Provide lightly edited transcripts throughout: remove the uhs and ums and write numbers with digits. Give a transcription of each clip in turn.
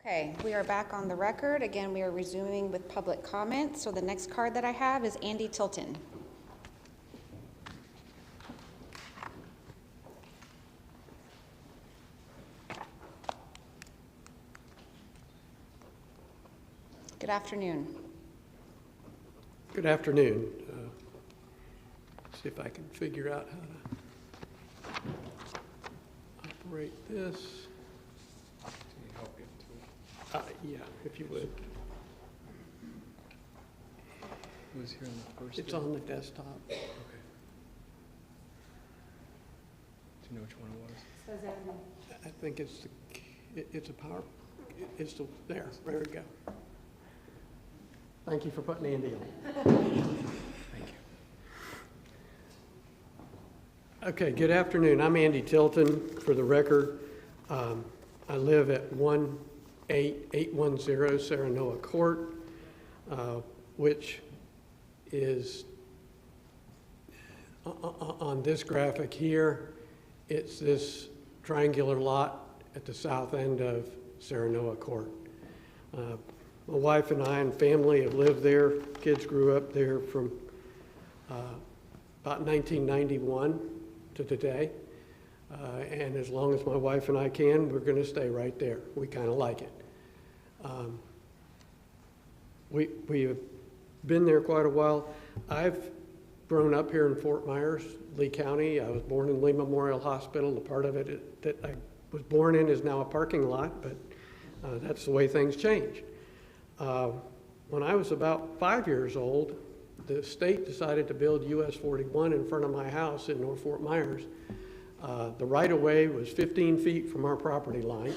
Okay, we are back on the record. Again, we are resuming with public comment. So the next card that I have is Andy Tilton. Good afternoon. Good afternoon. See if I can figure out how to operate this. Yeah, if you would. It was here on the first. It's on the desktop. Okay. Do you know which one it was? I think it's a power. It's there. There we go. Thank you for putting Andy on. Thank you. Okay, good afternoon. I'm Andy Tilton, for the record. I live at 18810 Saranoa Court, which is on this graphic here. It's this triangular lot at the south end of Saranoa Court. My wife and I and family have lived there. Kids grew up there from about 1991 to today. And as long as my wife and I can, we're going to stay right there. We kind of like it. We have been there quite a while. I've grown up here in Fort Myers, Lee County. I was born in Lee Memorial Hospital. The part of it that I was born in is now a parking lot, but that's the way things change. When I was about 5 years old, the state decided to build US 41 in front of my house in North Fort Myers. The right-of-way was 15 feet from our property line.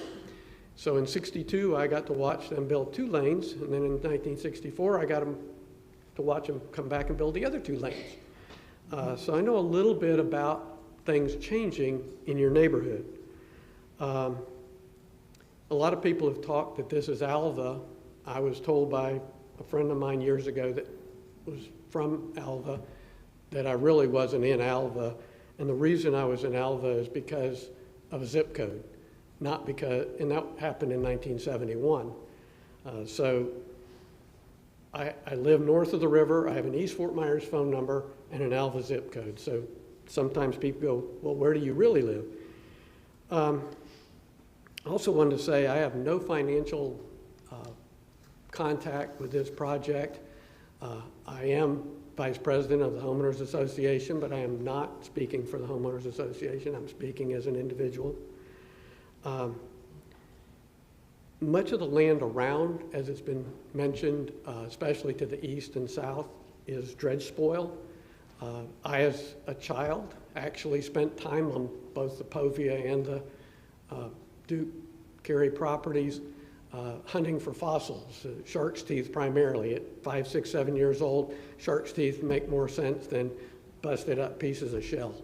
So in '62, I got to watch them build 2 lanes, and then in 1964, I got to watch them come back and build the other 2 lanes. So I know a little bit about things changing in your neighborhood. A lot of people have talked that this is Alva. I was told by a friend of mine years ago that was from Alva that I really wasn't in Alva. And the reason I was in Alva is because of a zip code, not because, and that happened in 1971. So I live north of the river. I have an East Fort Myers phone number and an Alva zip code. So sometimes people go, well, where do you really live? I also wanted to say I have no financial contact with this project. I am Vice President of the Homeowners Association, but I am not speaking for the Homeowners Association. I'm speaking as an individual. Much of the land around, as it's been mentioned, especially to the east and south, is dredge spoil. I, as a child, actually spent time on both the Povia and the Duke Cary properties hunting for fossils, shark's teeth primarily. At 5, 6, 7 years old, shark's teeth make more sense than busted up pieces of shell.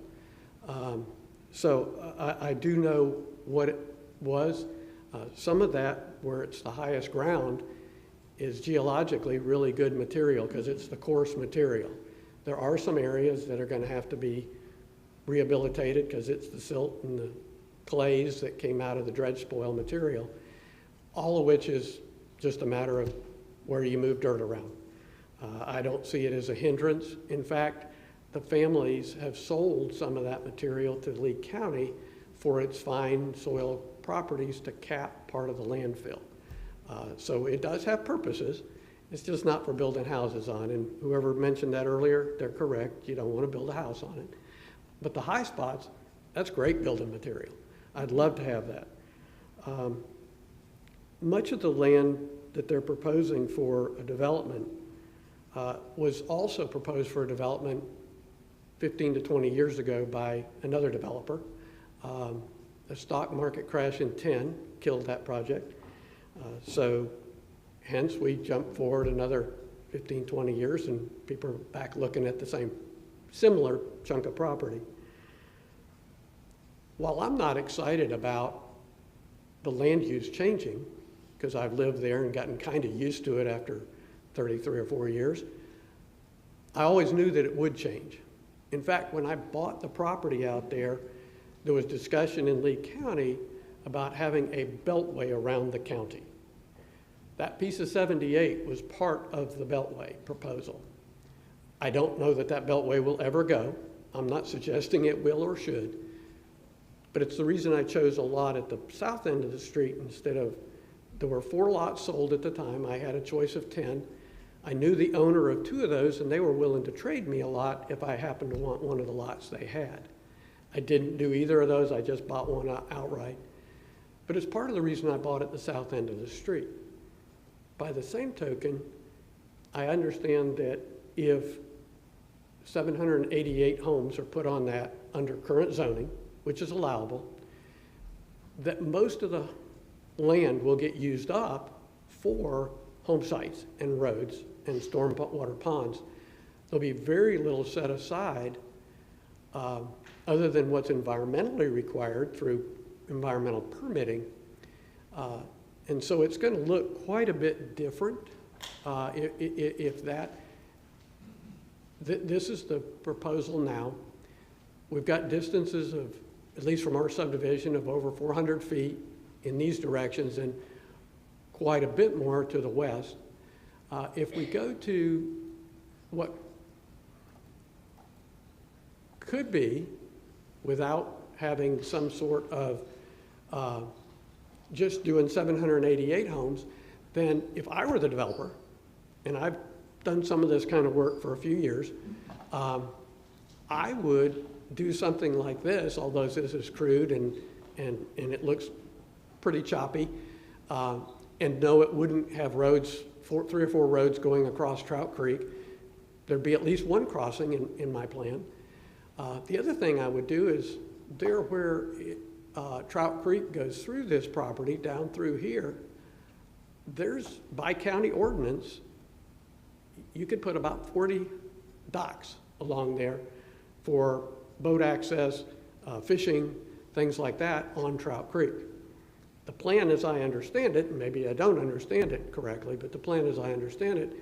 So I do know what it was. Some of that, where it's the highest ground, is geologically really good material because it's the coarse material. There are some areas that are going to have to be rehabilitated because it's the silt and the clays that came out of the dredge spoil material, all of which is just a matter of where you move dirt around. I don't see it as a hindrance. In fact, the families have sold some of that material to Lee County for its fine soil properties to cap part of the landfill. So it does have purposes. It's just not for building houses on. And whoever mentioned that earlier, they're correct. You don't want to build a house on it. But the high spots, that's great building material. I'd love to have that. Much of the land that they're proposing for a development was also proposed for a development 15 to 20 years ago by another developer. The stock market crash in 10 killed that project. So hence we jumped forward another 15, 20 years and people are back looking at the similar chunk of property. While I'm not excited about the land use changing, because I've lived there and gotten kind of used to it after 33 or 4 years, I always knew that it would change. In fact, when I bought the property out there, there was discussion in Lee County about having a beltway around the county. That piece of 78 was part of the Beltway proposal. I don't know that that Beltway will ever go. I'm not suggesting it will or should, but it's the reason I chose a lot at the south end of the street instead of, there were 4 lots sold at the time. I had a choice of 10. I knew the owner of 2 of those, and they were willing to trade me a lot if I happened to want one of the lots they had. I didn't do either of those. I just bought one outright. But it's part of the reason I bought at the south end of the street. By the same token, I understand that if 788 homes are put on that under current zoning, which is allowable, that most of the land will get used up for home sites and roads and stormwater ponds. There'll be very little set aside other than what's environmentally required through environmental permitting. And so it's going to look quite a bit different if that. This is the proposal now. We've got distances of, at least from our subdivision, of over 400 feet in these directions and quite a bit more to the west. If we go to what could be, without having some sort of just doing 788 homes, then if I were the developer, and I've done some of this kind of work for a few years, I would do something like this, although this is crude and it looks pretty choppy, and no, it wouldn't have roads, 3 or 4 roads going across Trout Creek. There'd be at least 1 crossing in my plan. The other thing I would do is there where Trout Creek goes through this property, down through here, there's, by county ordinance, you could put about 40 docks along there for boat access, fishing, things like that on Trout Creek. The plan as I understand it, and maybe I don't understand it correctly, but the plan as I understand it,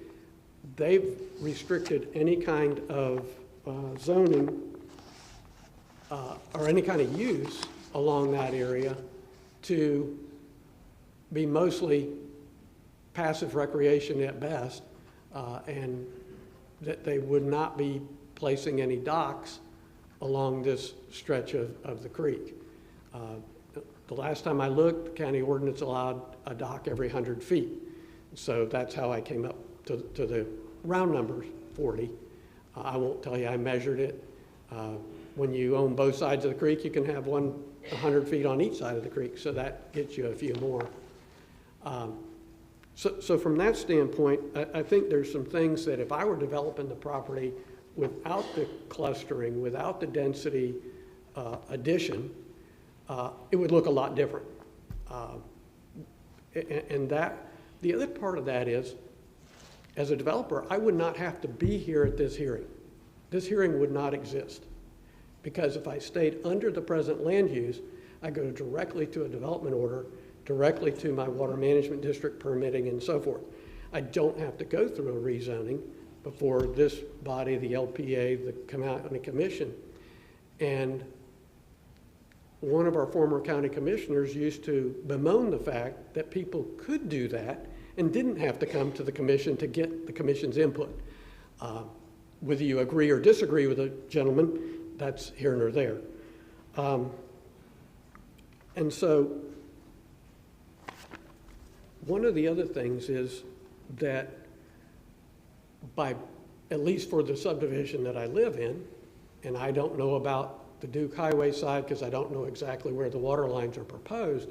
they've restricted any kind of zoning or any kind of use along that area to be mostly passive recreation at best, and that they would not be placing any docks along this stretch of the creek. The last time I looked, the county ordinance allowed a dock every 100 feet. So that's how I came up to the round numbers, 40. I won't tell you I measured it. When you own both sides of the creek, you can have 100 feet on each side of the creek, so that gets you a few more. So from that standpoint, I think there's some things that if I were developing the property without the clustering, without the density addition, it would look a lot different. And that, the other part of that is, as a developer, I would not have to be here at this hearing. This hearing would not exist. Because if I stayed under the present land use, I go directly to a development order, directly to my water management district permitting and so forth. I don't have to go through a rezoning before this body, the LPA, the county commission. And one of our former county commissioners used to bemoan the fact that people could do that and didn't have to come to the commission to get the commission's input. Whether you agree or disagree with a gentleman, that's here nor there. And so one of the other things is that by, at least for the subdivision that I live in, and I don't know about the Duke Highway side because I don't know exactly where the water lines are proposed,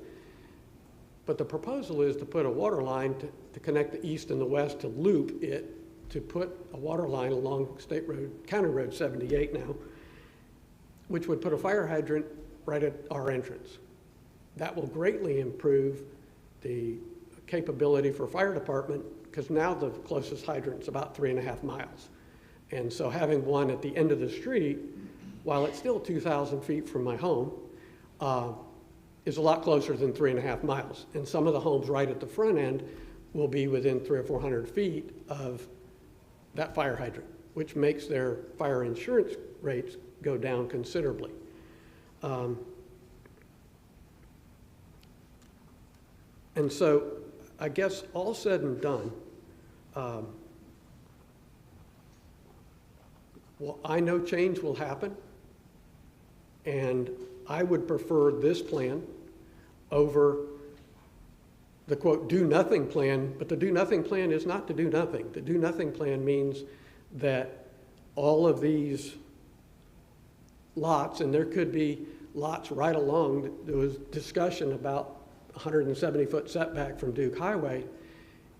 but the proposal is to put a water line to connect the east and the west, to loop it, to put a water line along State Road, County Road 78 now, which would put a fire hydrant right at our entrance. That will greatly improve the capability for fire department, because now the closest hydrant is about 3.5 miles. And so having one at the end of the street, while it's still 2,000 feet from my home, is a lot closer than 3.5 miles. And some of the homes right at the front end will be within 300 or 400 feet of that fire hydrant, which makes their fire insurance rates go down considerably. And so I guess all said and done, well, I know change will happen, and I would prefer this plan over the quote, do nothing plan, but the do nothing plan is not to do nothing. The do nothing plan means that all of these lots, and there could be lots right along, there was discussion about 170-foot setback from Duke Highway.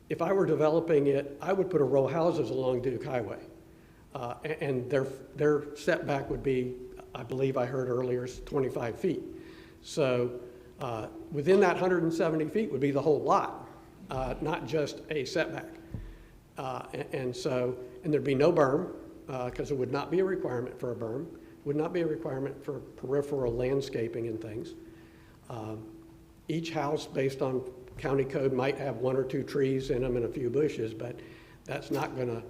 If I were developing it, I would put a row of houses along Duke Highway. And their setback would be, I believe I heard earlier, 25 feet. So within that 170 feet would be the whole lot, not just a setback. And there'd be no berm, because it would not be a requirement for a berm, would not be a requirement for peripheral landscaping and things. Each house, based on county code, might have 1 or 2 trees in them and a few bushes, but that's not going to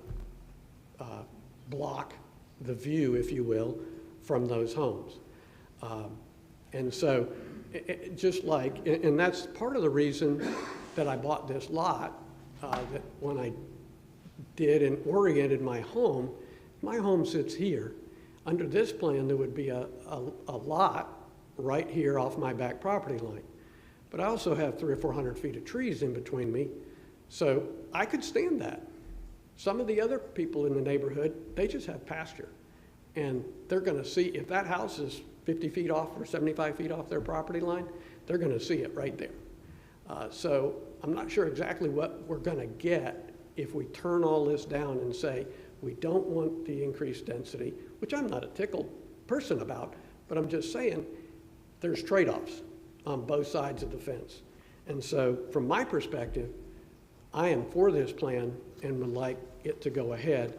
block the view, if you will, from those homes. And so, and that's part of the reason that I bought this lot, that when I did and oriented my home sits here. Under this plan, there would be a lot right here off my back property line. But I also have 300 or 400 feet of trees in between me, so I could stand that. Some of the other people in the neighborhood, they just have pasture. And they're gonna see, if that house is 50 feet off or 75 feet off their property line, they're gonna see it right there. So I'm not sure exactly what we're gonna get if we turn all this down and say, we don't want the increased density, which I'm not a tickled person about, but I'm just saying there's trade-offs on both sides of the fence. And so from my perspective, I am for this plan and would like it to go ahead,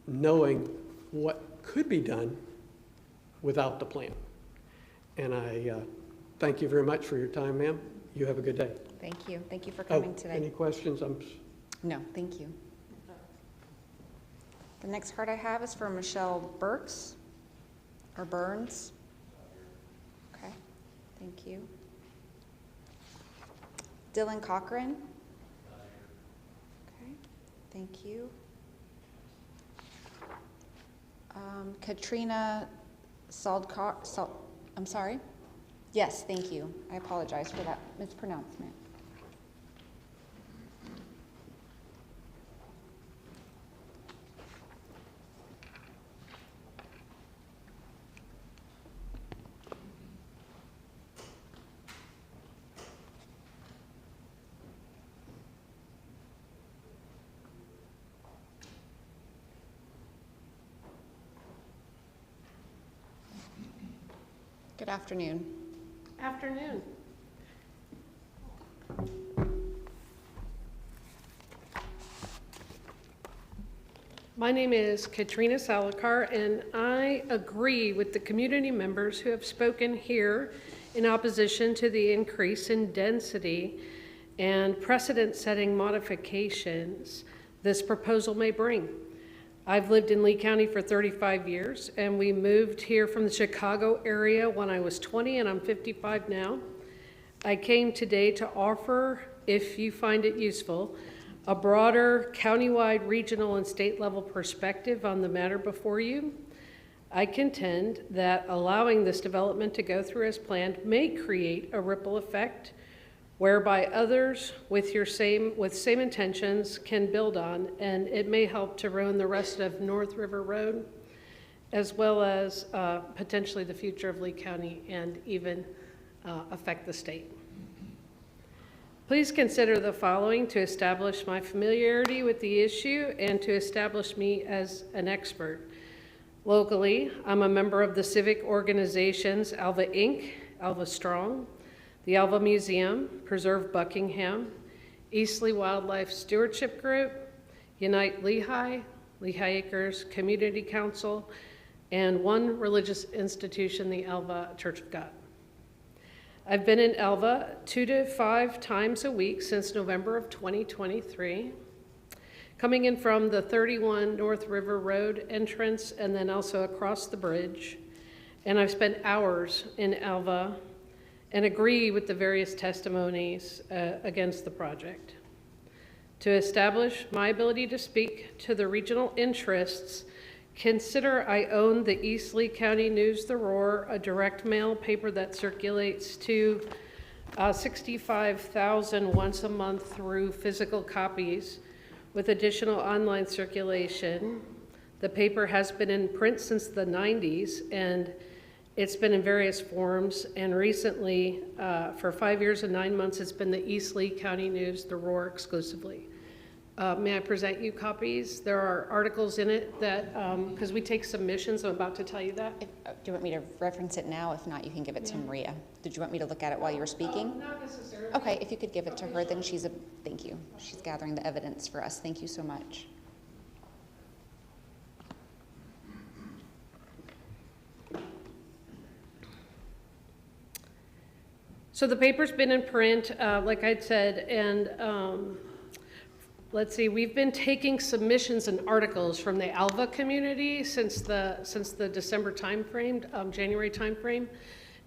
knowing what could be done without the plan. And I thank you very much for your time, ma'am. You have a good day. Thank you. Thank you for coming today. Any questions? No, thank you. The next card I have is for Michelle Burks, or Burns. Okay, thank you. Dylan Cochran. Okay, thank you. Katrina Saldcar, I'm sorry? Yes, thank you. I apologize for that mispronouncement. Good afternoon. Afternoon. My name is Katrina Saldcar, and I agree with the community members who have spoken here in opposition to the increase in density and precedent-setting modifications this proposal may bring. I've lived in Lee County for 35 years, and we moved here from the Chicago area when I was 20, and I'm 55 now. I came today to offer, if you find it useful, a broader countywide, regional, and state level perspective on the matter before you. I contend that allowing this development to go through as planned may create a ripple effect whereby others with same intentions can build on, and it may help to ruin the rest of North River Road, as well as potentially the future of Lee County and even affect the state. Please consider the following to establish my familiarity with the issue and to establish me as an expert. Locally, I'm a member of the civic organizations Alva Inc., Alva Strong, the Alva Museum, Preserve Buckingham, Eastleigh Wildlife Stewardship Group, Unite Lehigh, Lehigh Acres Community Council, and one religious institution, the Alva Church of God. I've been in Alva 2 to 5 times a week since November of 2023, coming in from the 31 North River Road entrance and then also across the bridge. And I've spent hours in Alva and agree with the various testimonies against the project. To establish my ability to speak to the regional interests, consider I own the East Lee County News, The Roar, a direct mail paper that circulates to 65,000 once a month through physical copies with additional online circulation. The paper has been in print since the 90s, and it's been in various forms, and recently, for 5 years and 9 months, it's been the East Lee County News, The Roar exclusively. May I present you copies? There are articles in it that, because we take submissions, I'm about to tell you that. Do you want me to reference it now? If not, you can give it to Maria. Did you want me to look at it while you were speaking? Not necessarily. Okay, if you could give it to her, then thank you. She's gathering the evidence for us. Thank you so much. So the paper's been in print, like I'd said, and let's see, we've been taking submissions and articles from the Alva community since the December timeframe, January timeframe.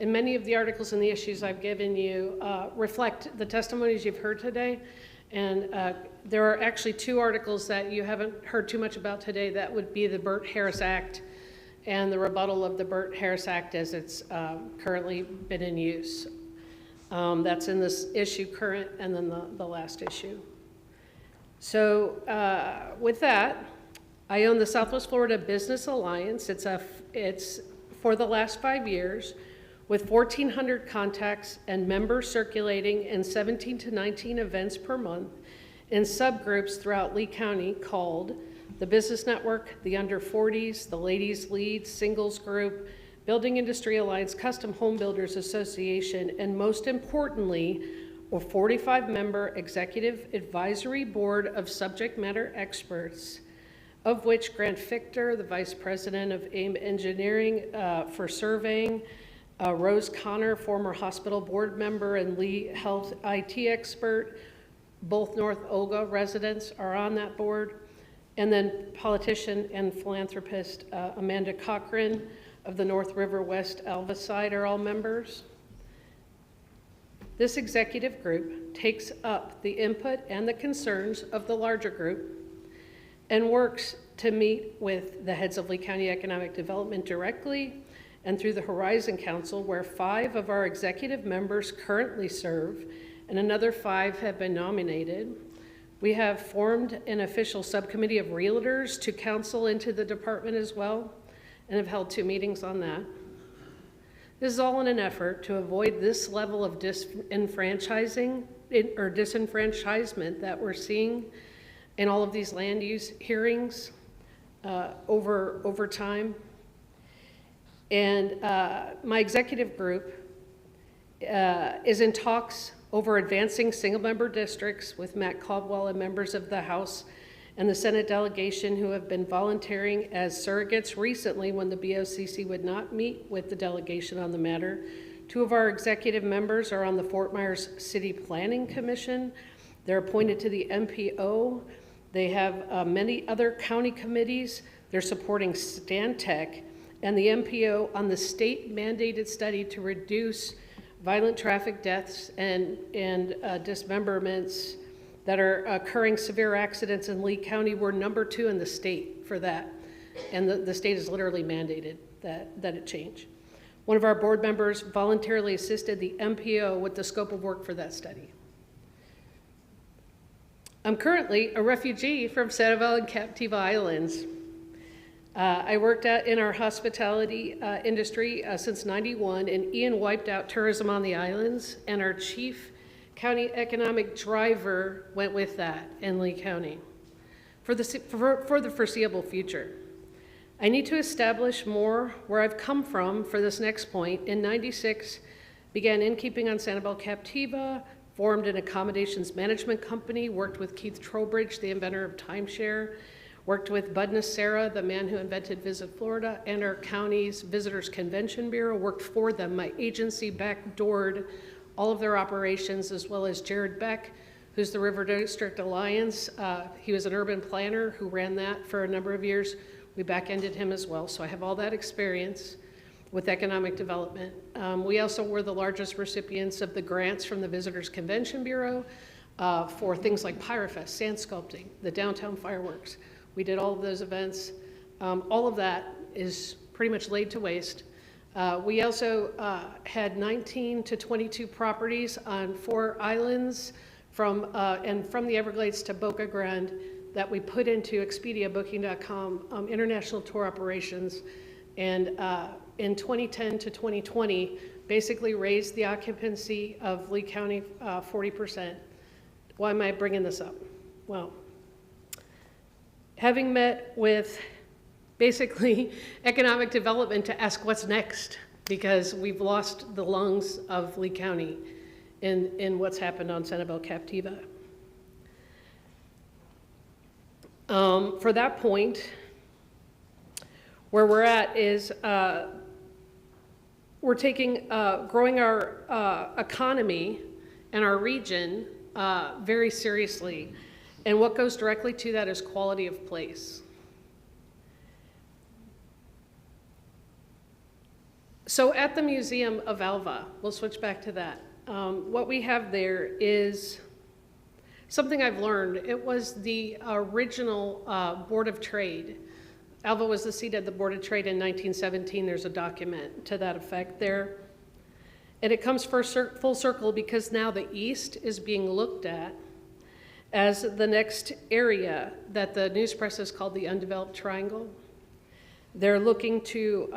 And many of the articles and the issues I've given you reflect the testimonies you've heard today. And there are actually 2 articles that you haven't heard too much about today. That would be the Burt-Harris Act and the rebuttal of the Burt-Harris Act as it's currently been in use. That's in this issue current and then the last issue. So with that, I own the Southwest Florida Business Alliance. It's for the last 5 years with 1,400 contacts and members circulating in 17 to 19 events per month in subgroups throughout Lee County called the Business Network, the Under 40s, the Ladies Lead, Singles Group, Building Industry Alliance, Custom Home Builders Association, and most importantly, a 45-member executive advisory board of subject matter experts, of which Grant Fichter, the vice president of AIM Engineering for surveying, Rose Connor, former hospital board member and Lee Health IT expert, both North Olga residents are on that board, and then politician and philanthropist Amanda Cochran of the North River West Alva side are all members. This executive group takes up the input and the concerns of the larger group and works to meet with the heads of Lee County Economic Development directly and through the Horizon Council, where 5 of our executive members currently serve and another 5 have been nominated. We have formed an official subcommittee of realtors to counsel into the department as well, and have held 2 meetings on that. This is all in an effort to avoid this level of disenfranchisement that we're seeing in all of these land use hearings over time. And my executive group is in talks over advancing single-member districts with Matt Caldwell and members of the House and the Senate delegation who have been volunteering as surrogates recently when the BOCC would not meet with the delegation on the matter. 2 of our executive members are on the Fort Myers City Planning Commission. They're appointed to the MPO. They have many other county committees. They're supporting Stantec and the MPO on the state mandated study to reduce violent traffic deaths and dismemberments that are occurring, severe accidents in Lee County. We're number 2 in the state for that. And the state has literally mandated that it change. One of our board members voluntarily assisted the MPO with the scope of work for that study. I'm currently a refugee from Sanibel and Captiva Islands. I worked in our hospitality industry since '91, and Ian wiped out tourism on the islands, and our chief county economic driver went with that in Lee County for the foreseeable future. I need to establish more where I've come from for this next point. In '96, began innkeeping on Sanibel Captiva, formed an accommodations management company, worked with Keith Trowbridge, the inventor of timeshare, worked with Bud Nacera, the man who invented Visit Florida, and our county's Visitors Convention Bureau, worked for them. My agency backdoored all of their operations, as well as Jared Beck, who's the River District Alliance. He was an urban planner who ran that for a number of years. We back-ended him as well, so I have all that experience. with economic development. We also were the largest recipients of the grants from the Visitors Convention Bureau for things like Pyrofest, sand sculpting, the downtown fireworks. We did all of those events. All of that is pretty much laid to waste. We also had 19 to 22 properties on 4 islands and from the Everglades to Boca Grande that we put into Expedia, Booking.com, international tour operations, and in 2010 to 2020, basically raised the occupancy of Lee County 40%. Why am I bringing this up? Well, having met with basically economic development to ask what's next, because we've lost the lungs of Lee County in what's happened on Sanibel Captiva. For that point, where we're at is we're taking, growing our economy and our region very seriously. And what goes directly to that is quality of place. So at the Museum of Alva, we'll switch back to that. What we have there is something I've learned. It was the original Board of Trade. Alva was the seat of the Board of Trade in 1917. There's a document to that effect there. And it comes full circle because now the East is being looked at as the next area that the news press has called the undeveloped triangle. They're looking to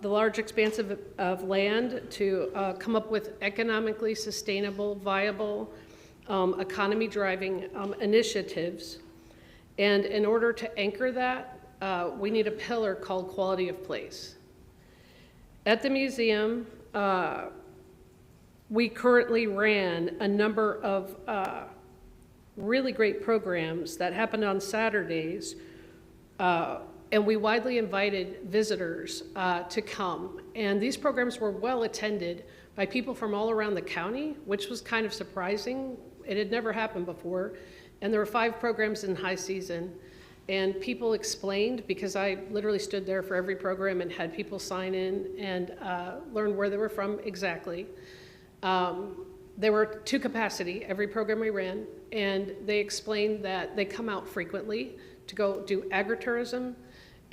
the large expanse of land to come up with economically sustainable, viable, economy-driving initiatives. And in order to anchor that, we need a pillar called quality of place. At the museum, we currently ran a number of really great programs that happened on Saturdays, and we widely invited visitors to come. And these programs were well attended by people from all around the county, which was kind of surprising. It had never happened before. And there were 5 programs in high season. And people explained, because I literally stood there for every program and had people sign in and learn where they were from exactly. There were 2 capacity, every program we ran, and they explained that they come out frequently to go do agritourism,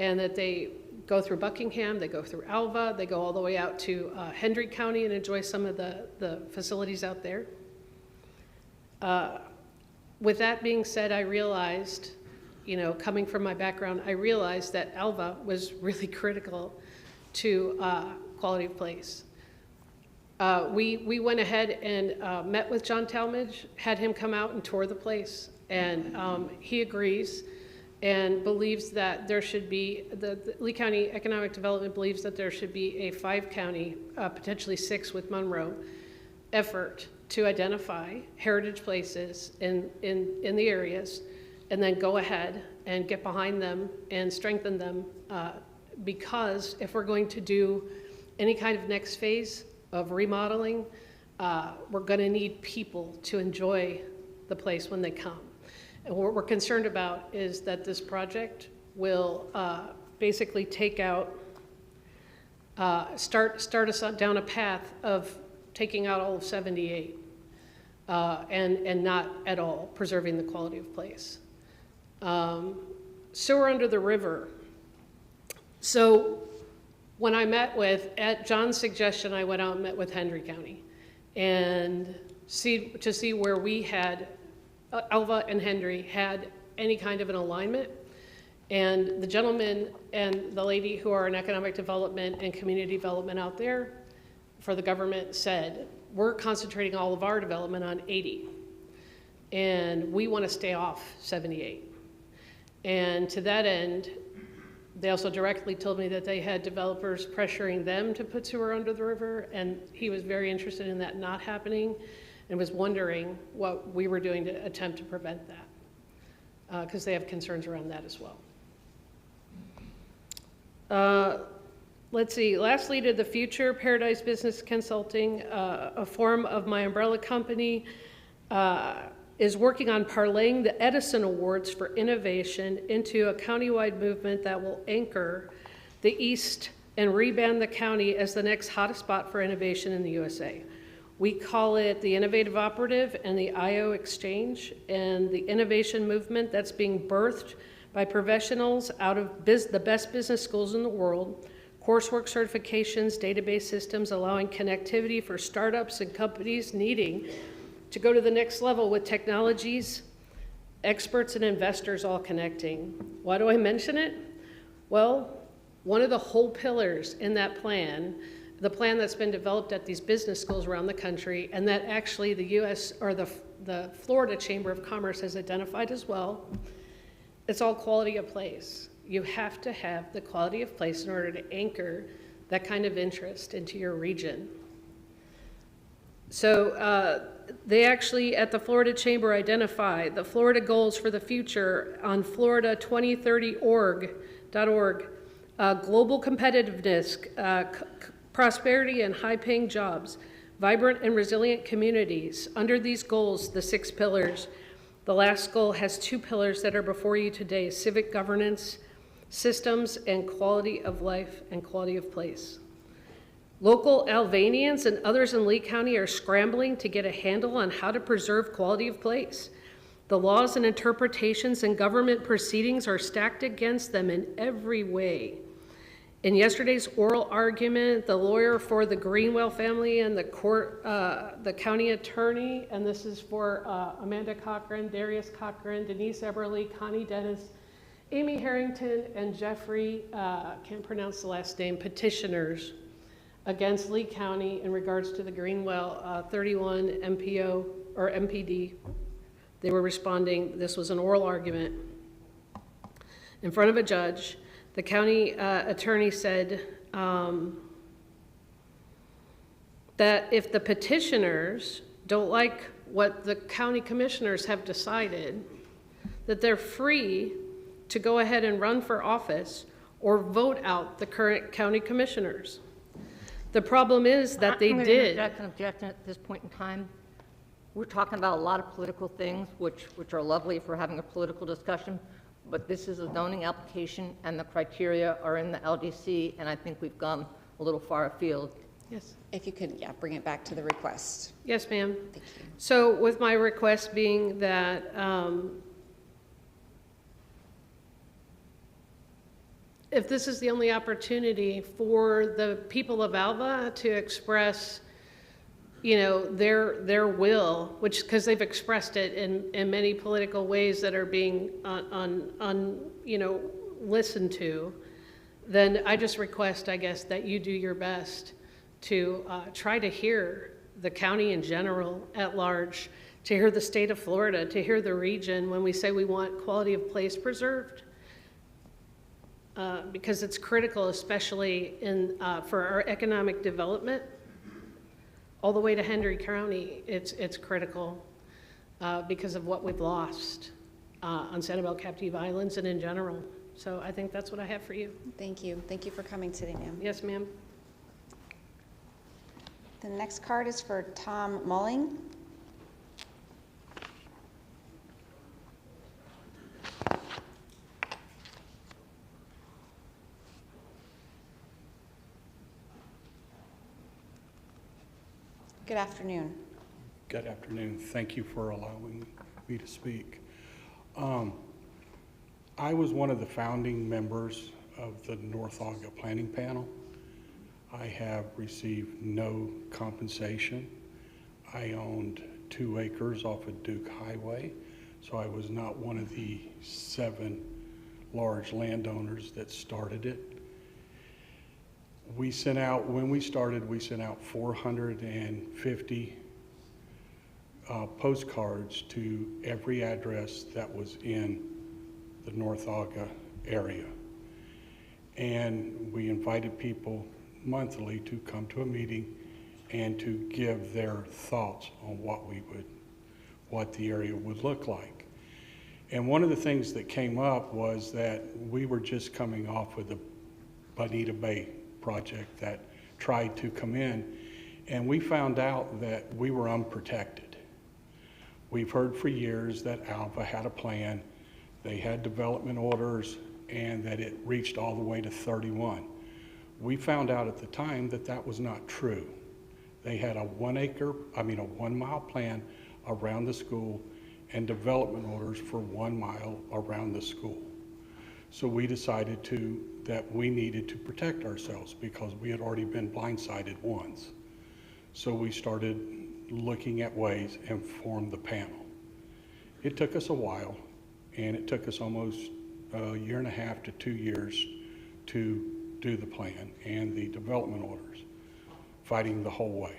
and that they go through Buckingham, they go through Alva, they go all the way out to Hendry County and enjoy some of the facilities out there. With that being said, I realized, coming from my background, I realized that Alva was really critical to quality of place. We went ahead and met with John Talmadge, had him come out and tour the place, and he agrees and believes that there should be, the Lee County Economic Development believes that there should be a 5-county, potentially 6 with Monroe, effort to identify heritage places in the areas, and then go ahead and get behind them and strengthen them, because if we're going to do any kind of next phase of remodeling, we're going to need people to enjoy the place when they come. And what we're concerned about is that this project will basically take out, start us down a path of taking out all of 78 and not at all preserving the quality of place. Sewer under the river. So when I met at John's suggestion, I went out and met with Hendry County and to see where we had, Alva and Hendry had any kind of an alignment. And the gentleman and the lady who are in economic development and community development out there for the government said, we're concentrating all of our development on 80. And we want to stay off 78. And to that end, they also directly told me that they had developers pressuring them to put sewer under the river, and he was very interested in that not happening and was wondering what we were doing to attempt to prevent that, because they have concerns around that as well. Let's see, lastly, to the future, Paradise Business Consulting, a form of my umbrella company, is working on parlaying the Edison Awards for innovation into a countywide movement that will anchor the East and rebrand the county as the next hottest spot for innovation in the USA. We call it the Innovative Operative and the IO Exchange, and the innovation movement that's being birthed by professionals out of the best business schools in the world, coursework certifications, database systems allowing connectivity for startups and companies needing to go to the next level with technologies, experts and investors all connecting. Why do I mention it? Well, one of the whole pillars in that plan, the plan that's been developed at these business schools around the country, and that actually the U.S. or the Florida Chamber of Commerce has identified as well, it's all quality of place. You have to have the quality of place in order to anchor that kind of interest into your region. So they actually, at the Florida Chamber, identify the Florida goals for the future on florida2030.org, global competitiveness, prosperity and high-paying jobs, vibrant and resilient communities. Under these goals, the 6 pillars, the last goal has 2 pillars that are before you today: civic governance, systems, and quality of life and quality of place. Local Alvanians and others in Lee County are scrambling to get a handle on how to preserve quality of place. The laws and interpretations and government proceedings are stacked against them in every way. In yesterday's oral argument, the lawyer for the Greenwell family and the county attorney, and this is for Amanda Cochran, Darius Cochran, Denise Eberly, Connie Dennis, Amy Harrington, and Jeffrey, can't pronounce the last name, petitioners against Lee County in regards to the Greenwell 31 MPO or MPD. They were responding. This was an oral argument in front of a judge. The county attorney said that if the petitioners don't like what the county commissioners have decided, that they're free to go ahead and run for office or vote out the current county commissioners. The problem is that they did. I'm going to object at this point in time. We're talking about a lot of political things, which are lovely if we're having a political discussion, but this is a zoning application and the criteria are in the LDC, and I think we've gone a little far afield. Yes. If you could, yeah, bring it back to the request. Yes, ma'am. Thank you. So with my request being that if this is the only opportunity for the people of Alva to express, their will, which, because they've expressed it in many political ways that are being listened to, then I just request, I guess, that you do your best to try to hear the county in general at large, to hear the state of Florida, to hear the region when we say we want quality of place preserved. Because it's critical, especially for our economic development, all the way to Hendry County. It's critical because of what we've lost on Sanibel Captive Islands and in general. So I think that's what I have for you. Thank you. Thank you for coming today, ma'am. Yes, ma'am. The next card is for Tom Mulling. Good afternoon. Good afternoon. Thank you for allowing me to speak. I was one of the founding members of the North Aga Planning Panel. I have received no compensation. I owned 2 acres off of Duke Highway, so I was not one of the 7 large landowners that started it. We sent out, when we started, we sent out 450 postcards to every address that was in the North Aga area. And we invited people monthly to come to a meeting and to give their thoughts on what the area would look like. And one of the things that came up was that we were just coming off with the Bonita Bay project that tried to come in, and we found out that we were unprotected. We've heard for years that Alva had a plan, they had development orders, and that it reached all the way to 31. We found out at the time that that was not true. They had a 1 mile plan around the school and development orders for 1 mile around the school. So we decided that we needed to protect ourselves because we had already been blindsided once. So we started looking at ways and formed the panel. It took us a while, and it took us almost a year and a half to 2 years to do the plan and the development orders, fighting the whole way.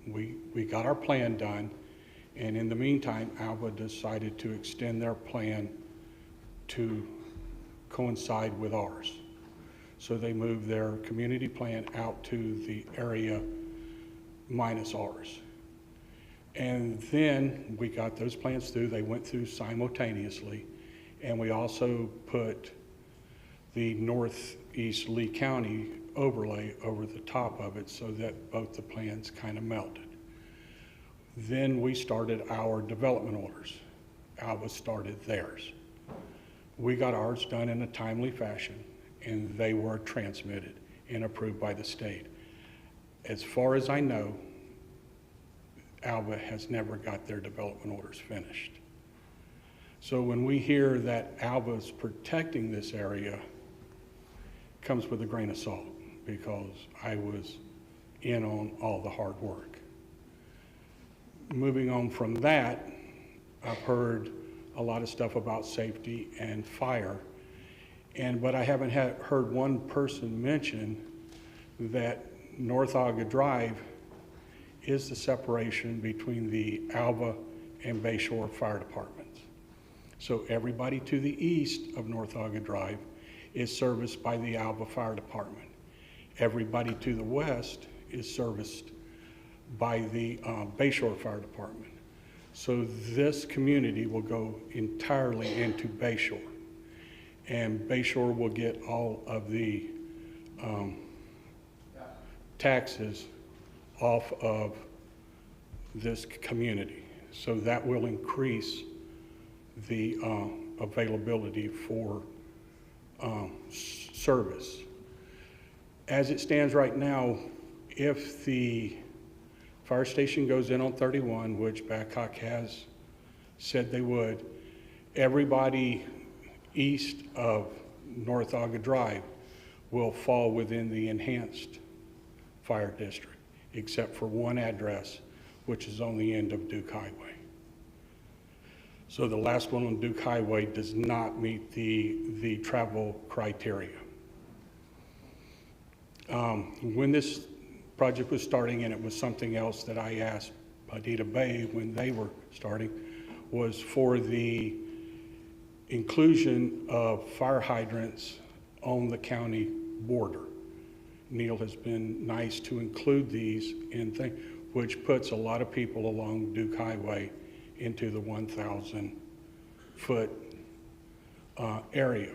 We got our plan done, and in the meantime, Alva decided to extend their plan to coincide with ours. So they moved their community plan out to the area minus ours. And then we got those plans through. They went through simultaneously, and we also put the northeast Lee County overlay over the top of it so that both the plans kind of melded. Then we started our development orders. Alva started theirs. We got ours done in a timely fashion, and they were transmitted and approved by the state. As far as I know, Alva has never got their development orders finished. So when we hear that Alva's protecting this area, comes with a grain of salt, because I was in on all the hard work. Moving on from that, I've heard a lot of stuff about safety and fire, but I haven't heard one person mention that North Aga Drive is the separation between the Alva and Bayshore fire departments. So everybody to the east of North Aga Drive is serviced by the Alva Fire Department. Everybody to the west is serviced by the Bayshore Fire Department. So this community will go entirely into Bayshore, and Bayshore will get all of the taxes off of this community. So that will increase the availability for service. As it stands right now, if the fire station goes in on 31, which Babcock has said they would, everybody east of North Aga Drive will fall within the enhanced fire district, except for one address, which is on the end of Duke Highway. So the last one on Duke Highway does not meet the travel criteria. When this project was starting, and it was something else that I asked Adita Bay when they were starting, was for the inclusion of fire hydrants on the county border. Neil has been nice to include these in things, which puts a lot of people along Duke Highway into the 1,000-foot area.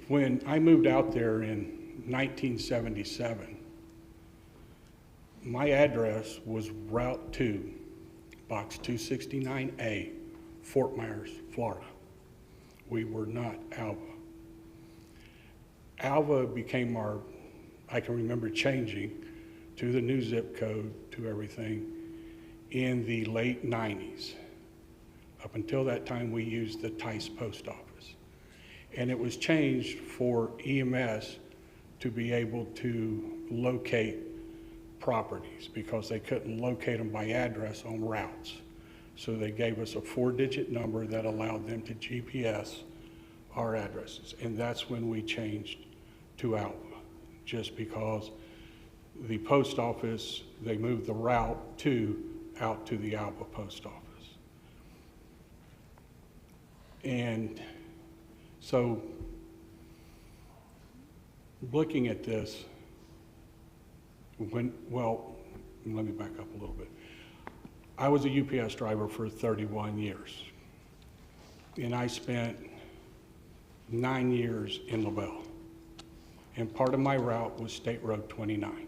When I moved out there in 1977, my address was Route 2, Box 269A, Fort Myers, Florida. We were not Alva. Alva became our, I can remember changing to the new zip code, to everything, in the late 90s. Up until that time, we used the Tice Post Office. And it was changed for EMS to be able to locate properties because they couldn't locate them by address on routes. So they gave us a 4-digit number that allowed them to GPS our addresses. And that's when we changed to Alva, just because the post office, they moved the route out to the Alva post office. And so looking at this, let me back up a little bit. I was a UPS driver for 31 years, and I spent 9 years in LaBelle. And part of my route was State Road 29.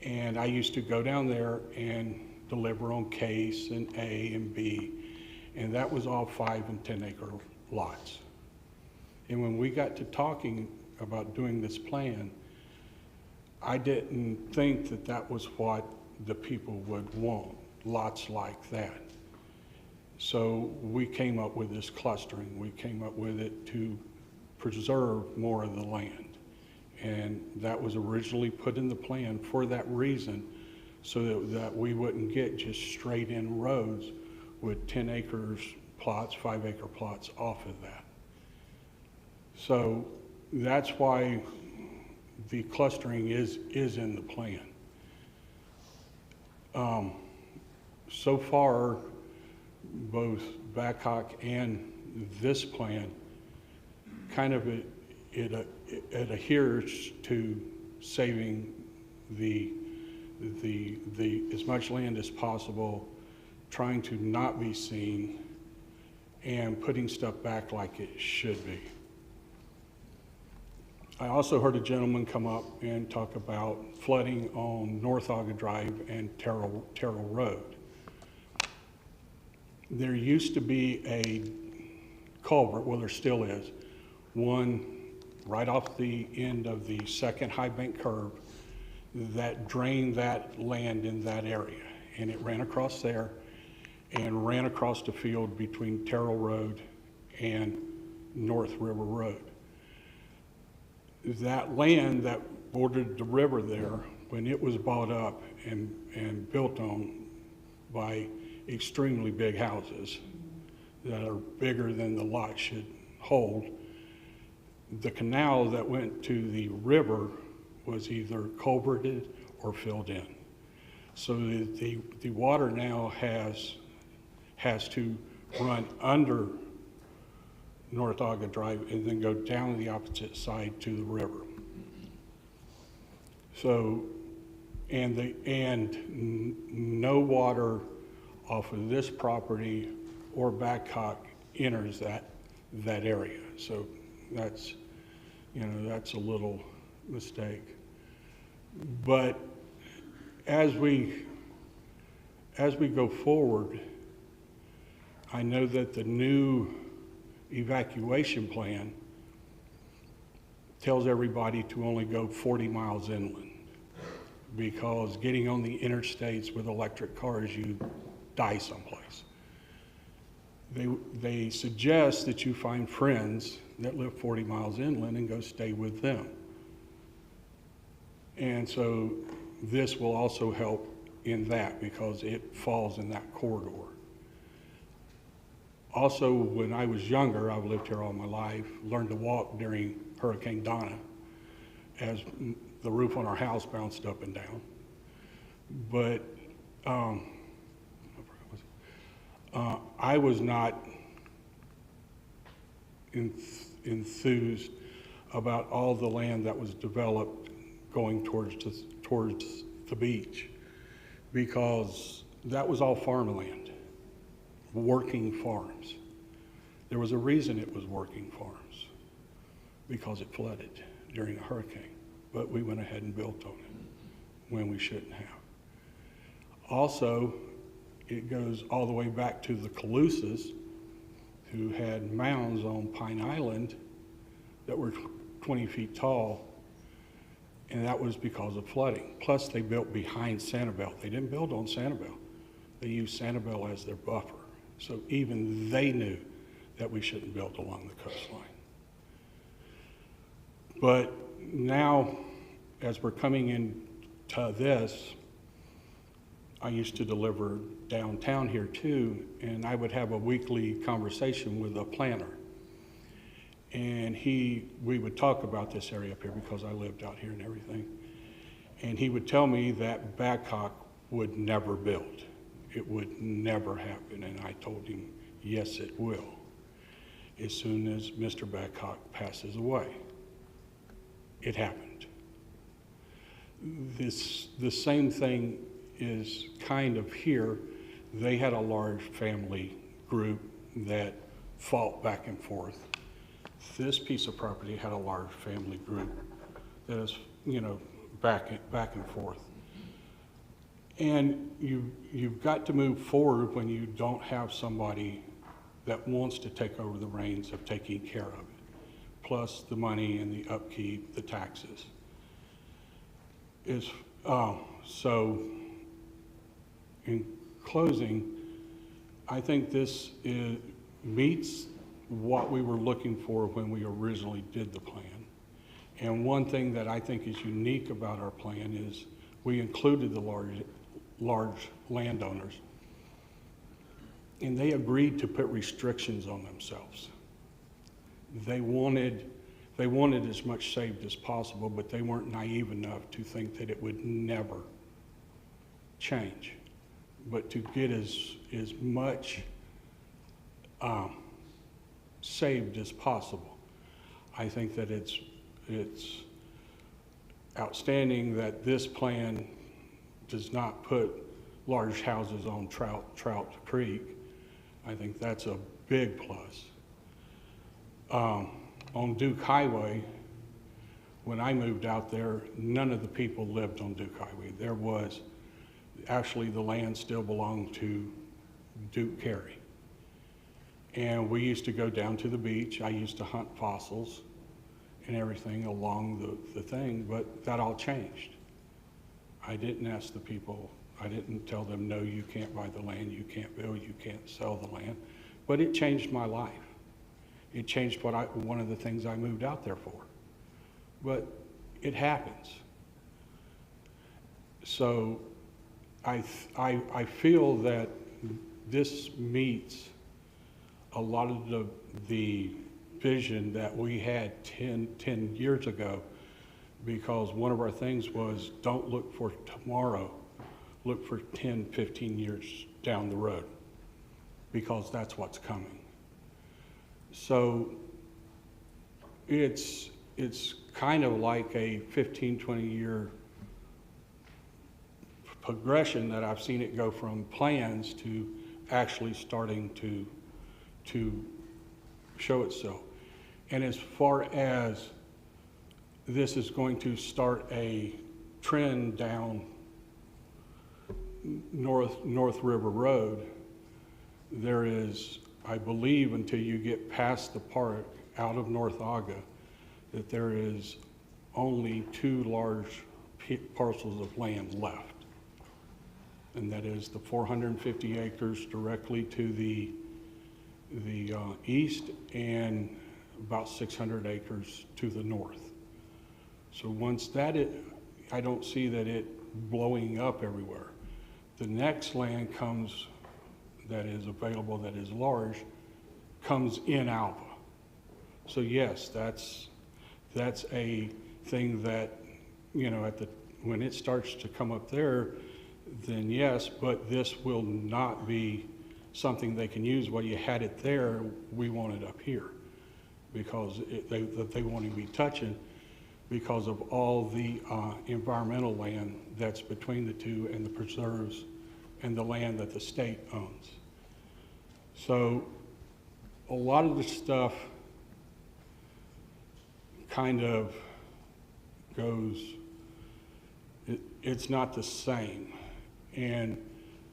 And I used to go down there and deliver on case and A and B. and that was all 5 and 10 acre lots. And when we got to talking about doing this plan, I didn't think that that was what the people would want, lots like that. So we came up with this clustering. We came up with it to preserve more of the land. And that was originally put in the plan for that reason, so that we wouldn't get just straight in roads with 10 acres plots, 5 acre plots off of that. So that's why the clustering is in the plan. So far, both Babcock and this plan kind of it adheres to saving the as much land as possible, trying to not be seen, and putting stuff back like it should be. I also heard a gentleman come up and talk about flooding on North Aga Drive and Terrell Road. There used to be a culvert, well there still is, one right off the end of the second high bank curve that drained that land in that area. And it ran across there and ran across the field between Terrell Road and North River Road. That land that bordered the river there, when it was bought up and built on by extremely big houses that are bigger than the lot should hold, the canal that went to the river was either culverted or filled in. So the water now has to run under North Aga Drive and then go down the opposite side to the river. So, and no water off of this property or Babcock enters that area. So that's, that's a little mistake. But as we go forward, I know that the new evacuation plan tells everybody to only go 40 miles inland, because getting on the interstates with electric cars, you die someplace. They suggest that you find friends that live 40 miles inland and go stay with them. And so this will also help in that, because it falls in that corridor. Also, when I was younger, I've lived here all my life, learned to walk during Hurricane Donna as the roof on our house bounced up and down. But I was not enthused about all the land that was developed going towards the beach, because that was all farmland, working farms. There was a reason it was working farms, because it flooded during a hurricane, but we went ahead and built on it when we shouldn't have. Also, it goes all the way back to the Calusas, who had mounds on Pine Island that were 20 feet tall, and that was because of flooding. Plus, they built behind Sanibel. They didn't build on Sanibel. They used Sanibel as their buffer. So even they knew that we shouldn't build along the coastline. But now, as we're coming into this, I used to deliver downtown here too, and I would have a weekly conversation with a planner. And we would talk about this area up here, because I lived out here and everything. And he would tell me that Babcock would never build. It would never happen. And I told him, yes, it will, as soon as Mr. Babcock passes away. It happened. The same thing is kind of here. They had a large family group that fought back and forth. This piece of property had a large family group that is, back and forth. And you've got to move forward when you don't have somebody that wants to take over the reins of taking care of it, plus the money and the upkeep, the taxes. So in closing, I think this meets what we were looking for when we originally did the plan. And one thing that I think is unique about our plan is we included the large landowners, and they agreed to put restrictions on themselves. They wanted as much saved as possible, but they weren't naive enough to think that it would never change. But to get as much saved as possible. I think that it's outstanding that this plan does not put large houses on Trout Creek. I think that's a big plus. On Duke Highway, when I moved out there, none of the people lived on Duke Highway. There was, actually the land still belonged to Duke Cary. And we used to go down to the beach. I used to hunt fossils and everything along the thing, but that all changed. I didn't ask the people, I didn't tell them, no, you can't buy the land, you can't build, you can't sell the land, but it changed my life. It changed one of the things I moved out there for. But it happens. So I feel that this meets a lot of the vision that we had 10 years ago, because one of our things was don't look for tomorrow, look for 10, 15 years down the road, because that's what's coming. So it's kind of like a 15, 20-year progression that I've seen it go from plans to actually starting to show itself. And as far as this is going to start a trend down North River Road, there is, I believe, until you get past the park out of North Aga, that there is only 2 large parcels of land left. And that is the 450 acres directly to the east and about 600 acres to the north. So once that, I don't see that it blowing up everywhere. The next land comes that is available, that is large, comes in Alva. So yes, that's a thing that, you know, when it starts to come up there, then yes, but this will not be something they can use. Well, you had it there, we want it up here, because they won't even be touching because of all the environmental land that's between the two and the preserves and the land that the state owns. So a lot of the stuff kind of goes, it's not the same. And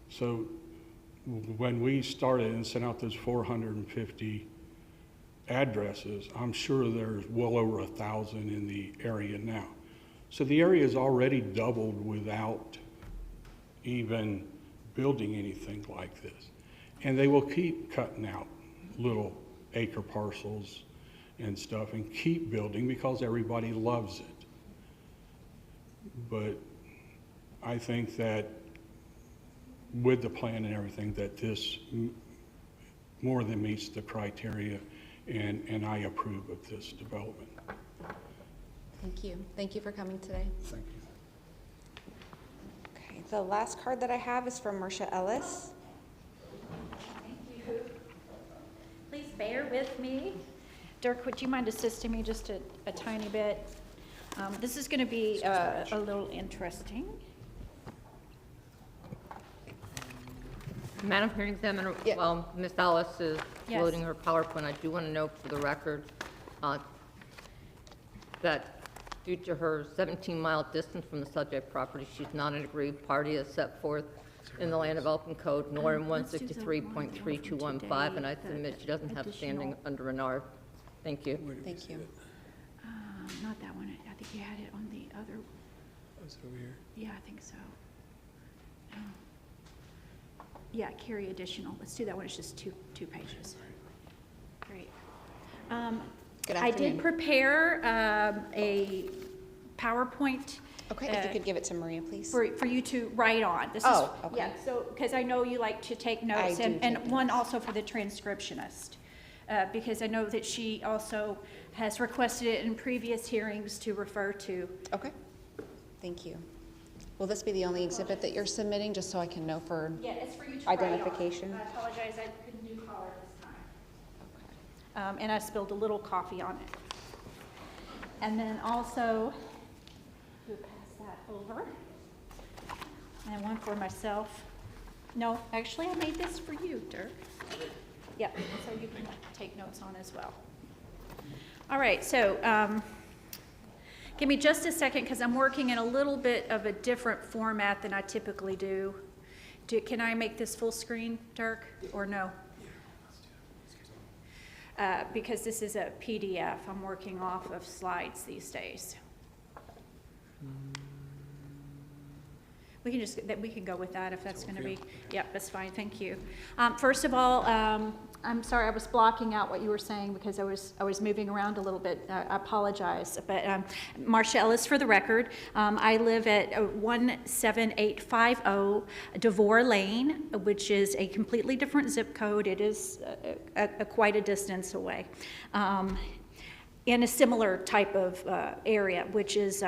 so when we started and sent out those 450 addresses, I'm sure there's well over 1,000 in the area now. So the area is already doubled without even building anything like this. And they will keep cutting out little acre parcels and stuff and keep building because everybody loves it. But I think that with the plan and everything, that this more than meets the criteria, and I approve of this development. Thank you. Thank you for coming today. Thank you. Okay, the last card that I have is from Marcia Ellis. Thank you. Please bear with me. Dirk, would you mind assisting me just a tiny bit? This is going to be a little interesting. Madam Hearing Examiner, Yeah. while Ms. Ellis is Yes. loading her PowerPoint, I do want to note for the record that due to her 17-mile distance from the subject property, she's not an aggrieved party as set forth in the Land Development Code, nor in Let's do the one down from 163.3215, and I today, submit she doesn't have standing additional- under an R. Thank you. Thank you. Not that one, I think you had it on the other, Oh, is it over here? yeah, I think so. Yeah, carry additional, let's do that one, it's just two pages. Great. Good I did afternoon. prepare a PowerPoint. Okay, if you could give it to Maria, please. For you to write on. This is- Oh, okay. Yeah, so, because I know you like to take notes. do And take one notes. also for the transcriptionist, because I know that she also has requested it in previous hearings to refer to. Okay, thank you. Will this be the only exhibit that you're submitting, just so I can know for Yeah, it's for you to write on. identification? I apologize, I couldn't do color this time. And I spilled a little coffee on it. And then also, we'll pass that over. And one for myself. No, actually, I made this for you, Dirk. Yep, so you can take notes on as well. All right, so give me just a second, because I'm working in a little bit of a different format than I typically do. Can I make this full screen, Dirk, or no? Because this is a PDF, I'm working off of slides these days. We can just, we can go with that if that's going to be, yeah, that's fine, thank you. First of all, I'm sorry, I was blocking out what you were saying because I was moving around a little bit. I apologize, but Marcia Ellis for the record. I live at 17850 DeVore Lane, which is a completely different zip code. It is quite a distance away. In a similar type of area, which is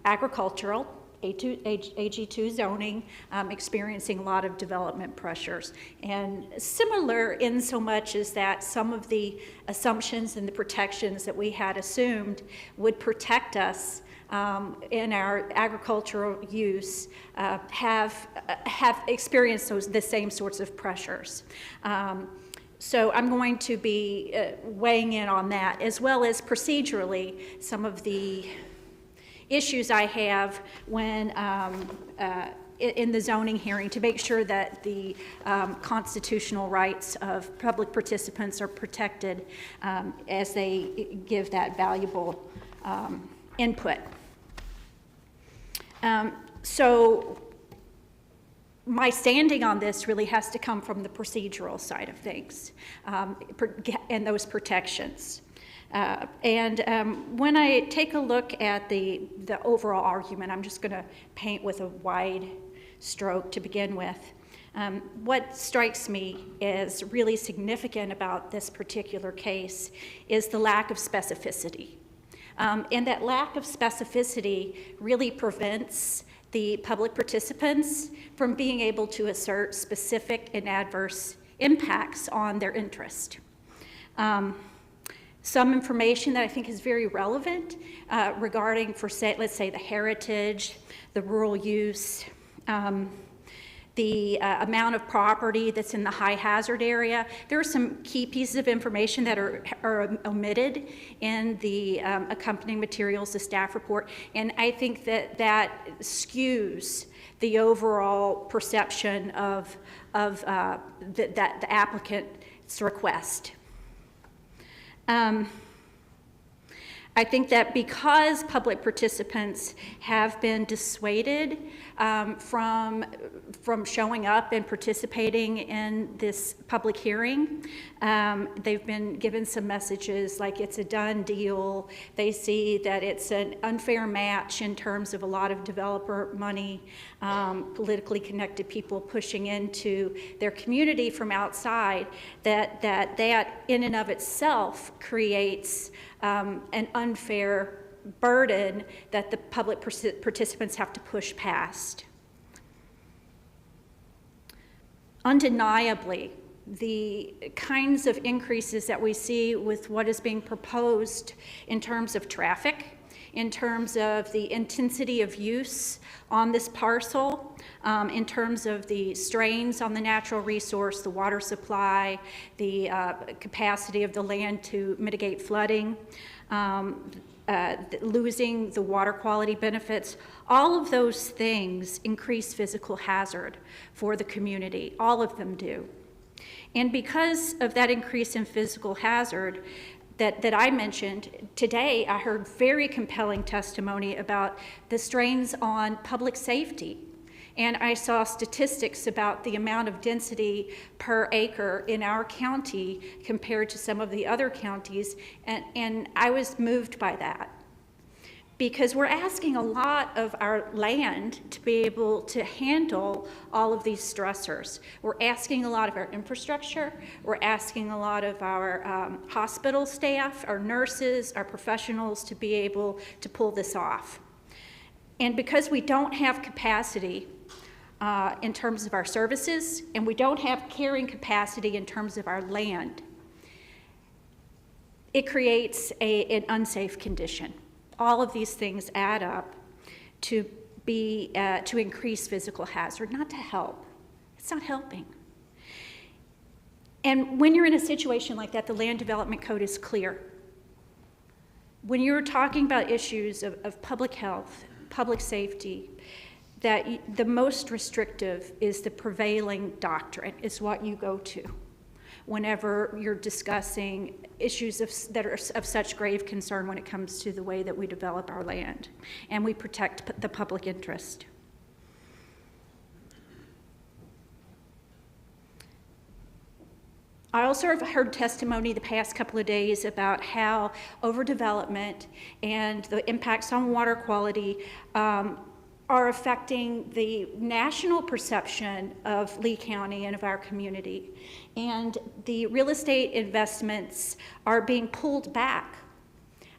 agricultural, AG2 zoning, experiencing a lot of development pressures. And similar in so much as that some of the assumptions and the protections that we had assumed would protect us in our agricultural use have experienced the same sorts of pressures. So I'm going to be weighing in on that, as well as procedurally some of the issues I have when in the zoning hearing to make sure that the constitutional rights of public participants are protected as they give that valuable input. So my standing on this really has to come from the procedural side of things and those protections. When I take a look at the overall argument, I'm just going to paint with a wide stroke to begin with. What strikes me as really significant about this particular case is the lack of specificity. And that lack of specificity really prevents the public participants from being able to assert specific and adverse impacts on their interest. Some information that I think is very relevant regarding, let's say, the heritage, the rural use, the amount of property that's in the high hazard area. There are some key pieces of information that are omitted in the accompanying materials, the staff report, and I think that skews the overall perception of the applicant's request. I think that because public participants have been dissuaded from showing up and participating in this public hearing, they've been given some messages like it's a done deal. They see that it's an unfair match in terms of a lot of developer money, politically connected people pushing into their community from outside, that in and of itself creates an unfair burden that the public participants have to push past. Undeniably, the kinds of increases that we see with what is being proposed in terms of traffic, in terms of the intensity of use on this parcel, in terms of the strains on the natural resource, the water supply, the capacity of the land to mitigate flooding, losing the water quality benefits, all of those things increase physical hazard for the community. All of them do. And because of that increase in physical hazard that I mentioned, today I heard very compelling testimony about the strains on public safety. And I saw statistics about the amount of density per acre in our county compared to some of the other counties, and I was moved by that. Because we're asking a lot of our land to be able to handle all of these stressors. We're asking a lot of our infrastructure. We're asking a lot of our hospital staff, our nurses, our professionals to be able to pull this off. And because we don't have capacity in terms of our services, and we don't have carrying capacity in terms of our land, it creates an unsafe condition. All of these things add up to increase physical hazard, not to help. It's not helping. And when you're in a situation like that, the Land Development Code is clear. When you're talking about issues of public health, public safety, that the most restrictive is the prevailing doctrine, is what you go to whenever you're discussing issues that are of such grave concern when it comes to the way that we develop our land and we protect the public interest. I also have heard testimony the past couple of days about how overdevelopment and the impacts on water quality are affecting the national perception of Lee County and of our community. And the real estate investments are being pulled back.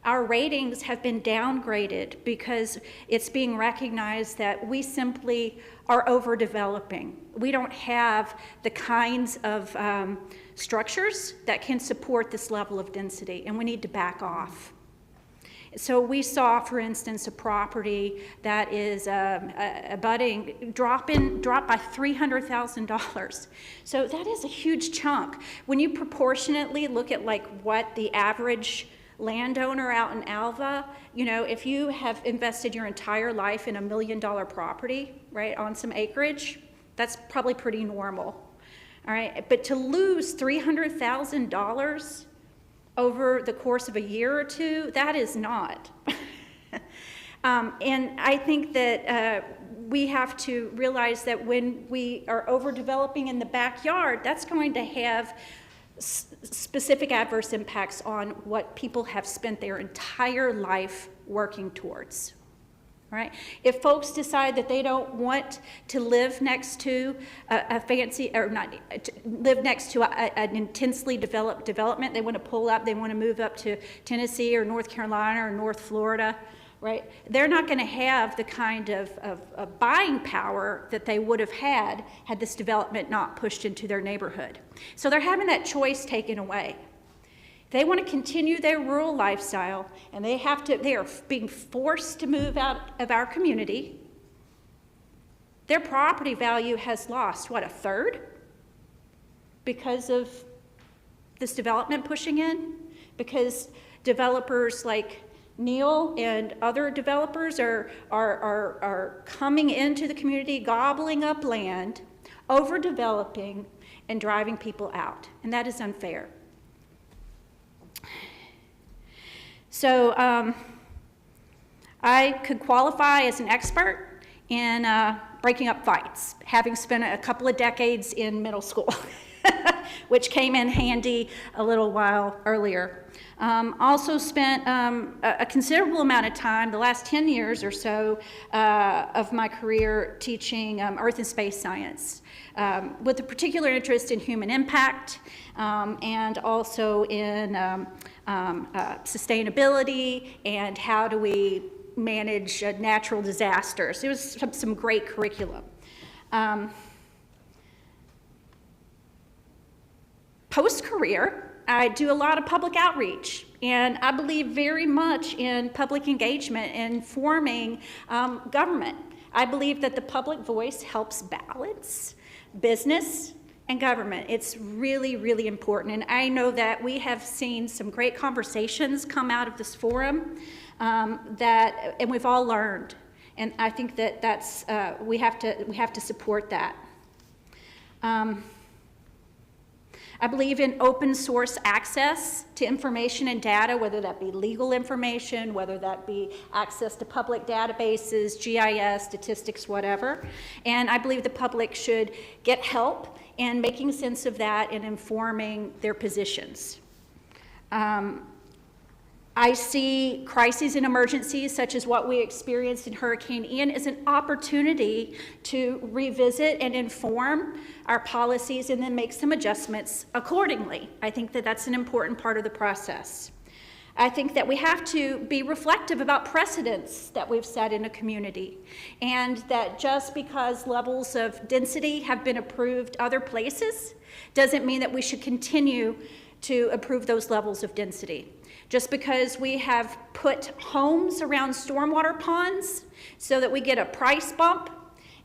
Our ratings have been downgraded because it's being recognized that we simply are overdeveloping. We don't have the kinds of structures that can support this level of density, and we need to back off. So we saw, for instance, a property that is drop by $300,000. So that is a huge chunk. When you proportionately look at like what the average landowner out in Alva, you know, if you have invested your entire life in $1 million property, right, on some acreage, that's probably pretty normal. All right, but to lose $300,000 over the course of a year or two, that is not. And I think that we have to realize that when we are overdeveloping in the backyard, that's going to have specific adverse impacts on what people have spent their entire life working towards. Right? If folks decide that they don't want to live next to live next to an intensely developed development, they want to pull up, they want to move up to Tennessee or North Carolina or North Florida, right? They're not going to have the kind of buying power that they would have had this development not pushed into their neighborhood. So they're having that choice taken away. They want to continue their rural lifestyle, and they are being forced to move out of our community. Their property value has lost, what, a third? Because of this development pushing in? Because developers like Neil and other developers are coming into the community, gobbling up land, overdeveloping, and driving people out. And that is unfair. So I could qualify as an expert in breaking up fights, having spent a couple of decades in middle school, which came in handy a little while earlier. Also spent a considerable amount of time, the last 10 years or so of my career, teaching earth and space science, with a particular interest in human impact and also in sustainability and how do we manage natural disasters. It was some great curriculum. Post-career, I do a lot of public outreach, and I believe very much in public engagement and informing government. I believe that the public voice helps balance business and government. It's really, really important, and I know that we have seen some great conversations come out of this forum and we've all learned. And I think that's we have to support that. I believe in open source access to information and data, whether that be legal information, whether that be access to public databases, GIS, statistics, whatever. And I believe the public should get help in making sense of that and informing their positions. I see crises and emergencies such as what we experienced in Hurricane Ian as an opportunity to revisit and inform our policies and then make some adjustments accordingly. I think that that's an important part of the process. I think that we have to be reflective about precedents that we've set in a community, and that just because levels of density have been approved other places doesn't mean that we should continue to approve those levels of density. Just because we have put homes around stormwater ponds so that we get a price bump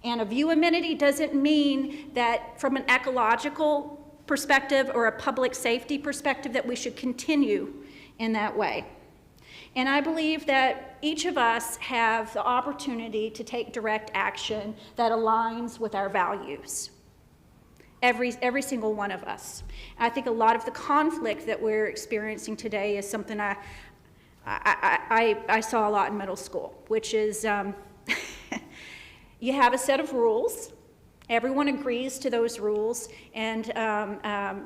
and a view amenity doesn't mean that from an ecological perspective or a public safety perspective that we should continue in that way. And I believe that each of us have the opportunity to take direct action that aligns with our values. Every single one of us. I think a lot of the conflict that we're experiencing today is something I saw a lot in middle school, which is you have a set of rules, everyone agrees to those rules, and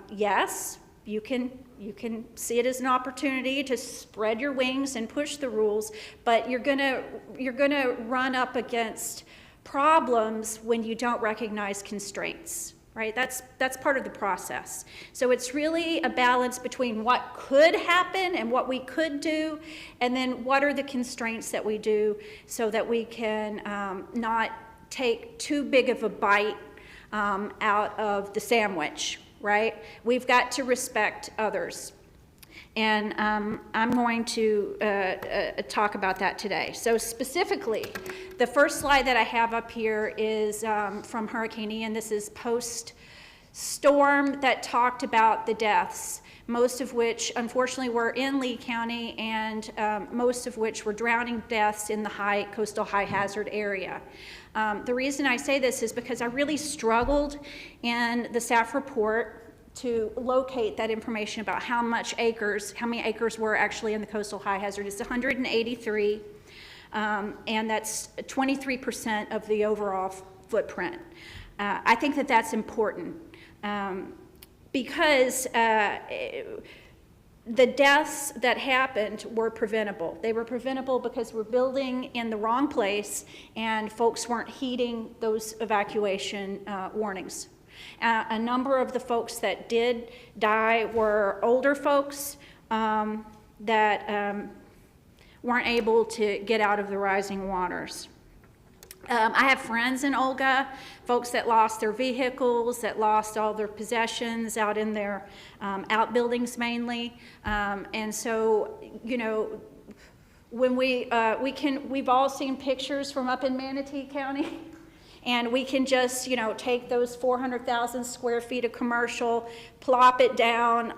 yes, you can see it as an opportunity to spread your wings and push the rules, but you're gonna run up against problems when you don't recognize constraints. Right? That's part of the process. So it's really a balance between what could happen and what we could do, and then what are the constraints that we do so that we can not take too big of a bite out of the sandwich, right? We've got to respect others. And I'm going to talk about that today. So specifically, the first slide that I have up here is from Hurricane Ian. This is post-storm that talked about the deaths, most of which unfortunately were in Lee County, and most of which were drowning deaths in the coastal high hazard area. The reason I say this is because I really struggled in the staff report to locate that information about how many acres were actually in the coastal high hazard. It's 183, and that's 23% of the overall footprint. I think that that's important because the deaths that happened were preventable. They were preventable because we're building in the wrong place and folks weren't heeding those evacuation warnings. A number of the folks that did die were older folks that weren't able to get out of the rising waters. I have friends in Olga, folks that lost their vehicles, that lost all their possessions out in their outbuildings mainly. And so, you know, when we've all seen pictures from up in Manatee County. And we can just, you know, take those 400,000 square feet of commercial, plop it down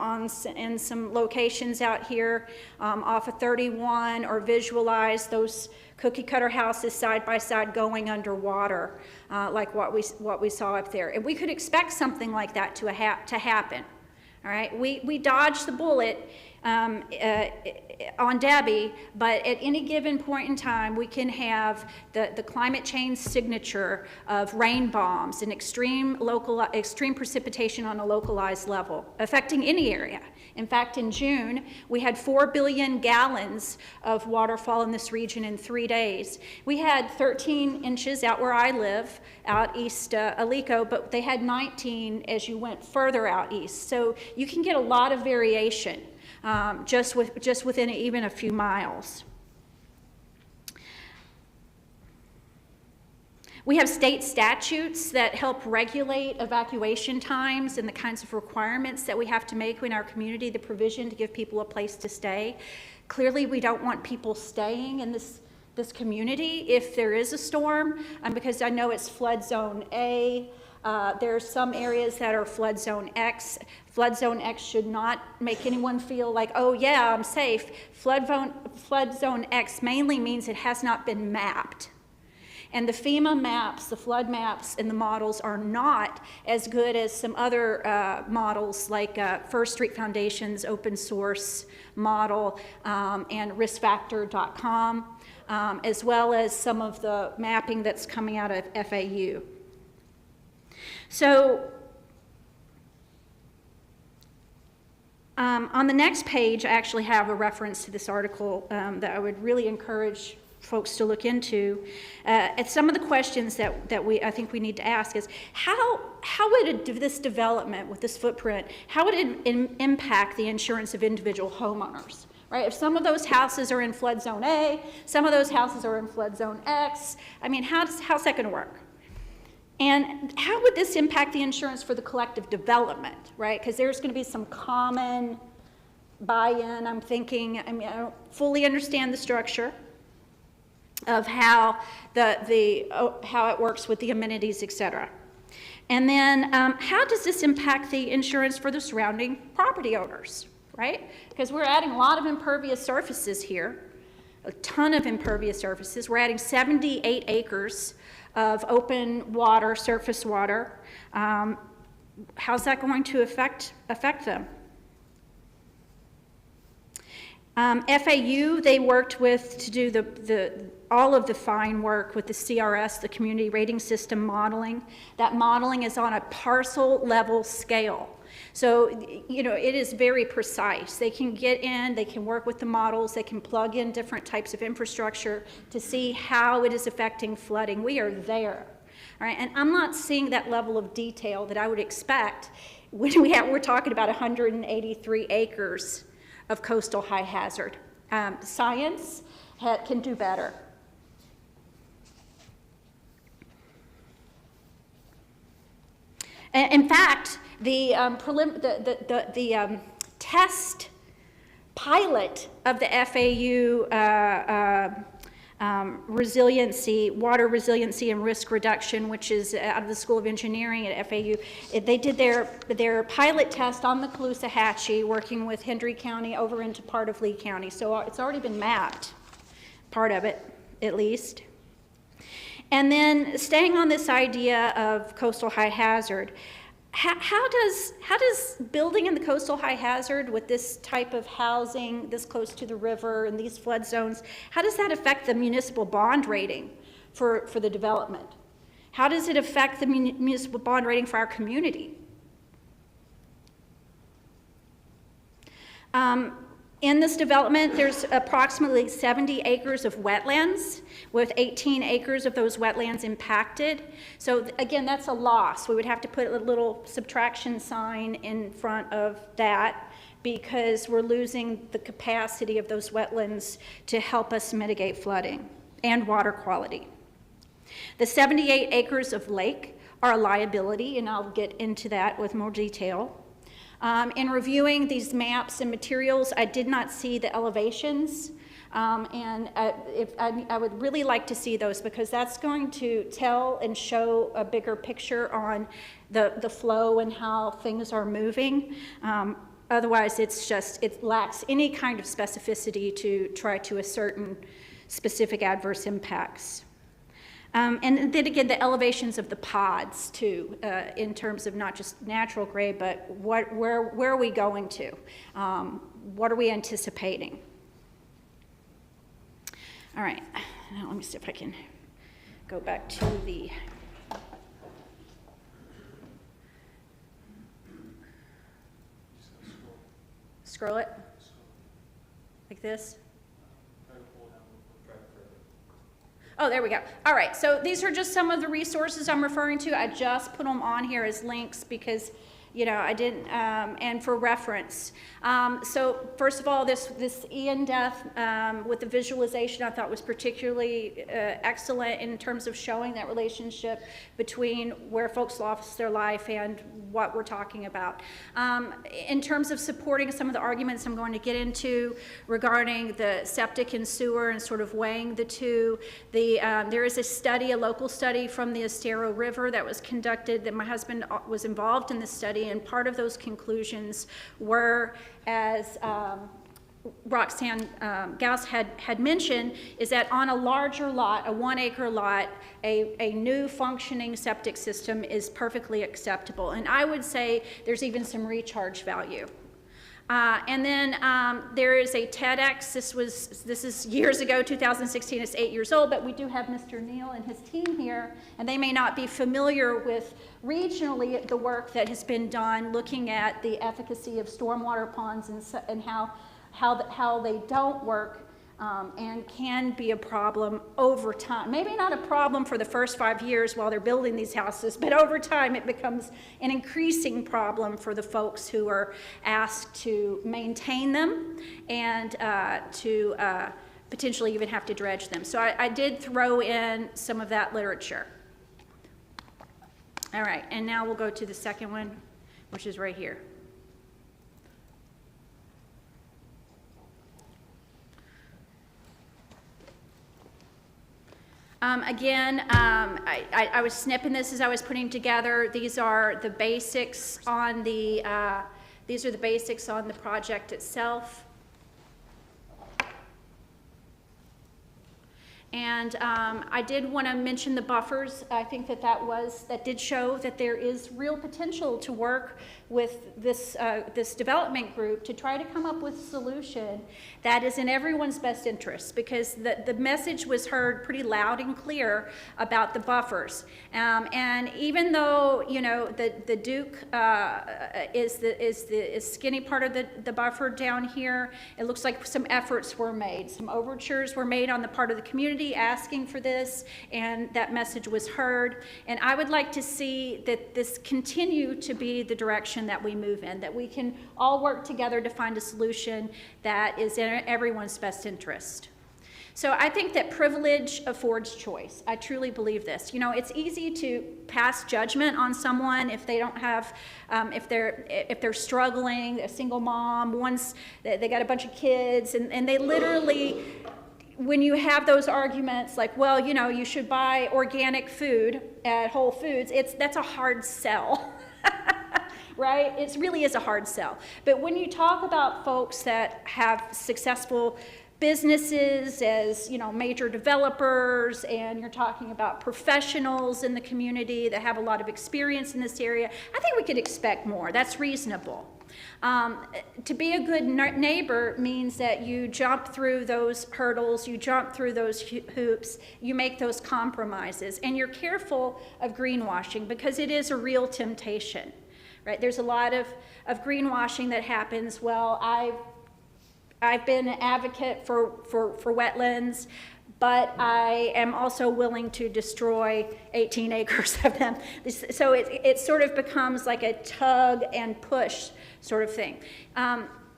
in some locations out here off of 31, or visualize those cookie cutter houses side by side going underwater, like what we saw up there. And we could expect something like that to happen. All right, we dodged the bullet on Debbie, but at any given point in time, we can have the climate change signature of rain bombs and extreme precipitation on a localized level, affecting any area. In fact, in June, we had 4 billion gallons of waterfall in this region in 3 days. We had 13 inches out where I live, out east Alico, but they had 19 as you went further out east. So you can get a lot of variation just within even a few miles. We have state statutes that help regulate evacuation times and the kinds of requirements that we have to make in our community, the provision to give people a place to stay. Clearly, we don't want people staying in this this community if there is a storm, because I know it's flood zone A. There's some areas that are flood zone X. Flood zone X should not make anyone feel like, oh yeah, I'm safe. Flood zone X mainly means it has not been mapped. And the FEMA maps, the flood maps and the models are not as good as some other models like First Street Foundation's open source model and riskfactor.com, as well as some of the mapping that's coming out of FAU. So on the next page, I actually have a reference to this article that I would really encourage folks to look into. And some of the questions that I think we need to ask is, how would this development with this footprint, how would it impact the insurance of individual homeowners? Right? If some of those houses are in flood zone A, some of those houses are in flood zone X, I mean, how's that going to work? And how would this impact the insurance for the collective development, right? Because there's going to be some common buy-in, I'm thinking. I mean, I don't fully understand the structure of how how it works with the amenities, et cetera. And then how does this impact the insurance for the surrounding property owners, right? Because we're adding a lot of impervious surfaces here, a ton of impervious surfaces. We're adding 78 acres of open water, surface water. How's that going to affect them? FAU, they worked with to do all of the fine work with the CRS, the Community Rating System modeling. That modeling is on a parcel level scale. So, you know, it is very precise. They can get in, they can work with the models, they can plug in different types of infrastructure to see how it is affecting flooding. We are there, all right? And I'm not seeing that level of detail that I would expect when we're talking about 183 acres of coastal high hazard. Science can do better. In fact, the test pilot of the FAU resiliency, water resiliency and risk reduction, which is out of the School of Engineering at FAU, they did their pilot test on the Caloosahatchee, working with Hendry County over into part of Lee County. So it's already been mapped, part of it at least. And then staying on this idea of coastal high hazard, how does building in the coastal high hazard with this type of housing this close to the river and these flood zones, how does that affect the municipal bond rating for the development? How does it affect the municipal bond rating for our community? In this development, there's approximately 70 acres of wetlands, with 18 acres of those wetlands impacted. So again, that's a loss. We would have to put a little subtraction sign in front of that because we're losing the capacity of those wetlands to help us mitigate flooding and water quality. The 78 acres of lake are a liability, and I'll get into that with more detail. In reviewing these maps and materials, I did not see the elevations, and I would really like to see those because that's going to tell and show a bigger picture on the flow and how things are moving. Otherwise, it lacks any kind of specificity to try to ascertain specific adverse impacts. And then again, the elevations of the pods too, in terms of not just natural grade, but where are we going to? What are we anticipating? All right, now let me see if I can go back to the. Scroll it, like this. Oh, there we go. All right, so these are just some of the resources I'm referring to. I just put them on here as links because I didn't, and for reference. So first of all, this Ian death with the visualization I thought was particularly excellent in terms of showing that relationship between where folks lost their life and what we're talking about. In terms of supporting some of the arguments I'm going to get into regarding the septic and sewer and sort of weighing the two, there is a study, a local study from the Estero River that was conducted, that my husband was involved in the study, and part of those conclusions were, as Roxanne Gauss had mentioned, is that on a larger lot, a 1 acre lot, a new functioning septic system is perfectly acceptable. And I would say there's even some recharge value. And then there is a TEDx. This is years ago, 2016. It's 8 years old, but we do have Mr. Neal and his team here, and they may not be familiar with regionally the work that has been done looking at the efficacy of stormwater ponds and how they don't work and can be a problem over time. Maybe not a problem for the first 5 years while they're building these houses, but over time it becomes an increasing problem for the folks who are asked to maintain them and to potentially even have to dredge them. So I did throw in some of that literature. All right, and now we'll go to the second one, which is right here. I was snipping this as I was putting together. These are the basics on the project itself. And I did want to mention the buffers. I think that did show that there is real potential to work with this development group to try to come up with a solution that is in everyone's best interest, because the message was heard pretty loud and clear about the buffers. And even though the Duke is the skinny part of the buffer down here, it looks like some efforts were made, some overtures were made on the part of the community asking for this, and that message was heard. And I would like to see that this continue to be the direction that we move in, that we can all work together to find a solution that is in everyone's best interest. So I think that privilege affords choice. I truly believe this. It's easy to pass judgment on someone if they don't have, if they're struggling, a single mom, they got a bunch of kids, and they literally, when you have those arguments like, well, you should buy organic food at Whole Foods, that's a hard sell. Right? It really is a hard sell. But when you talk about folks that have successful businesses as major developers, and you're talking about professionals in the community that have a lot of experience in this area, I think we could expect more. That's reasonable. To be a good neighbor means that you jump through those hurdles, you jump through those hoops, you make those compromises, and you're careful of greenwashing, because it is a real temptation. Right? There's a lot of greenwashing that happens. Well, I've been an advocate for wetlands, but I am also willing to destroy 18 acres of them. So it sort of becomes like a tug and push sort of thing.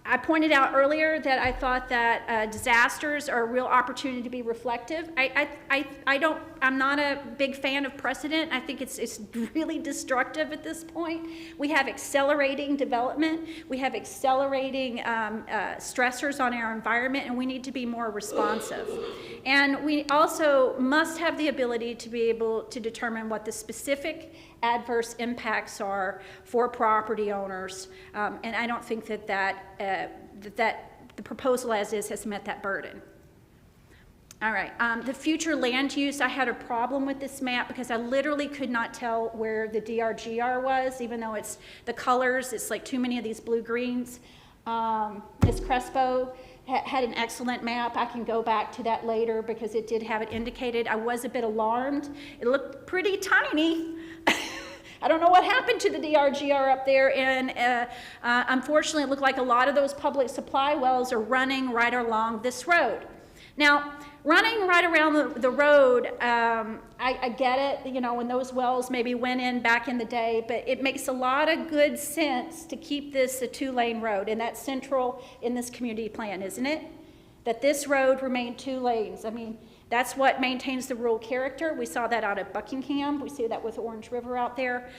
I pointed out earlier that I thought that disasters are a real opportunity to be reflective. I'm not a big fan of precedent. I think it's really destructive at this point. We have accelerating development. We have accelerating stressors on our environment, and we need to be more responsive. And we also must have the ability to be able to determine what the specific adverse impacts are for property owners, and I don't think that the proposal as is has met that burden. All right, the future land use, I had a problem with this map because I literally could not tell where the DRGR was, even though it's the colors, it's like too many of these blue-greens. Ms. Crespo had an excellent map. I can go back to that later because it did have it indicated. I was a bit alarmed. It looked pretty tiny. I don't know what happened to the DRGR up there, and unfortunately it looked like a lot of those public supply wells are running right along this road. Now, running right around the road, I get it, you know, when those wells maybe went in back in the day, but it makes a lot of good sense to keep this a 2-lane road, and that's central in this community plan, isn't it? That this road remain 2 lanes. I mean, that's what maintains the rural character. We saw that out at Buckingham. We see that with Orange River out there.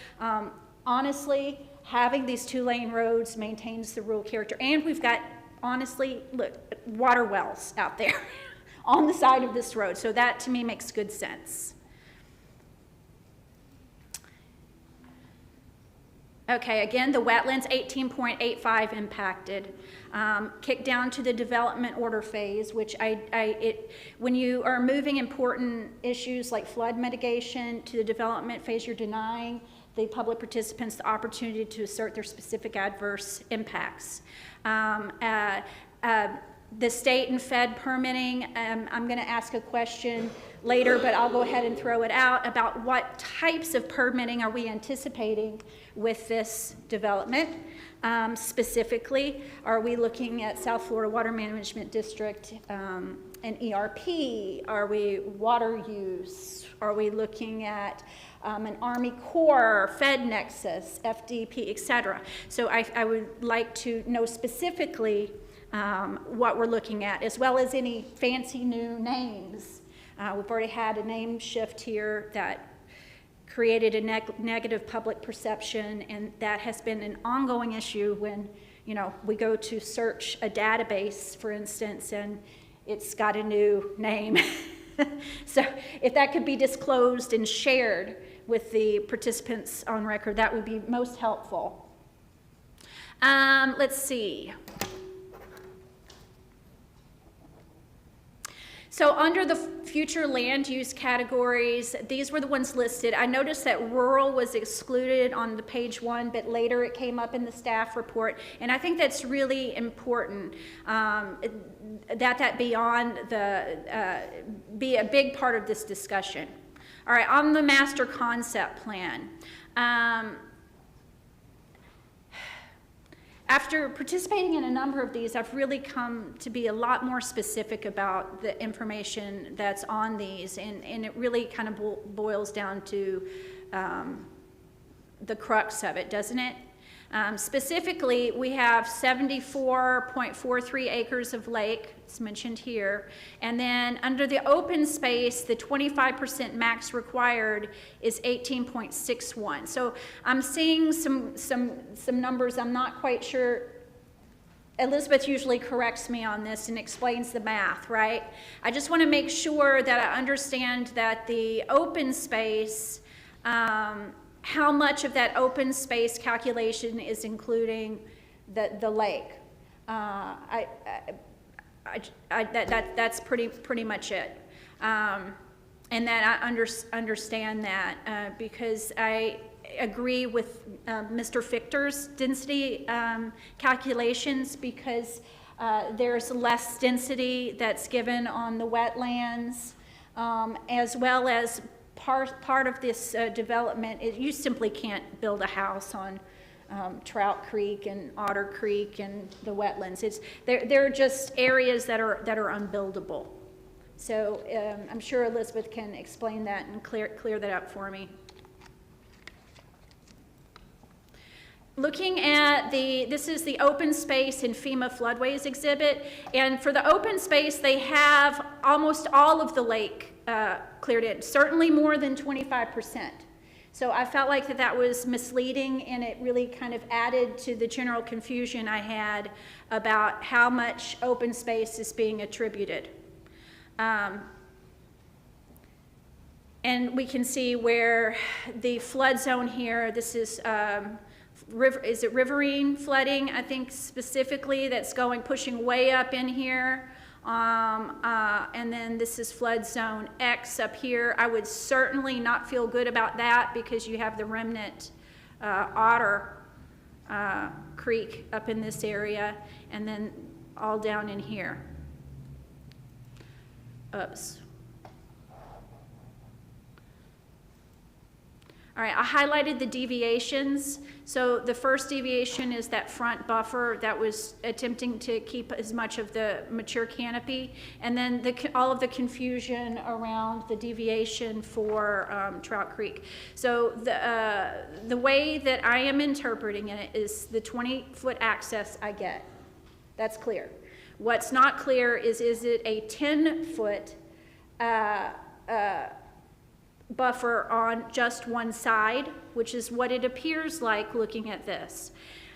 Honestly, having these 2-lane roads maintains the rural character, and we've got, honestly, look, water wells out there on the side of this road. So that to me makes good sense. Okay, again, the wetlands, 18.85 impacted. Kick down to the development order phase, which when you are moving important issues like flood mitigation to the development phase, you're denying the public participants the opportunity to assert their specific adverse impacts. The state and Fed permitting, I'm going to ask a question later, but I'll go ahead and throw it out about what types of permitting are we anticipating with this development. Specifically, are we looking at South Florida Water Management District, an ERP? Are we water use? Are we looking at an Army Corps, Fed Nexus, FDP, et cetera? So I would like to know specifically what we're looking at, as well as any fancy new names. We've already had a name shift here that created a negative public perception, and that has been an ongoing issue when, you know, we go to search a database, for instance, and it's got a new name. So if that could be disclosed and shared with the participants on record, that would be most helpful. Let's see. So under the future land use categories, these were the ones listed. I noticed that rural was excluded on the page 1, but later it came up in the staff report. And I think that's really important, that be on be a big part of this discussion. All right, on the master concept plan. After participating in a number of these, I've really come to be a lot more specific about the information that's on these, and it really kind of boils down to the crux of it, doesn't it? Specifically, we have 74.43 acres of lake, it's mentioned here, and then under the open space, the 25% max required is 18.61. So I'm seeing some numbers I'm not quite sure. Elizabeth usually corrects me on this and explains the math, right? I just want to make sure that I understand that the open space, how much of that open space calculation is including the lake. That's pretty much it. And that I understand that because I agree with Mr. Fichter's density calculations, because there's less density that's given on the wetlands, as well as part of this development. You simply can't build a house on Trout Creek and Otter Creek and the wetlands. They're just areas that are unbuildable. So I'm sure Elizabeth can explain that and clear that up for me. Looking at this is the open space in FEMA floodways exhibit, and for the open space, they have almost all of the lake cleared in, certainly more than 25%. So I felt like that was misleading, and it really kind of added to the general confusion I had about how much open space is being attributed. And we can see where the flood zone here, this is is it riverine flooding, I think specifically, that's pushing way up in here. And then this is flood zone X up here. I would certainly not feel good about that because you have the remnant Otter Creek up in this area, and then all down in here. Oops. All right, I highlighted the deviations. So the first deviation is that front buffer that was attempting to keep as much of the mature canopy, and then all of the confusion around the deviation for Trout Creek. So the way that I am interpreting it is the 20-foot access I get. That's clear. What's not clear is it a 10-foot buffer on just one side, which is what it appears like looking at this.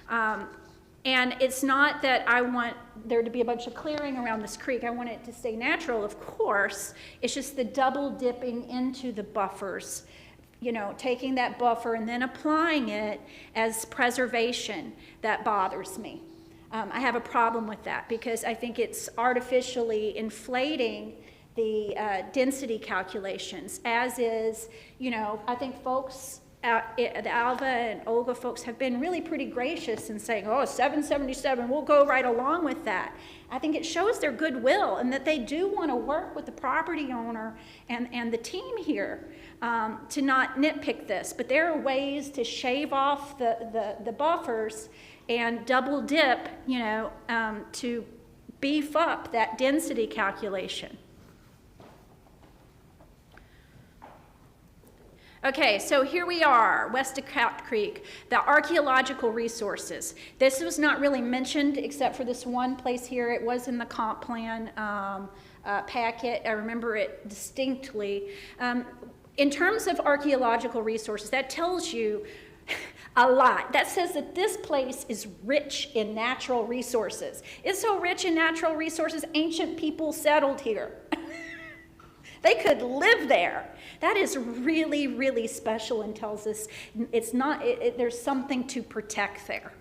And it's not that I want there to be a bunch of clearing around this creek. I want it to stay natural, of course. It's just the double dipping into the buffers, you know, taking that buffer and then applying it as preservation that bothers me. I have a problem with that because I think it's artificially inflating the density calculations, as is, you know, I think folks, the Alva and Olga folks have been really pretty gracious in saying, oh, 777, we'll go right along with that. I think it shows their goodwill and that they do want to work with the property owner and the team here to not nitpick this. But there are ways to shave off the buffers and double dip, you know, to beef up that density calculation. Okay, so here we are, west of Trout Creek, the archaeological resources. This was not really mentioned except for this one place here. It was in the comp plan packet. I remember it distinctly. In terms of archaeological resources, that tells you a lot. That says that this place is rich in natural resources. It's so rich in natural resources, ancient people settled here. They could live there. That is really, really special and tells us it's not, there's something to protect there.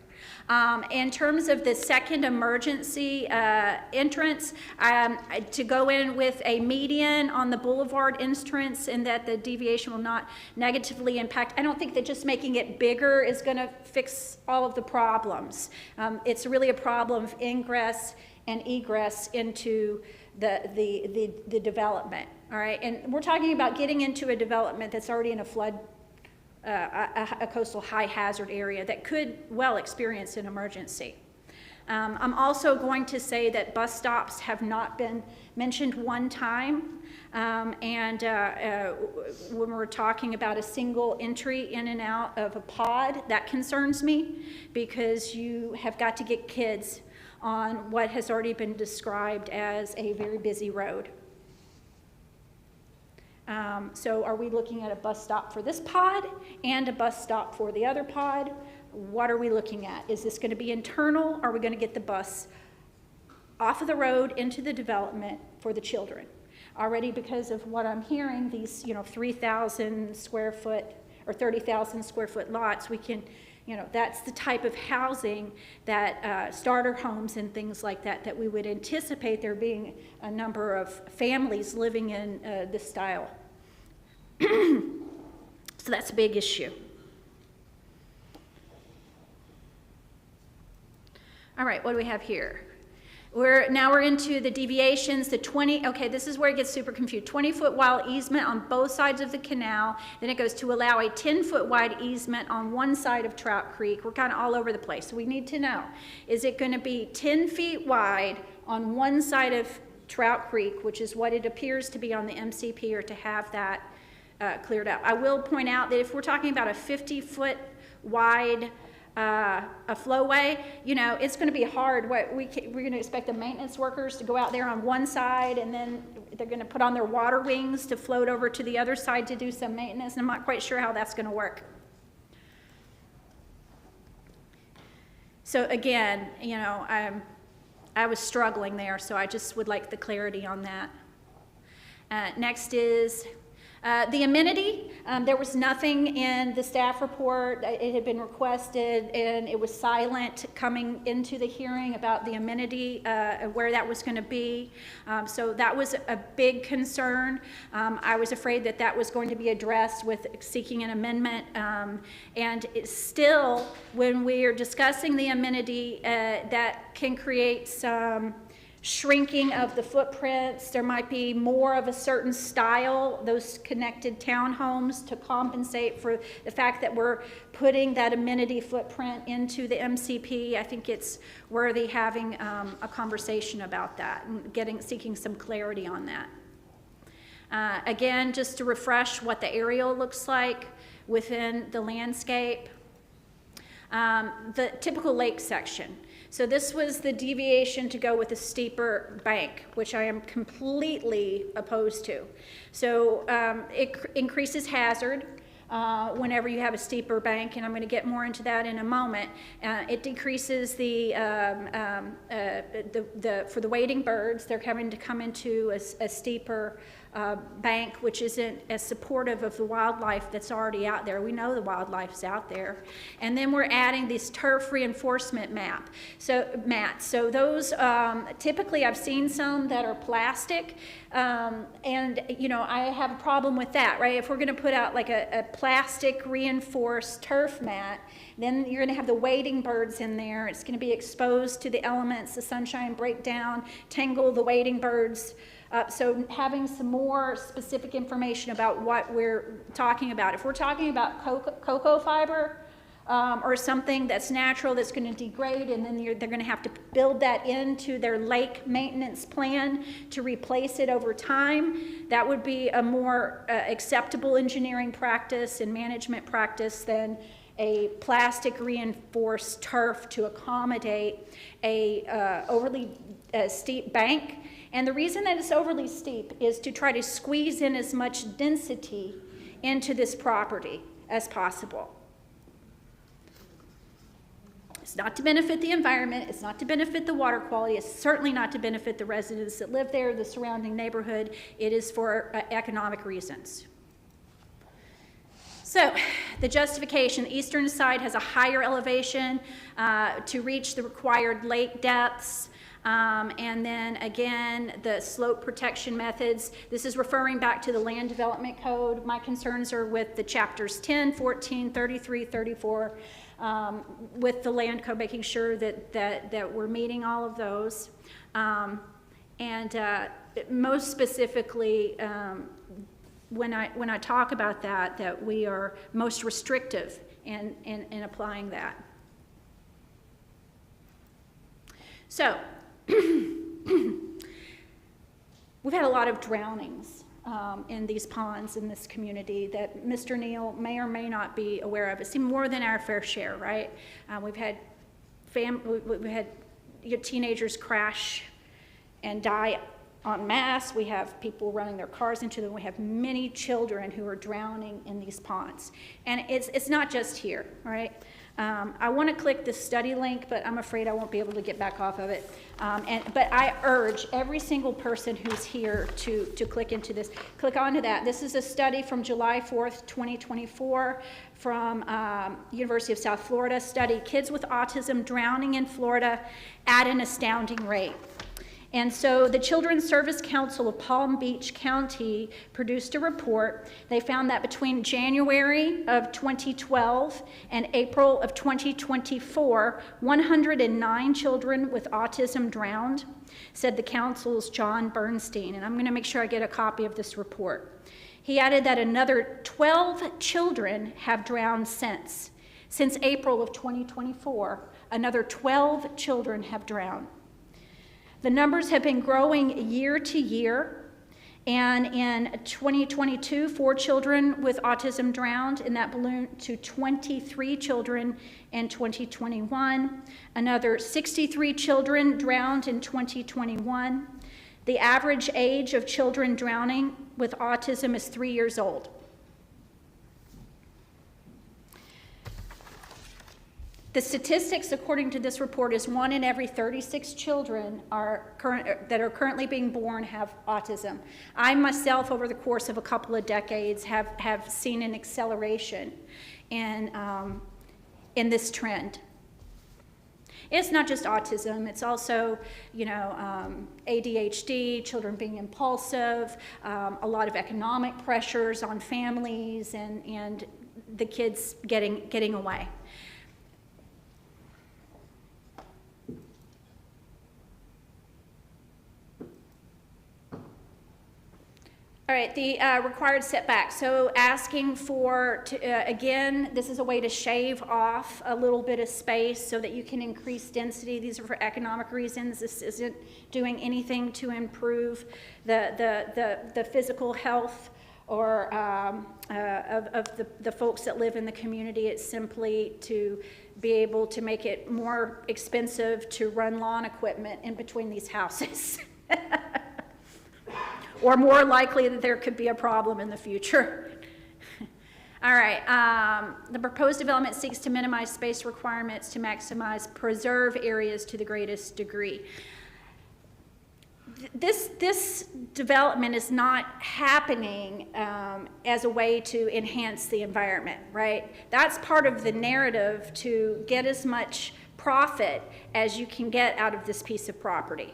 In terms of the second emergency entrance, to go in with a median on the boulevard entrance and that the deviation will not negatively impact, I don't think that just making it bigger is going to fix all of the problems. It's really a problem of ingress and egress into the development. All right, and we're talking about getting into a development that's already in a flood, a coastal high hazard area that could well experience an emergency. I'm also going to say that bus stops have not been mentioned one time, and when we're talking about a single entry in and out of a pod, that concerns me because you have got to get kids on what has already been described as a very busy road. So are we looking at a bus stop for this pod and a bus stop for the other pod? What are we looking at? Is this going to be internal? Are we going to get the bus off of the road into the development for the children? Already, because of what I'm hearing, these 3,000 square foot or 30,000 square foot lots, we can, that's the type of housing that starter homes and things like that we would anticipate there being a number of families living in this style. So that's a big issue. All right, what do we have here? Now we're into the deviations, this is where it gets super confused. 20-foot wide easement on both sides of the canal. Then it goes to allow a 10-foot wide easement on one side of Trout Creek. We're kind of all over the place. So we need to know, is it going to be 10 feet wide on one side of Trout Creek, which is what it appears to be on the MCP, or to have that cleared up? I will point out that if we're talking about a 50-foot wide a flowway, it's going to be hard. We're going to expect the maintenance workers to go out there on one side, and then they're going to put on their water wings to float over to the other side to do some maintenance, and I'm not quite sure how that's going to work. So again, I was struggling there, so I just would like the clarity on that. Next is the amenity. There was nothing in the staff report. It had been requested, and it was silent coming into the hearing about the amenity, where that was going to be. So that was a big concern. I was afraid that was going to be addressed with seeking an amendment. And it's still, when we're discussing the amenity, that can create some shrinking of the footprints. There might be more of a certain style, those connected townhomes, to compensate for the fact that we're putting that amenity footprint into the MCP. I think it's worthy having a conversation about that and seeking some clarity on that. Again, just to refresh what the aerial looks like within the landscape. The typical lake section. So this was the deviation to go with a steeper bank, which I am completely opposed to. So it increases hazard whenever you have a steeper bank, and I'm going to get more into that in a moment. It decreases for the wading birds. They're having to come into a steeper bank, which isn't as supportive of the wildlife that's already out there. We know the wildlife's out there. And then we're adding this turf reinforcement mats. So those, typically I've seen some that are plastic, and I have a problem with that, right? If we're gonna put out like a plastic reinforced turf mat, then you're gonna have the wading birds in there. It's gonna be exposed to the elements, the sunshine break down, tangle the wading birds. So having some more specific information about what we're talking about. If we're talking about cocoa fiber or something that's natural, that's going to degrade, and then they're going to have to build that into their lake maintenance plan to replace it over time, that would be a more acceptable engineering practice and management practice than a plastic reinforced turf to accommodate a overly steep bank. And the reason that it's overly steep is to try to squeeze in as much density into this property as possible. It's not to benefit the environment, it's not to benefit the water quality, it's certainly not to benefit the residents that live there, the surrounding neighborhood. It is for economic reasons. So, the justification, the eastern side has a higher elevation to reach the required lake depths. And then again, the slope protection methods. This is referring back to the Land Development Code. My concerns are with the chapters 10, 14, 33, 34, with the Land Code, making sure that we're meeting all of those. Most specifically, when I talk about that we are most restrictive in applying that. So, we've had a lot of drownings in these ponds in this community that Mr. Neal may or may not be aware of. It's more than our fair share, right? We've had teenagers crash and die en masse. We have people running their cars into them. We have many children who are drowning in these ponds. And it's not just here, right? I want to click the study link, but I'm afraid I won't be able to get back off of it. But I urge every single person who's here to click into this. Click onto that. This is a study from July 4th, 2024 from University of South Florida. Study, kids with autism drowning in Florida at an astounding rate. And so the Children's Service Council of Palm Beach County produced a report. They found that between January of 2012 and April of 2024, 109 children with autism drowned, said the council's John Bernstein. And I'm going to make sure I get a copy of this report. He added that another 12 children have drowned since. Since April of 2024, another 12 children have drowned. The numbers have been growing year to year, and in 2022, 4 children with autism drowned, and that ballooned to 23 children in 2021. Another 63 children drowned in 2021. The average age of children drowning with autism is 3 years old. The statistics, according to this report, is 1 in every 36 children that are currently being born have autism. I myself, over the course of a couple of decades, have seen an acceleration in this trend. It's not just autism, it's also, ADHD, children being impulsive, a lot of economic pressures on families, and the kids getting away. All right, the required setback. So asking for, again, this is a way to shave off a little bit of space so that you can increase density. These are for economic reasons. This isn't doing anything to improve the physical health or of the folks that live in the community. It's simply to be able to make it more expensive to run lawn equipment in between these houses. Or more likely that there could be a problem in the future. All right, the proposed development seeks to minimize space requirements to maximize preserve areas to the greatest degree. This development is not happening as a way to enhance the environment, right? That's part of the narrative to get as much profit as you can get out of this piece of property.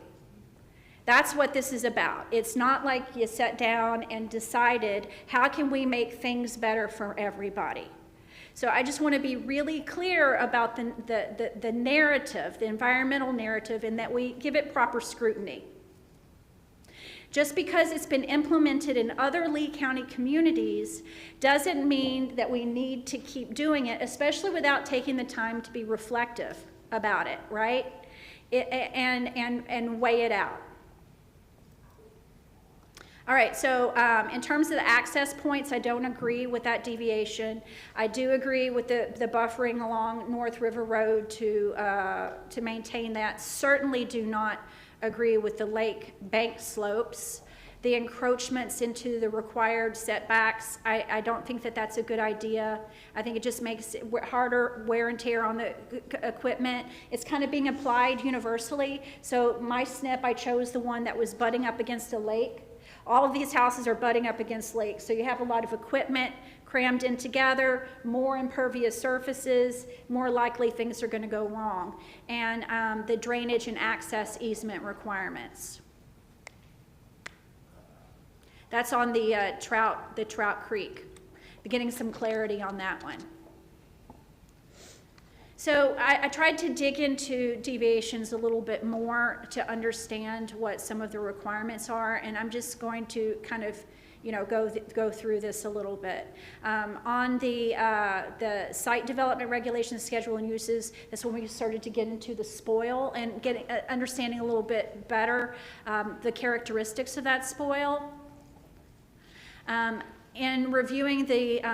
That's what this is about. It's not like you sat down and decided, how can we make things better for everybody? So I just want to be really clear about the narrative, the environmental narrative, and that we give it proper scrutiny. Just because it's been implemented in other Lee County communities doesn't mean that we need to keep doing it, especially without taking the time to be reflective about it, right? And weigh it out. All right, so in terms of the access points, I don't agree with that deviation. I do agree with the buffering along North River Road to maintain that. Certainly do not agree with the lake bank slopes. The encroachments into the required setbacks, I don't think that that's a good idea. I think it just makes it harder wear and tear on the equipment. It's kind of being applied universally. So my SNP, I chose the one that was butting up against a lake. All of these houses are butting up against lakes, so you have a lot of equipment crammed in together, more impervious surfaces, more likely things are going to go wrong, and the drainage and access easement requirements. That's on the Trout Creek. Getting some clarity on that one. So I tried to dig into deviations a little bit more to understand what some of the requirements are, and I'm just going to kind of, go through this a little bit. On the site development regulations, schedule, and uses, that's when we started to get into the spoil and understanding a little bit better the characteristics of that spoil. In reviewing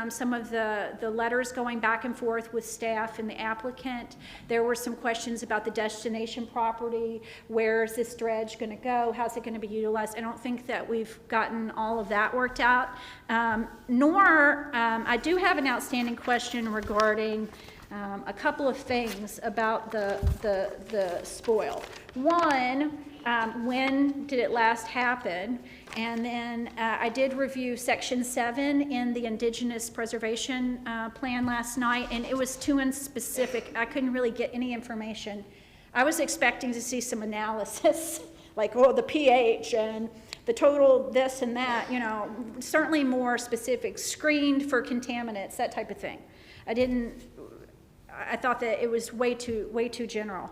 some of the letters going back and forth with staff and the applicant, there were some questions about the destination property. Where is this dredge going to go? How's it going to be utilized? I don't think that we've gotten all of that worked out. I do have an outstanding question regarding a couple of things about the spoil. One, when did it last happen? And then I did review Section 7 in the Indigenous Preservation Plan last night, and it was too unspecific. I couldn't really get any information. I was expecting to see some analysis, like, the pH and the total this and that, certainly more specific, screened for contaminants, that type of thing. I thought that it was way too general.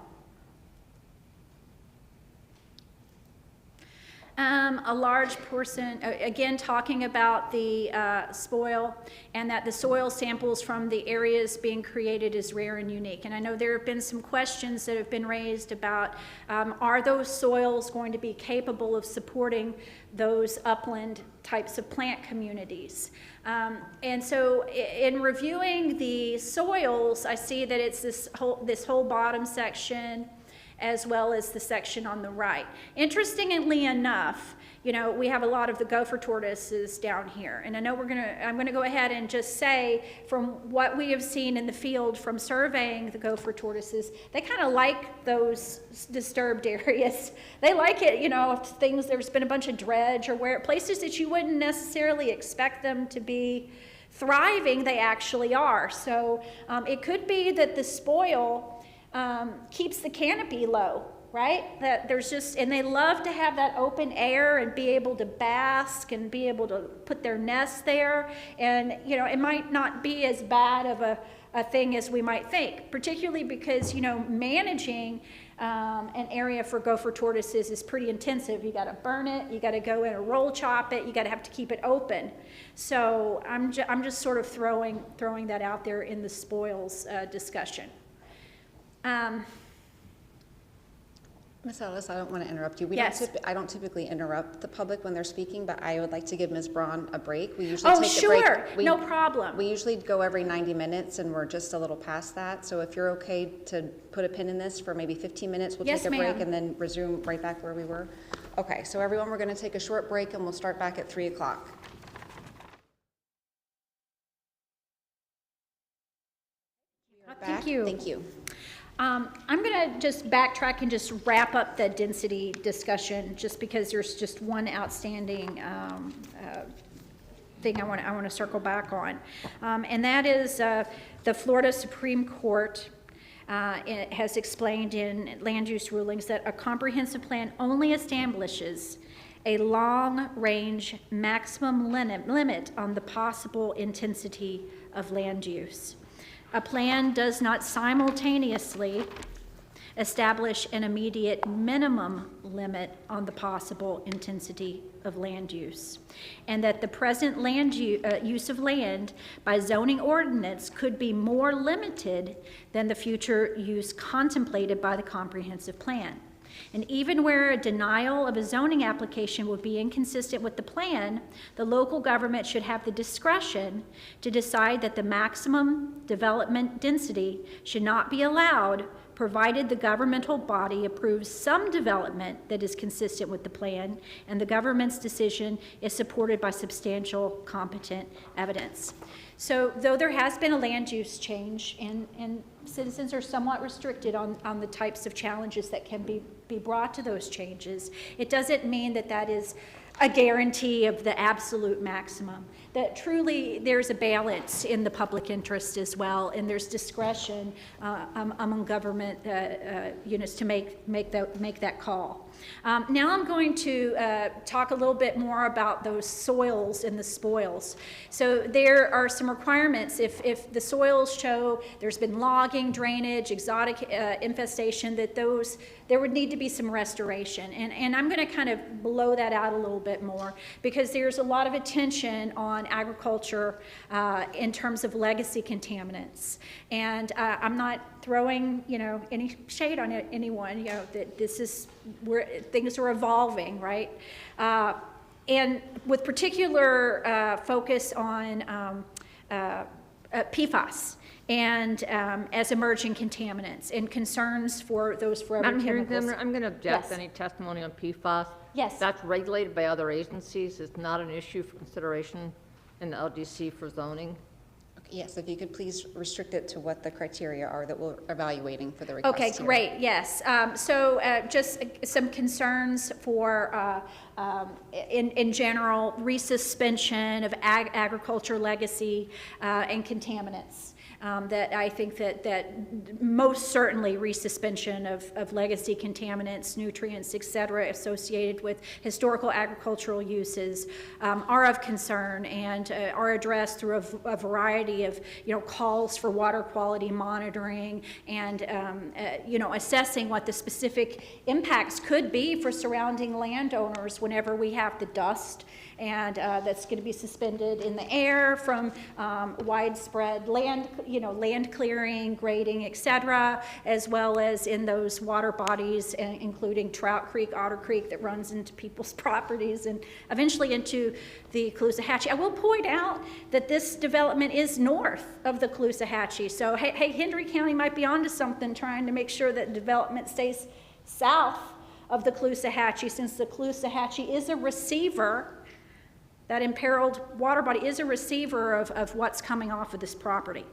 A large portion, again, talking about the spoil, and that the soil samples from the areas being created is rare and unique. And I know there have been some questions that have been raised about, are those soils going to be capable of supporting those upland types of plant communities? And so in reviewing the soils, I see that it's this whole bottom section, as well as the section on the right. Interestingly enough, we have a lot of the gopher tortoises down here. And I know I'm gonna go ahead and just say, from what we have seen in the field from surveying the gopher tortoises, they kind of like those disturbed areas. They like it, if there's been a bunch of dredge or places that you wouldn't necessarily expect them to be thriving, they actually are. So it could be that the spoil keeps the canopy low right? That there's just, and they love to have that open air and be able to bask and be able to put their nests there. And, you know, it might not be as bad of a thing as we might think, particularly because, you know, managing an area for gopher tortoises is pretty intensive. You got to burn it, you got to go in and roll chop it, you got to have to keep it open. So I'm just sort of throwing that out there in the spoils discussion. Ms. Ellis, I don't want to interrupt you. Yes. I don't typically interrupt the public when they're speaking, but I would like to give Ms. Braun a break. We usually Oh, take sure, a break. no problem. We usually go every 90 minutes, and we're just a little past that. So if you're okay to put a pin in this for maybe 15 minutes, we'll Yes, take a break ma'am. and then resume right back where we were. Okay, so everyone, we're going to take a short break, and we'll start back at 3 o'clock. Thank you. Thank you. I'm going to just backtrack and just wrap up the density discussion, just because there's just one outstanding thing I want to circle back on, and that is the Florida Supreme Court it has explained in land use rulings that a comprehensive plan only establishes a long-range maximum limit on the possible intensity of land use. A plan does not simultaneously establish an immediate minimum limit on the possible intensity of land use, and that the present land use of land by zoning ordinance could be more limited than the future use contemplated by the comprehensive plan. And even where a denial of a zoning application would be inconsistent with the plan, the local government should have the discretion to decide that the maximum development density should not be allowed, provided the governmental body approves some development that is consistent with the plan, and the government's decision is supported by substantial competent evidence. So though there has been a land use change, and citizens are somewhat restricted on the types of challenges that can be brought to those changes, it doesn't mean that that is a guarantee of the absolute maximum. That truly there's a balance in the public interest as well, and there's discretion among government units to make that call. Now I'm going to talk a little bit more about those soils and the spoils. So there are some requirements. If the soils show there's been logging, drainage, exotic infestation, that there would need to be some restoration. And I'm going to kind of blow that out a little bit more, because there's a lot of attention on agriculture in terms of legacy contaminants. And I'm not throwing, any shade on anyone, that this is where things are evolving, right? And with particular focus on PFAS and as emerging contaminants and concerns for those forever Madam chemicals. Hearing member, I'm going to object Yes. to any testimony on PFAS. Yes. That's regulated by other agencies. It's not an issue for consideration in the LDC for zoning. Okay, yes, if you could please restrict it to what the criteria are that we're evaluating for the request Okay, here. great, yes. So just some concerns for, in general, resuspension of agriculture legacy and contaminants. That I think that most certainly resuspension of legacy contaminants, nutrients, et cetera, associated with historical agricultural uses are of concern and are addressed through a variety of, calls for water quality monitoring and, assessing what the specific impacts could be for surrounding landowners whenever we have the dust and that's going to be suspended in the air from widespread land clearing, grading, et cetera, as well as in those water bodies, including Trout Creek, Otter Creek, that runs into people's properties and eventually into the Caloosahatchee. I will point out that this development is north of the Caloosahatchee, so hey, Hendry County might be onto something, trying to make sure that development stays south of the Caloosahatchee, since the Caloosahatchee is a receiver. That imperiled water body is a receiver of what's coming off of this property.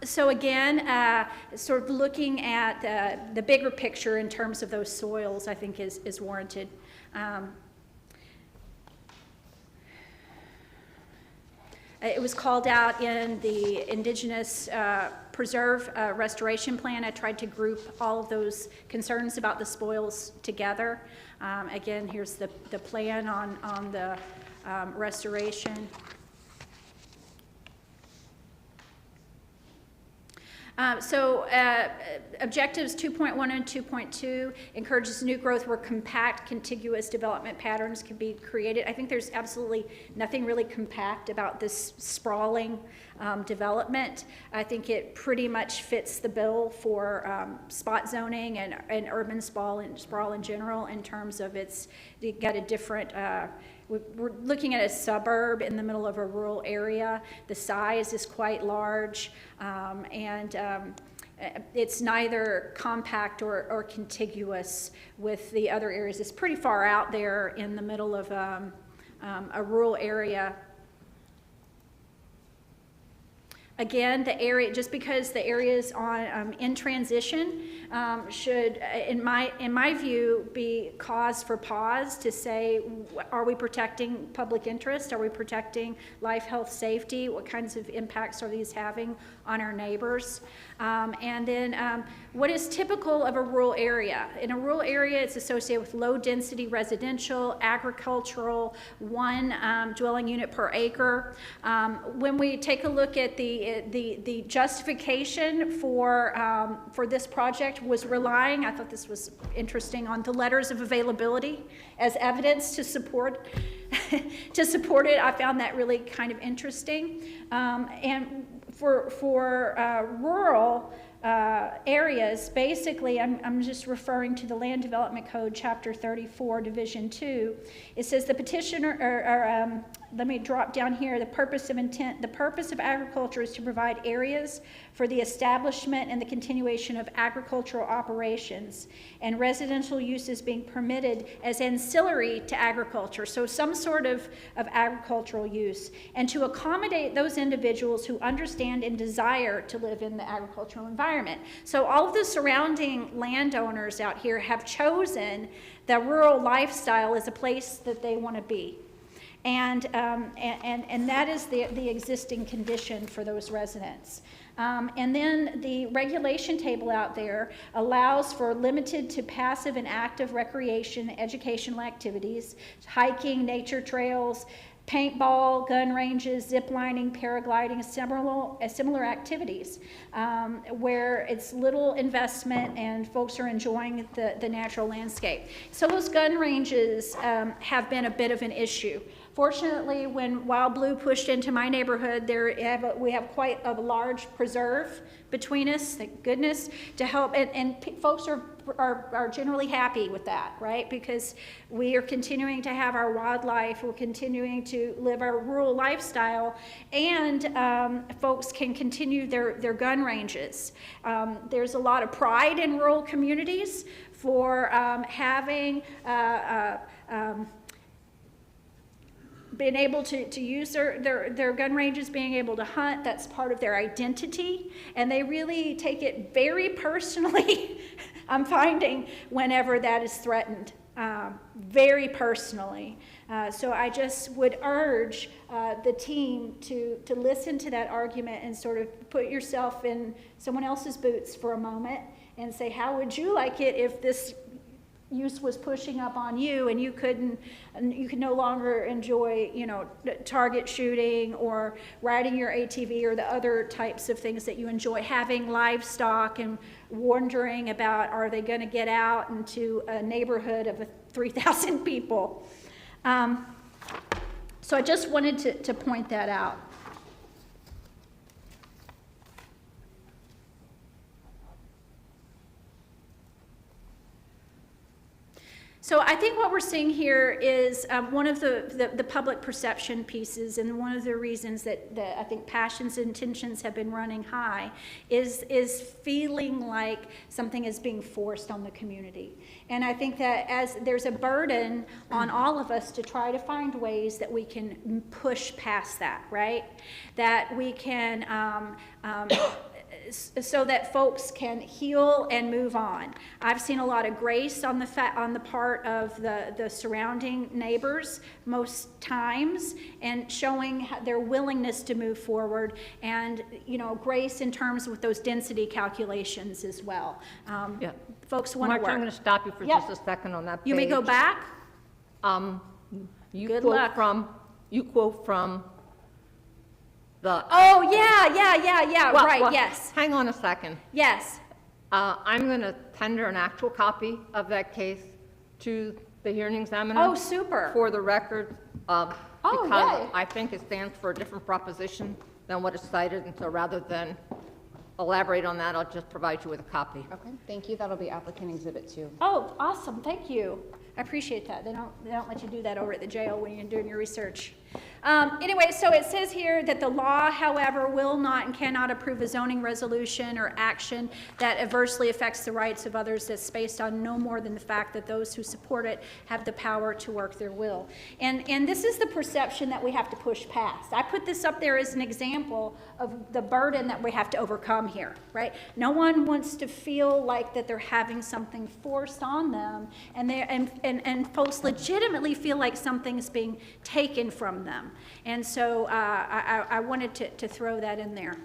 So again, sort of looking at the bigger picture in terms of those soils, I think is warranted. it was called out in the Indigenous Preserve Restoration Plan. I tried to group all of those concerns about the spoils together. Again, here's the plan on the restoration. Objectives 2.1 and 2.2 encourages new growth where compact, contiguous development patterns can be created. I think there's absolutely nothing really compact about this sprawling development. I think it pretty much fits the bill for spot zoning and urban sprawl in general in terms of you got a different, we're looking at a suburb in the middle of a rural area. The size is quite large, and it's neither compact or contiguous with the other areas. It's pretty far out there in the middle of a rural area. Again, the area, just because the area is in transition, should, in my view, be cause for pause to say, are we protecting public interest? Are we protecting life, health, safety? What kinds of impacts are these having on our neighbors? And then what is typical of a rural area? In a rural area, it's associated with low density residential, agricultural, one dwelling unit per acre. When we take a look at the justification for this project was relying, I thought this was interesting, on the letters of availability as evidence to support it. I found that really kind of interesting. And for rural areas, basically, I'm just referring to the Land Development Code, Chapter 34, Division 2. It says the petitioner, let me drop down here, the purpose of agriculture is to provide areas for the establishment and the continuation of agricultural operations, and residential uses being permitted as ancillary to agriculture, so some sort of agricultural use, and to accommodate those individuals who understand and desire to live in the agricultural environment. So all of the surrounding landowners out here have chosen the rural lifestyle as a place that they want to be. And that is the existing condition for those residents. And then the regulation table out there allows for limited to passive and active recreation, educational activities, hiking, nature trails, paintball, gun ranges, zip lining, paragliding, similar activities where it's little investment and folks are enjoying the natural landscape. So those gun ranges have been a bit of an issue. Fortunately, when Wild Blue pushed into my neighborhood, we have quite a large preserve between us, thank goodness, to help, and folks are generally happy with that, right? Because we are continuing to have our wildlife, we're continuing to live our rural lifestyle, and folks can continue their gun ranges. There's a lot of pride in rural communities for having being able to use their gun ranges, being able to hunt. That's part of their identity, and they really take it very personally, I'm finding, whenever that is threatened, very personally. So I just would urge the team to listen to that argument and sort of put yourself in someone else's boots for a moment and say, how would you like it if this use was pushing up on you and you could no longer enjoy, target shooting or riding your ATV or the other types of things that you enjoy, having livestock and wondering about, are they going to get out into a neighborhood of 3,000 people? So I just wanted to point that out. So I think what we're seeing here is one of the public perception pieces, and one of the reasons that I think passions and tensions have been running high is feeling like something is being forced on the community. And I think that as there's a burden on all of us to try to find ways that we can push past that, right? That we can so that folks can heal and move on. I've seen a lot of grace on the part of the surrounding neighbors most times, and showing their willingness to move forward, and grace in terms with those density calculations as well. Yeah. Folks want to work. Marcia, I'm going to stop you for Yep. just a second on that page. You may go back. You Good quote luck. from the. Oh, yeah, Well, right, well, yes, Hang on a second. yes. I'm going to tender an actual copy of that case to the hearing examiner. Oh, super. For the record, yay. because I think it stands for a different proposition than what is cited, and so rather than elaborate on that, I'll just provide you with a copy. Okay, thank you. That'll be applicant exhibit 2. Oh, awesome, thank you. I appreciate that. They don't let you do that over at the jail when you're doing your research. Anyway, so it says here that the law, however, will not and cannot approve a zoning resolution or action that adversely affects the rights of others that's based on no more than the fact that those who support it have the power to work their will. And this is the perception that we have to push past. I put this up there as an example of the burden that we have to overcome here, right? No one wants to feel like that they're having something forced on them, and folks legitimately feel like something's being taken from them. And so I wanted to throw that in there.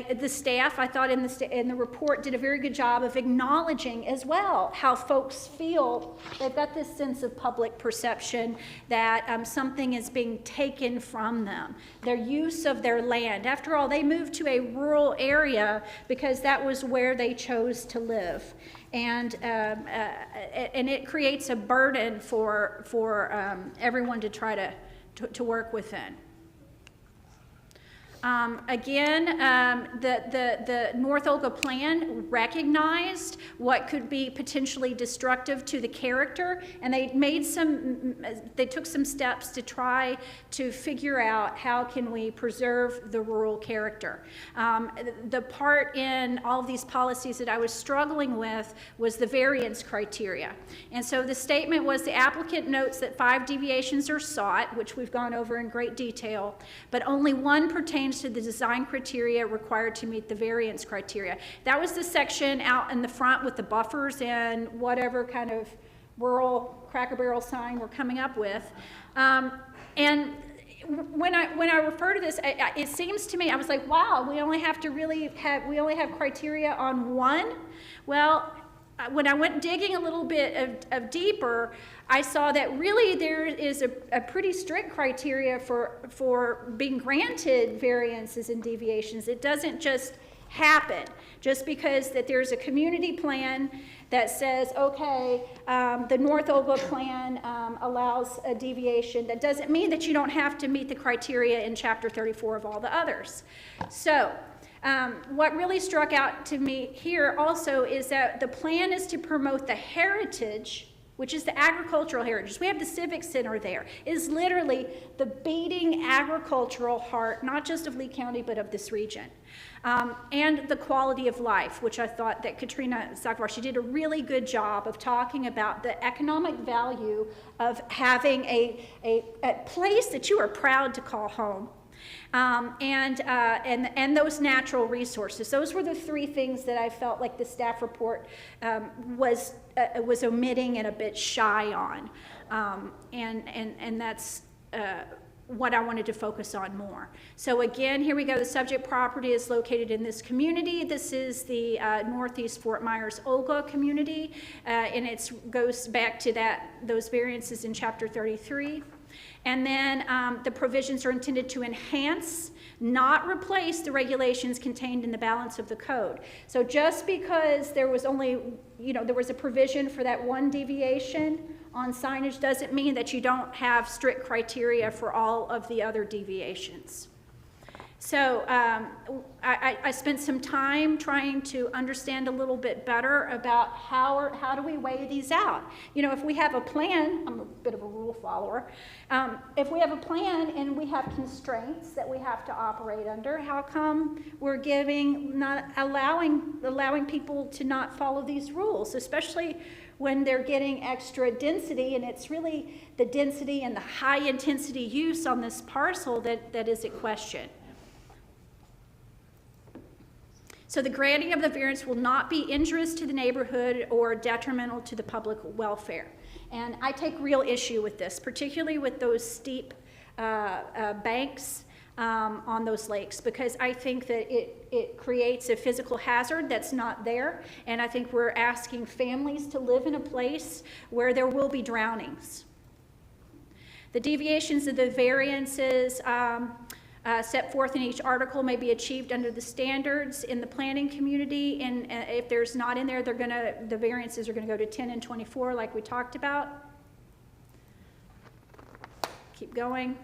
The staff, I thought in the report, did a very good job of acknowledging as well how folks feel. They've got this sense of public perception that something is being taken from them. Their use of their land. After all, they moved to a rural area because that was where they chose to live. And it creates a burden for everyone to try to work within. Again, the North Olga plan recognized what could be potentially destructive to the character, and they took some steps to try to figure out how can we preserve the rural character. The part in all of these policies that I was struggling with was the variance criteria. And so the statement was the applicant notes that 5 deviations are sought, which we've gone over in great detail, but only 1 pertains to the design criteria required to meet the variance criteria. That was the section out in the front with the buffers and whatever kind of rural Cracker Barrel sign we're coming up with. And when I refer to this, it seems to me, I was like, wow, we only have criteria on 1. Well, when I went digging a little bit of deeper, I saw that really there is a pretty strict criteria for being granted variances and deviations. It doesn't just happen just because that there's a community plan that says, okay, the North Olga plan allows a deviation. That doesn't mean that you don't have to meet the criteria in Chapter 34 of all the others. So what really struck out to me here also is that the plan is to promote the heritage, which is the agricultural heritage. We have the Civic Center there. It is literally the beating agricultural heart, not just of Lee County, but of this region. And the quality of life, which I thought that Katrina Sakvar, she did a really good job of talking about the economic value of having a place that you are proud to call home. And those natural resources. Those were the 3 things that I felt like the staff report was omitting and a bit shy on. And that's what I wanted to focus on more. So again, here we go. The subject property is located in this community. This is the Northeast Fort Myers Olga community, and it goes back to those variances in Chapter 33. And then the provisions are intended to enhance, not replace, the regulations contained in the balance of the code. So just because there was only, there was a provision for that 1 deviation on signage doesn't mean that you don't have strict criteria for all of the other deviations. So I spent some time trying to understand a little bit better about how do we weigh these out. If we have a plan, I'm a bit of a rule follower, if we have a plan and we have constraints that we have to operate under, how come we're not allowing people to not follow these rules, especially when they're getting extra density, and it's really the density and the high intensity use on this parcel that is at question. So the granting of the variance will not be injurious to the neighborhood or detrimental to the public welfare. And I take real issue with this, particularly with those steep banks on those lakes, because I think that it creates a physical hazard that's not there. And I think we're asking families to live in a place where there will be drownings. The deviations of the variances set forth in each article may be achieved under the standards in the planning community, and if there's not in there, the variances are gonna go to 10 and 24 like we talked about. Keep going.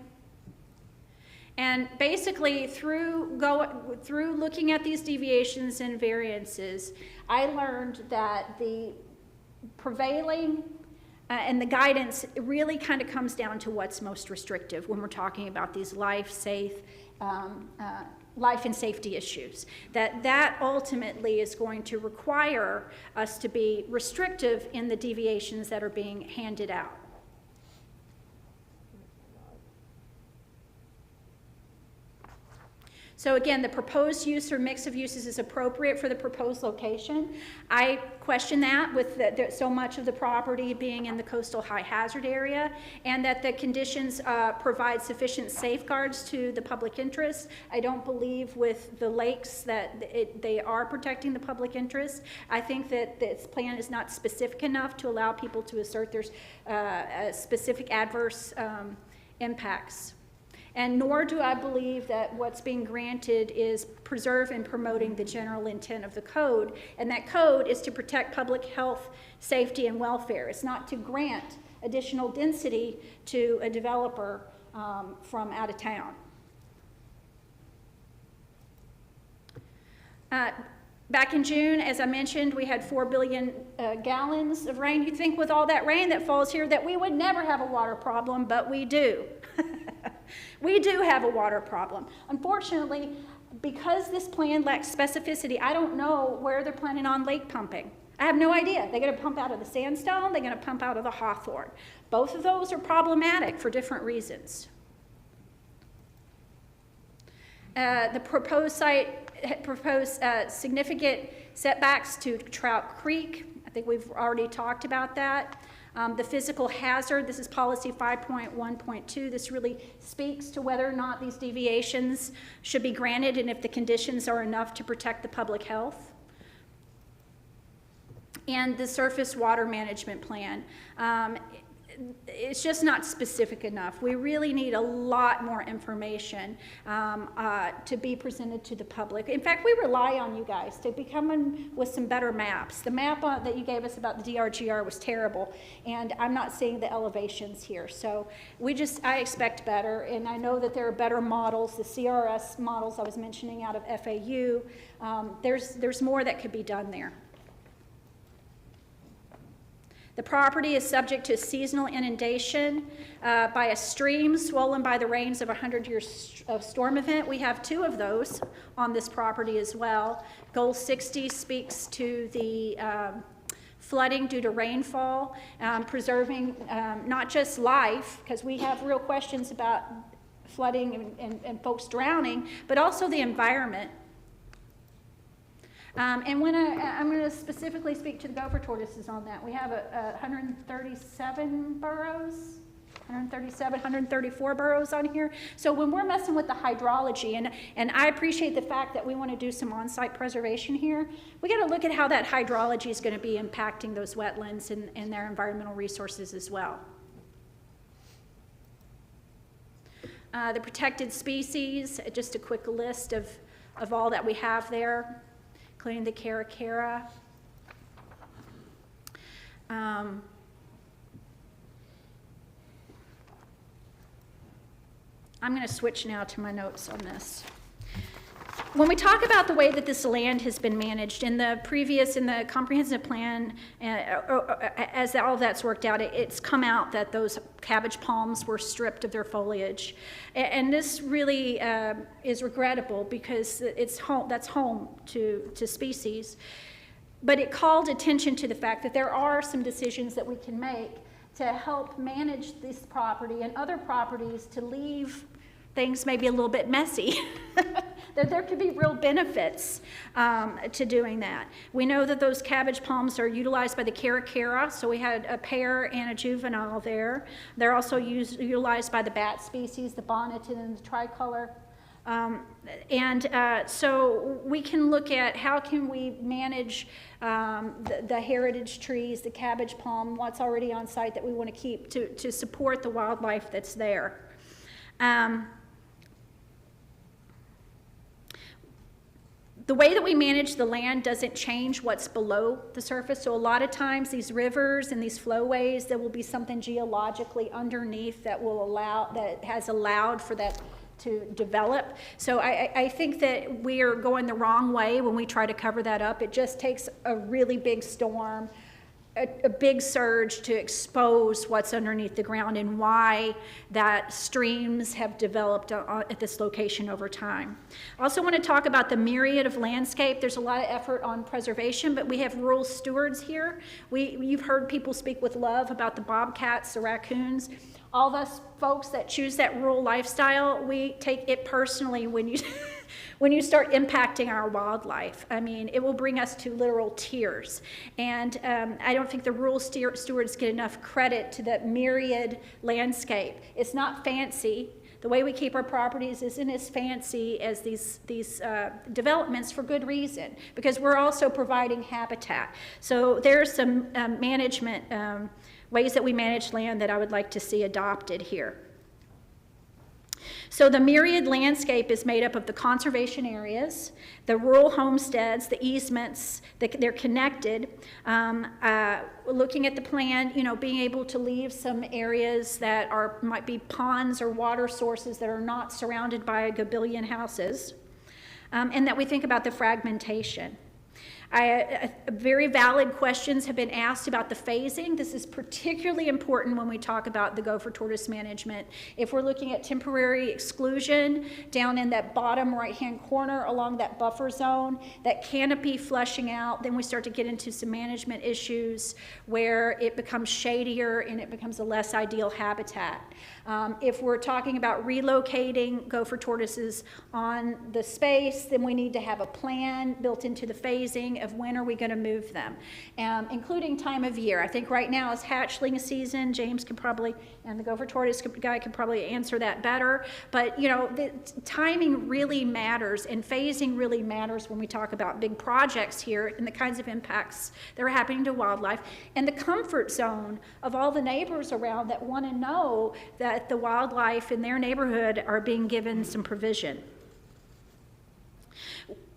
And basically, through looking at these deviations and variances, I learned that the prevailing and the guidance really kind of comes down to what's most restrictive when we're talking about these life and safety issues. That ultimately is going to require us to be restrictive in the deviations that are being handed out. So again, the proposed use or mix of uses is appropriate for the proposed location. I question that with so much of the property being in the coastal high hazard area, and that the conditions provide sufficient safeguards to the public interest. I don't believe with the lakes that they are protecting the public interest. I think that this plan is not specific enough to allow people to assert there's specific adverse impacts. And nor do I believe that what's being granted is preserve and promoting the general intent of the code. And that code is to protect public health, safety, and welfare. It's not to grant additional density to a developer from out of town. Back in June, as I mentioned, we had 4 billion gallons of rain. You'd think with all that rain that falls here that we would never have a water problem, but we do. We do have a water problem. Unfortunately, because this plan lacks specificity, I don't know where they're planning on lake pumping. I have no idea. They're going to pump out of the sandstone, they're going to pump out of the hawthorn. Both of those are problematic for different reasons. The proposed site proposed significant setbacks to Trout Creek. I think we've already talked about that. The physical hazard, this is policy 5.1.2. This really speaks to whether or not these deviations should be granted and if the conditions are enough to protect the public health. And the surface water management plan. It's just not specific enough. We really need a lot more information to be presented to the public. In fact, we rely on you guys to be coming with some better maps. The map that you gave us about the DRGR was terrible, and I'm not seeing the elevations here. So I expect better, and I know that there are better models, the CRS models I was mentioning out of FAU. There's more that could be done there. The property is subject to seasonal inundation by a stream swollen by the rains of a 100-year storm event. We have 2 of those on this property as well. Goal 60 speaks to the flooding due to rainfall, preserving not just life, because we have real questions about flooding and folks drowning, but also the environment. And when I'm going to specifically speak to the gopher tortoises on that. We have 137 burrows, 134 burrows on here. So when we're messing with the hydrology, and I appreciate the fact that we want to do some on-site preservation here, we got to look at how that hydrology is going to be impacting those wetlands and their environmental resources as well. The protected species, just a quick list of all that we have there, including the caracara. I'm going to switch now to my notes on this. When we talk about the way that this land has been managed in the comprehensive plan, as all of that's worked out, it's come out that those cabbage palms were stripped of their foliage. And this really is regrettable because that's home to species. But it called attention to the fact that there are some decisions that we can make to help manage this property and other properties to leave things maybe a little bit messy. there could be real benefits to doing that. We know that those cabbage palms are utilized by the Cary, so we had a pair and a juvenile there. They're also utilized by the bat species, the bonneted and the tricolor. So we can look at how can we manage the heritage trees, the cabbage palm, what's already on site that we want to keep to support the wildlife that's there. The way that we manage the land doesn't change what's below the surface. So a lot of times these rivers and these flowways, there will be something geologically underneath that has allowed for that to develop. So I think that we are going the wrong way when we try to cover that up. It just takes a really big storm, a big surge to expose what's underneath the ground and why that streams have developed at this location over time. I also want to talk about the myriad of landscape. There's a lot of effort on preservation, but we have rural stewards here. You've heard people speak with love about the bobcats, the raccoons. All of us folks that choose that rural lifestyle, we take it personally when you when you start impacting our wildlife. I mean, it will bring us to literal tears. And I don't think the rural stewards get enough credit to that myriad landscape. It's not fancy. The way we keep our properties isn't as fancy as these developments for good reason, because we're also providing habitat. So there's some management ways that we manage land that I would like to see adopted here. So the myriad landscape is made up of the conservation areas, the rural homesteads, the easements, they're connected. Looking at the plan, being able to leave some areas that might be ponds or water sources that are not surrounded by a gabillion houses, and that we think about the fragmentation. Very valid questions have been asked about the phasing. This is particularly important when we talk about the gopher tortoise management. If we're looking at temporary exclusion down in that bottom right-hand corner along that buffer zone, that canopy flushing out, then we start to get into some management issues where it becomes shadier and it becomes a less ideal habitat. If we're talking about relocating gopher tortoises on the space, then we need to have a plan built into the phasing of when are we going to move them, including time of year. I think right now is hatchling season. James can probably, and the gopher tortoise guy can probably answer that better. But the timing really matters, and phasing really matters when we talk about big projects here and the kinds of impacts that are happening to wildlife, and the comfort zone of all the neighbors around that want to know that the wildlife in their neighborhood are being given some provision.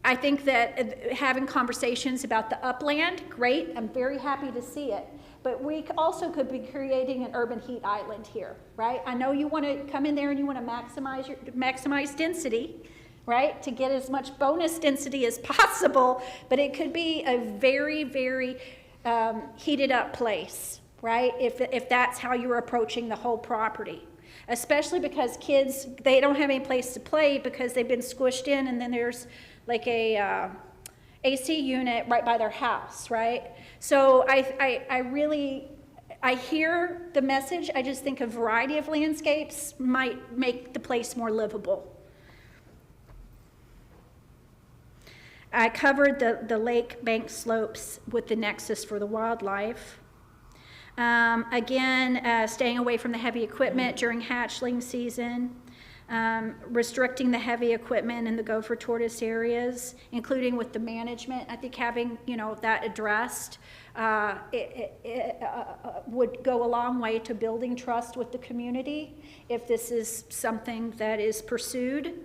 I think that having conversations about the upland, great, I'm very happy to see it. But we also could be creating an urban heat island here, right? I know you want to come in there and you want to maximize density, right? To get as much bonus density as possible, but it could be a very, very heated up place, right? If that's how you're approaching the whole property. Especially because kids, they don't have any place to play because they've been squished in, and then there's like a AC unit right by their house, right? So I hear the message. I just think a variety of landscapes might make the place more livable. I covered the lake bank slopes with the nexus for the wildlife. Again, staying away from the heavy equipment during hatchling season, restricting the heavy equipment in the gopher tortoise areas, including with the management. I think having that addressed would go a long way to building trust with the community if this is something that is pursued.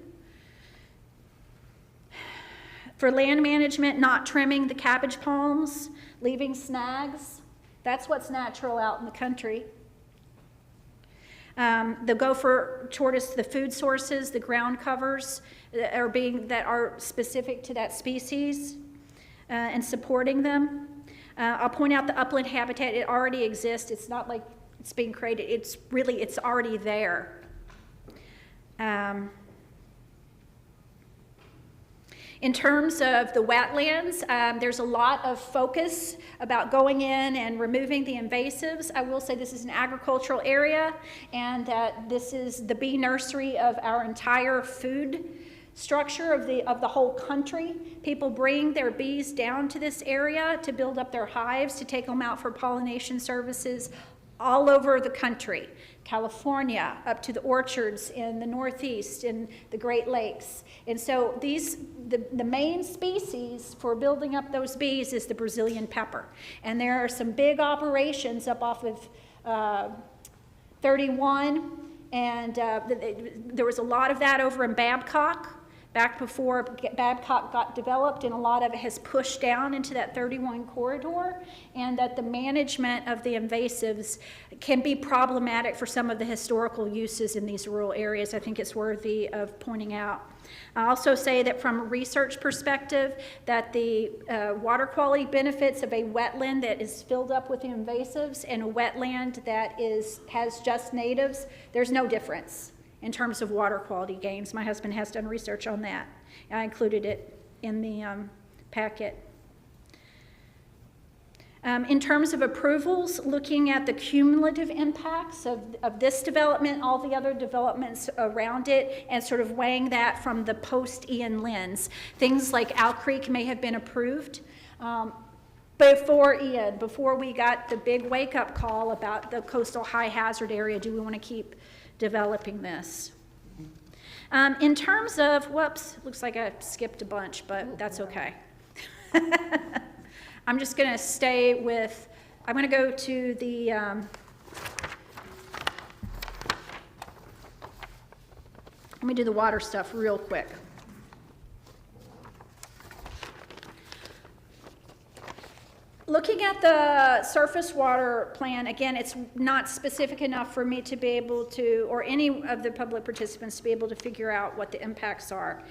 For land management, not trimming the cabbage palms, leaving snags. That's what's natural out in the country. The gopher tortoise, the food sources, the ground covers that are specific to that species, and supporting them. I'll point out the upland habitat. It already exists. It's not like it's being created. It's already there. In terms of the wetlands, there's a lot of focus about going in and removing the invasives. I will say this is an agricultural area, and that this is the bee nursery of our entire food structure of the whole country. People bring their bees down to this area to build up their hives, to take them out for pollination services all over the country. California, up to the orchards in the Northeast, in the Great Lakes. And so the main species for building up those bees is the Brazilian pepper. And there are some big operations up off of 31, and there was a lot of that over in Babcock, back before Babcock got developed, and a lot of it has pushed down into that 31 corridor, and that the management of the invasives can be problematic for some of the historical uses in these rural areas. I think it's worthy of pointing out. I also say that from a research perspective, that the water quality benefits of a wetland that is filled up with the invasives and a wetland that has just natives, there's no difference in terms of water quality gains. My husband has done research on that. I included it in the packet. In terms of approvals, looking at the cumulative impacts of this development, all the other developments around it, and sort of weighing that from the post-Ian lens. Things like Owl Creek may have been approved before Ian, before we got the big wake-up call about the coastal high hazard area. Do we want to keep developing this? In terms of, whoops, looks like I skipped a bunch, but that's okay. I'm just going to stay with, I'm going to go to the, let me do the water stuff real quick. Looking at the surface water plan, again, it's not specific enough for me to be able to, or any of the public participants to be able to figure out what the impacts are.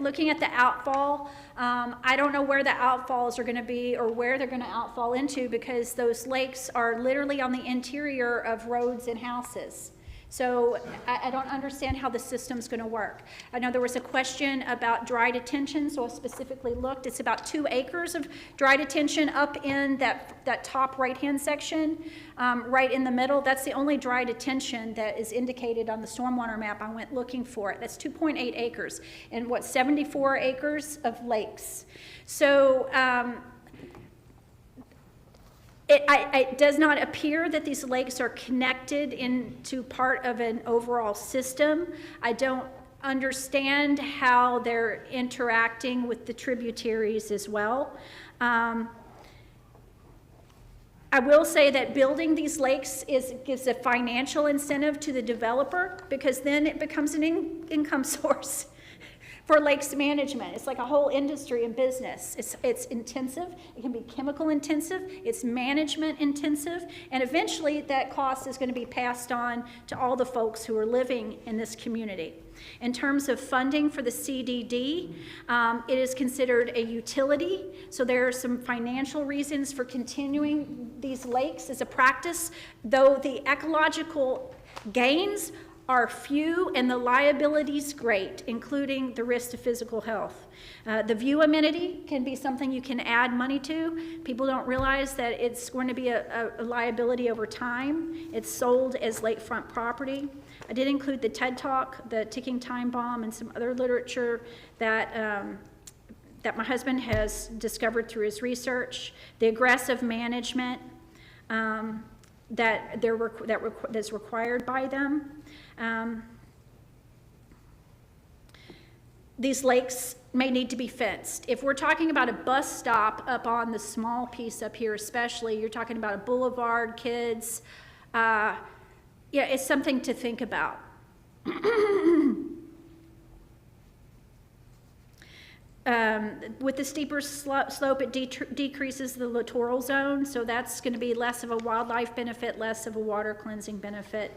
Looking at the outfall, I don't know where the outfalls are going to be or where they're going to outfall into, because those lakes are literally on the interior of roads and houses. So I don't understand how the system's going to work. I know there was a question about dry detention, so I specifically looked. It's about 2 acres of dry detention up in that top right-hand section, right in the middle. That's the only dry detention that is indicated on the stormwater map. I went looking for it. That's 2.8 acres and 74 acres of lakes. So it does not appear that these lakes are connected into part of an overall system. I don't understand how they're interacting with the tributaries as well. I will say that building these lakes gives a financial incentive to the developer, because then it becomes an income source for lakes management. It's like a whole industry and business. It's intensive, it can be chemical intensive, it's management intensive, and eventually that cost is going to be passed on to all the folks who are living in this community. In terms of funding for the CDD, it is considered a utility, so there are some financial reasons for continuing these lakes as a practice, though the ecological gains are few and the liabilities great, including the risk to physical health. The view amenity can be something you can add money to. People don't realize that it's going to be a liability over time. It's sold as lakefront property. I did include the TED Talk, the ticking time bomb, and some other literature that my husband has discovered through his research. The aggressive management that's required by them. These lakes may need to be fenced. If we're talking about a bus stop up on the small piece up here especially, you're talking about a boulevard, kids, yeah, it's something to think about. With the steeper slope, it decreases the littoral zone, so that's going to be less of a wildlife benefit, less of a water cleansing benefit.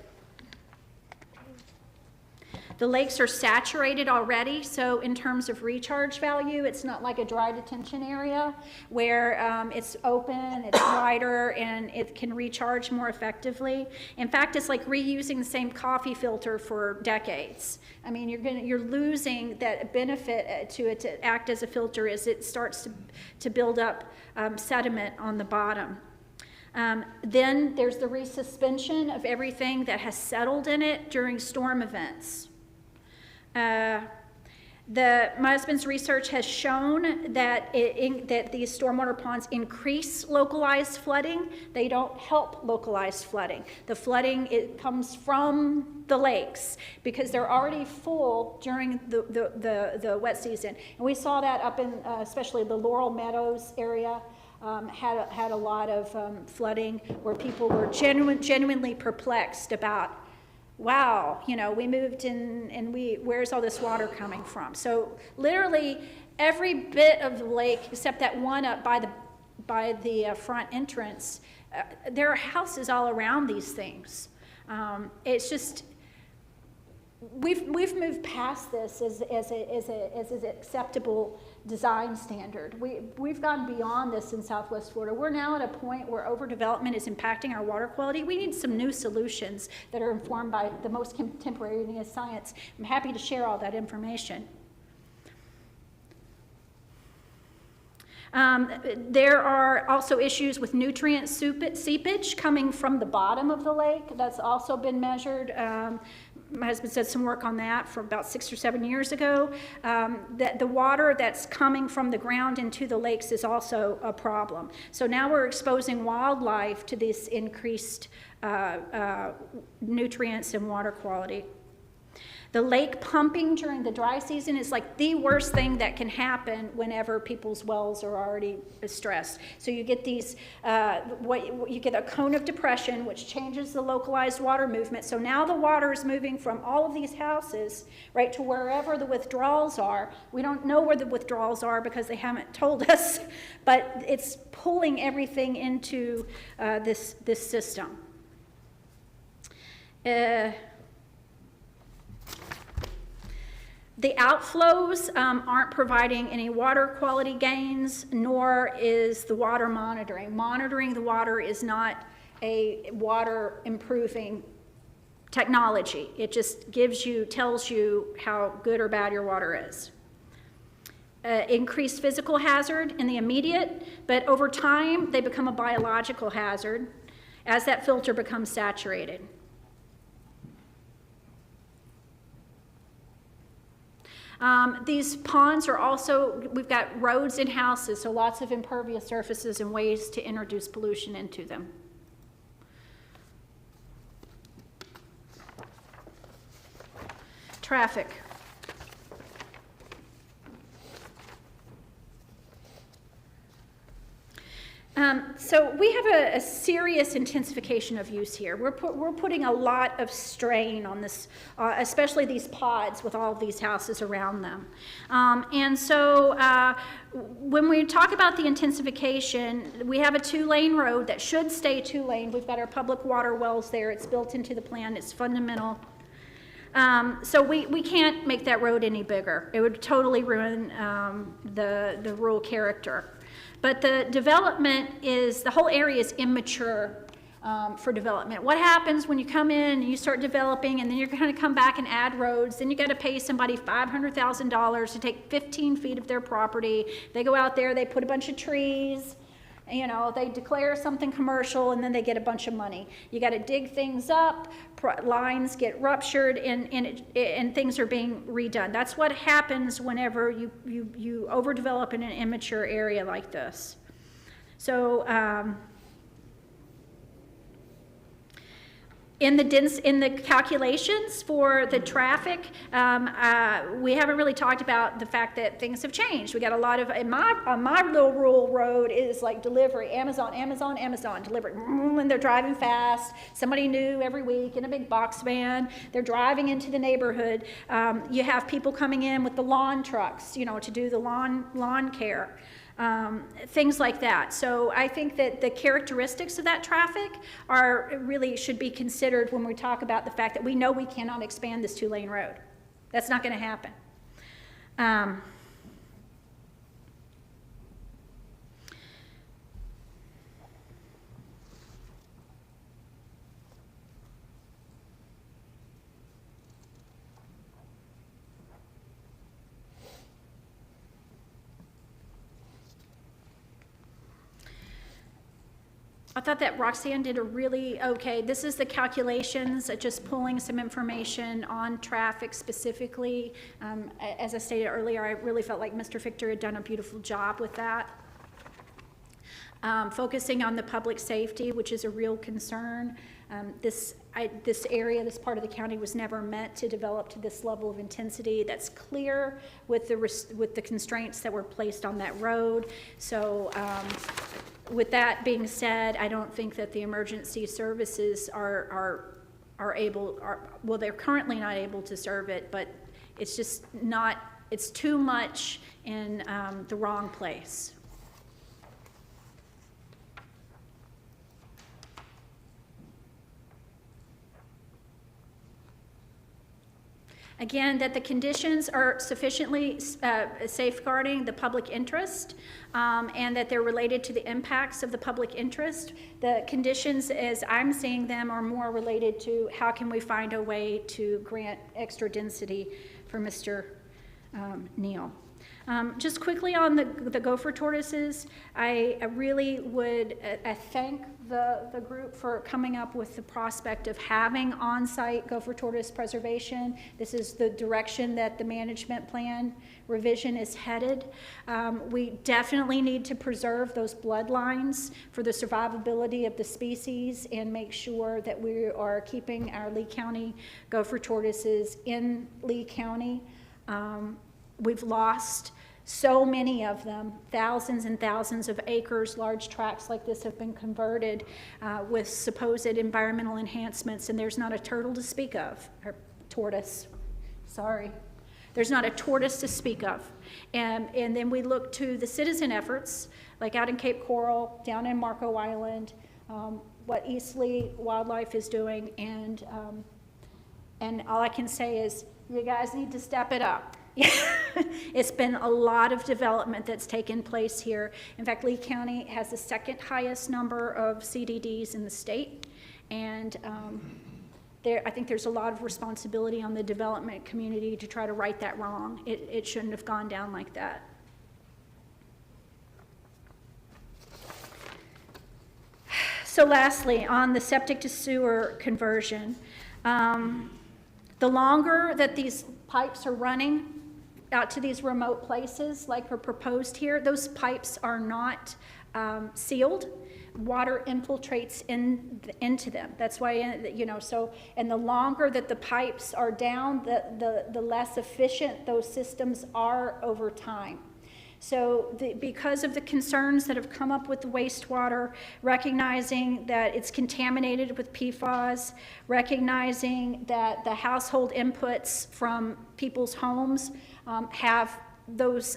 The lakes are saturated already, so in terms of recharge value, it's not like a dry detention area where it's open, it's wider, and it can recharge more effectively. In fact, it's like reusing the same coffee filter for decades. I mean, you're losing that benefit to it to act as a filter as it starts to build up sediment on the bottom. Then there's the resuspension of everything that has settled in it during storm events. My husband's research has shown that that these stormwater ponds increase localized flooding. They don't help localized flooding. The flooding, it comes from the lakes because they're already full during the wet season. And we saw that up in especially the Laurel Meadows area. Had a lot of flooding where people were genuinely perplexed about, wow, you know, we moved in and where's all this water coming from? So literally every bit of the lake except that one up by the front entrance, there are houses all around these things. It's just, we've moved past this as an acceptable design standard. We've gone beyond this in Southwest Florida. We're now at a point where overdevelopment is impacting our water quality. We need some new solutions that are informed by the most contemporaneous science. I'm happy to share all that information. There are also issues with nutrient seepage coming from the bottom of the lake. That's also been measured. My husband did some work on that for about 6 or 7 years ago. That the water that's coming from the ground into the lakes is also a problem. So now we're exposing wildlife to this increased nutrients and water quality. The lake pumping during the dry season is like the worst thing that can happen whenever people's wells are already stressed. So you get these, you get a cone of depression, which changes the localized water movement. So now the water is moving from all of these houses, right, to wherever the withdrawals are. We don't know where the withdrawals are because they haven't told us, but it's pulling everything into this system. The outflows aren't providing any water quality gains, nor is the water monitoring. Monitoring the water is not a water improving technology. It just tells you how good or bad your water is. Increased physical hazard in the immediate, but over time they become a biological hazard as that filter becomes saturated. These ponds are also, we've got roads and houses, so lots of impervious surfaces and ways to introduce pollution into them. Traffic. So we have a serious intensification of use here. We're putting a lot of strain on this, especially these pods with all of these houses around them. And so when we talk about the intensification, we have a 2-lane road that should stay 2-lane. We've got our public water wells there. It's built into the plan. It's fundamental. So we can't make that road any bigger. It would totally ruin the rural character. But the development the whole area is immature for development. What happens when you come in and you start developing and then you're going to come back and add roads, then you got to pay somebody $500,000 to take 15 feet of their property. They go out there, they put a bunch of trees, you know, they declare something commercial and then they get a bunch of money. You got to dig things up, lines get ruptured, and things are being redone. That's what happens whenever you overdevelop in an immature area like this. So in the calculations for the traffic, we haven't really talked about the fact that things have changed. We got a lot of, on my little rural road is like delivery, Amazon, delivery, and they're driving fast, somebody new every week in a big box van, they're driving into the neighborhood. You have people coming in with the lawn trucks, you know, to do the lawn care. Things like that. So I think that the characteristics of that traffic really should be considered when we talk about the fact that we know we cannot expand this 2-lane road. That's not going to happen. I thought that Roxanne did a really okay, this is the calculations, just pulling some information on traffic specifically. As I stated earlier, I really felt like Mr. Fichter had done a beautiful job with that. Focusing on the public safety, which is a real concern. This area, this part of the county was never meant to develop to this level of intensity. That's clear with the constraints that were placed on that road. So with that being said, I don't think that the emergency services are able, well, they're currently not able to serve it, but it's just not, it's too much in the wrong place. Again, that the conditions are sufficiently safeguarding the public interest, and that they're related to the impacts of the public interest. The conditions, as I'm seeing them, are more related to how can we find a way to grant extra density for Mr. Neal. Just quickly on the gopher tortoises, I really would thank the group for coming up with the prospect of having on-site gopher tortoise preservation. This is the direction that the management plan revision is headed. We definitely need to preserve those bloodlines for the survivability of the species and make sure that we are keeping our Lee County gopher tortoises in Lee County. We've lost so many of them, thousands and thousands of acres, large tracts like this have been converted with supposed environmental enhancements, and there's not a turtle to speak of, or tortoise, sorry. There's not a tortoise to speak of. And then we look to the citizen efforts, like out in Cape Coral, down in Marco Island, what East Lee Wildlife is doing, and all I can say is, you guys need to step it up. It's been a lot of development that's taken place here. In fact, Lee County has the second highest number of CDDs in the state, and I think there's a lot of responsibility on the development community to try to right that wrong. It shouldn't have gone down like that. So lastly, on the septic to sewer conversion, the longer that these pipes are running out to these remote places like are proposed here, those pipes are not sealed. Water infiltrates into them. That's why, you know, so, and the longer that the pipes are down, the less efficient those systems are over time. So because of the concerns that have come up with the wastewater, recognizing that it's contaminated with PFAS, recognizing that the household inputs from people's homes have those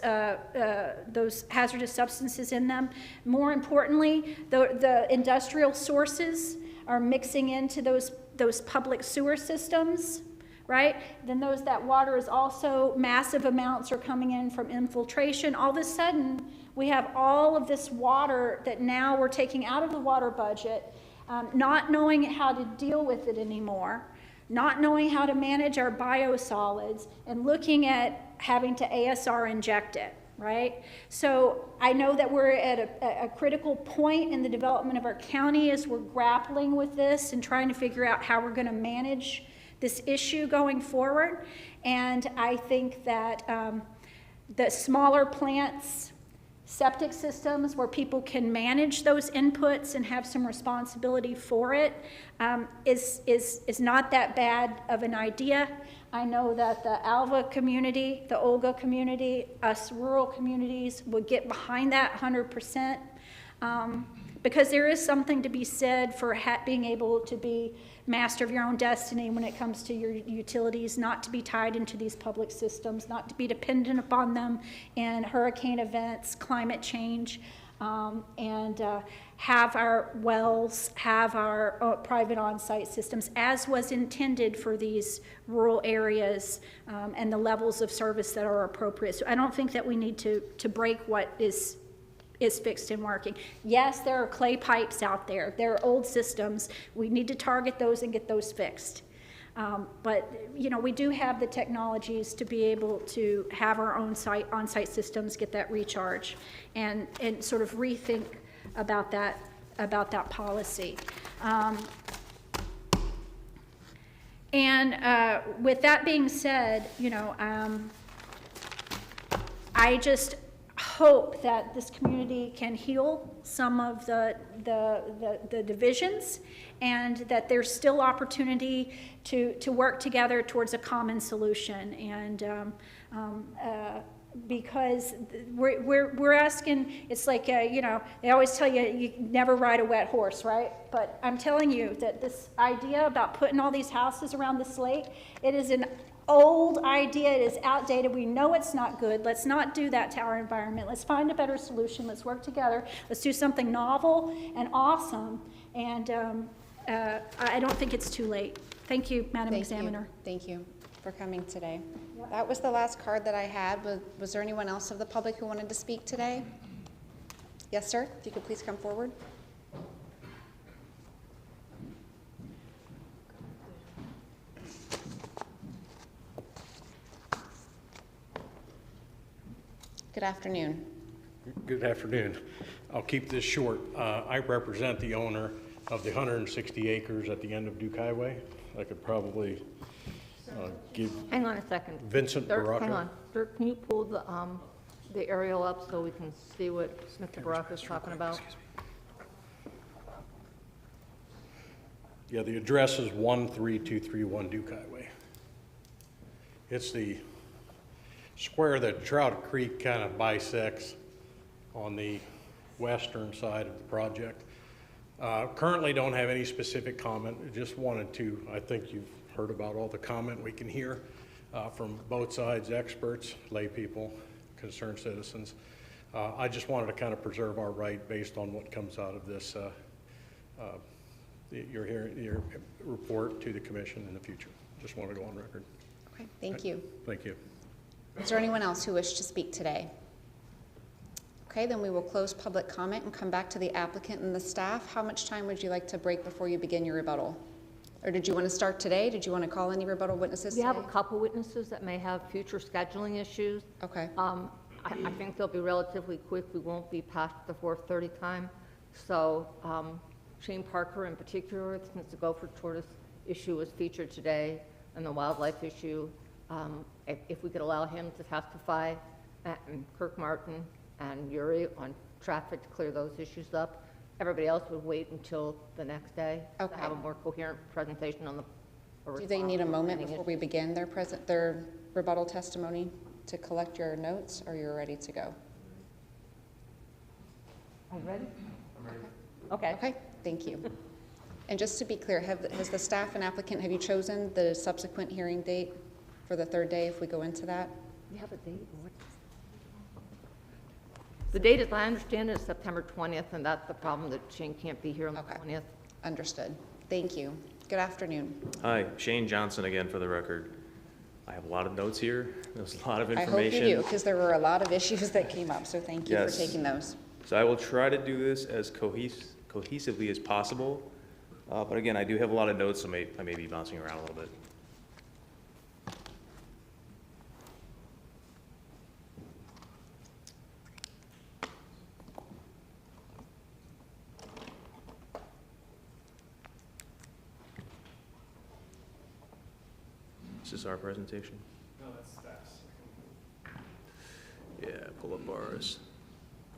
hazardous substances in them. More importantly, the industrial sources are mixing into those public sewer systems, right? Then that water is also, massive amounts are coming in from infiltration. All of a sudden, we have all of this water that now we're taking out of the water budget, not knowing how to deal with it anymore, not knowing how to manage our biosolids, and looking at having to ASR inject it, right? So I know that we're at a critical point in the development of our county as we're grappling with this and trying to figure out how we're going to manage this issue going forward. And I think that the smaller plants, septic systems where people can manage those inputs and have some responsibility for it is not that bad of an idea. I know that the Alva community, the Olga community, us rural communities would get behind that 100%, because there is something to be said for being able to be master of your own destiny when it comes to your utilities, not to be tied into these public systems, not to be dependent upon them in hurricane events, climate change, and have our wells, have our private on-site systems as was intended for these rural areas, and the levels of service that are appropriate. So I don't think that we need to break what is fixed and working. Yes, there are clay pipes out there. There are old systems. We need to target those and get those fixed. But you know, we do have the technologies to be able to have our own on-site systems get that recharge, and sort of rethink about that about that policy. And with that being said, you know, I just hope that this community can heal some of the divisions, and that there's still opportunity to work together towards a common solution. And because we're asking, it's like, you know, they always tell you, you never ride a wet horse, right? But I'm telling you that this idea about putting all these houses around this lake, it is an old idea. It is outdated. We know it's not good. Let's not do that to our environment. Let's find a better solution. Let's work together. Let's do something novel and awesome. And I don't think it's too late. Thank you, Madam Examiner. Thank you for coming today. That was the last card that I had. Was there anyone else of the public who wanted to speak today? Yes, sir. If you could please come forward. Good afternoon. Good afternoon. I'll keep this short. I represent the owner of the 160 acres at the end of Duke Highway. I could probably give Hang on a second. Vincent Dirk, Baraka. hang on. Dirk, can you pull the aerial up so we can see what Mr. Baraka is talking about? Yeah, the address is 13231 Duke Highway. It's the square that Trout Creek kind of bisects on the western side of the project. Currently don't have any specific comment. Just wanted to, I think you've heard about all the comment we can hear from both sides, experts, lay people, concerned citizens. I just wanted to kind of preserve our right based on what comes out of this, your report to the commission in the future. Just want to go on record. Okay, thank you. Thank you. Is there anyone else who wished to speak today? Okay, then we will close public comment and come back to the applicant and the staff. How much time would you like to break before you begin your rebuttal? Or did you want to start today? Did you want to call any rebuttal witnesses We today? have a couple witnesses that may have future scheduling issues. Okay. I think they'll be relatively quick. We won't be past the 4:30 time. So Shane Parker in particular, since the gopher tortoise issue was featured today and the wildlife issue, if we could allow him to testify, and Kirk Martin and Yuri on traffic to clear those issues up. Everybody else would wait until the next day to have a more coherent presentation on the. Do they need a moment before we begin their rebuttal testimony to collect your notes, or you're ready to go? Are you ready? I'm ready. Okay. Okay, thank you. And just to be clear, has the staff and applicant, have you chosen the subsequent hearing date for the third day if we go into that? You have a date? The date, as I understand it, is September 20th, and that's the problem, that Shane can't be here on the 20th. Understood. Thank you. Good afternoon. Hi, Shane Johnson again for the record. I have a lot of notes here. There's a lot of information. I hope you do, because there were a lot of issues that came up, so thank you for taking those. So I will try to do this as cohesively as possible. But again, I do have a lot of notes, so I may be bouncing around a little bit. Is this our presentation? No, that's staff's. Yeah, pull up ours.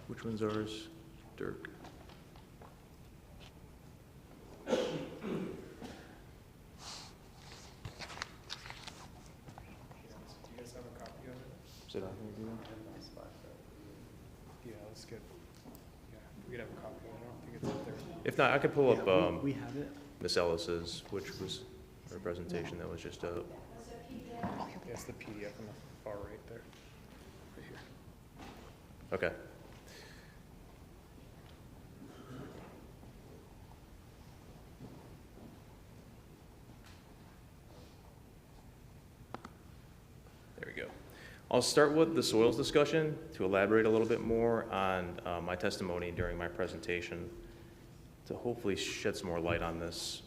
Which one's ours? Dirk. Do you guys have a copy of it? Is it on here? Yeah, that's good. Yeah, we'd have a copy of it. I don't think it's up there. If not, I could pull up We have it. Miss Ellis's, which was her presentation that was just up. That's the PDF on the far right there. Right here. Okay. There we go. I'll start with the soils discussion to elaborate a little bit more on my testimony during my presentation to hopefully shed some more light on this.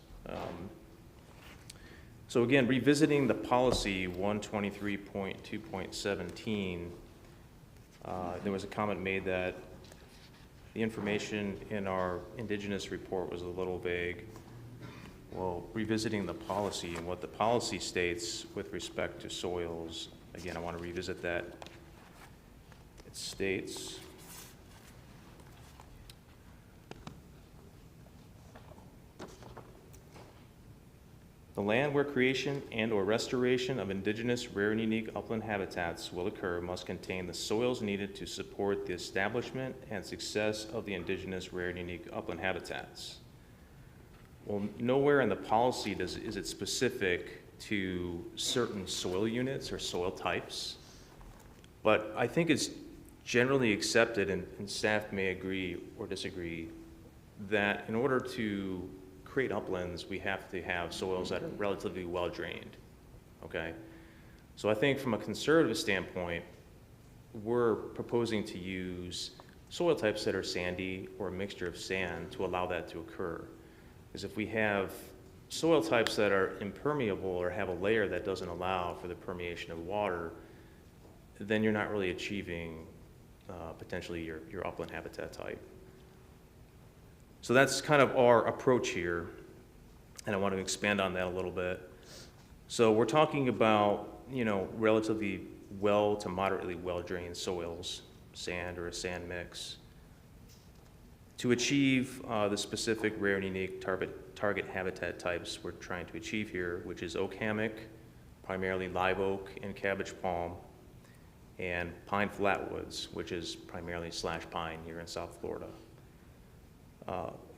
So again, revisiting the policy 123.2.17, there was a comment made that the information in our indigenous report was a little vague. Well, revisiting the policy and what the policy states with respect to soils, again, I want to revisit that. It states, the land where creation and/or restoration of indigenous rare and unique upland habitats will occur must contain the soils needed to support the establishment and success of the indigenous rare and unique upland habitats. Well, nowhere in the policy is it specific to certain soil units or soil types, but I think it's generally accepted, and staff may agree or disagree, that in order to create uplands, we have to have soils that are relatively well drained, okay? So I think from a conservative standpoint, we're proposing to use soil types that are sandy or a mixture of sand to allow that to occur. Because if we have soil types that are impermeable or have a layer that doesn't allow for the permeation of water, then you're not really achieving potentially your upland habitat type. So that's kind of our approach here, and I want to expand on that a little bit. So we're talking about, relatively well to moderately well-drained soils, sand or a sand mix, to achieve the specific rare and unique target habitat types we're trying to achieve here, which is oak hammock, primarily live oak and cabbage palm, and pine flatwoods, which is primarily slash pine here in South Florida.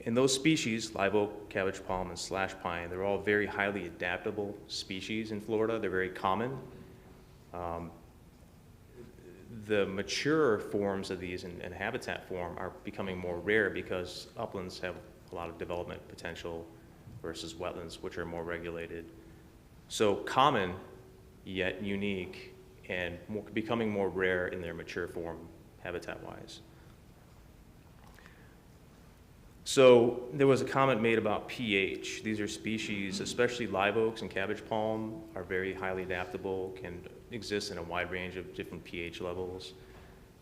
In those species, live oak, cabbage palm, and slash pine, they're all very highly adaptable species in Florida. They're very common. The mature forms of these and habitat form are becoming more rare because uplands have a lot of development potential versus wetlands, which are more regulated. So common, yet unique, and becoming more rare in their mature form habitat-wise. So there was a comment made about pH. These are species, especially live oaks and cabbage palm, are very highly adaptable, can exist in a wide range of different pH levels.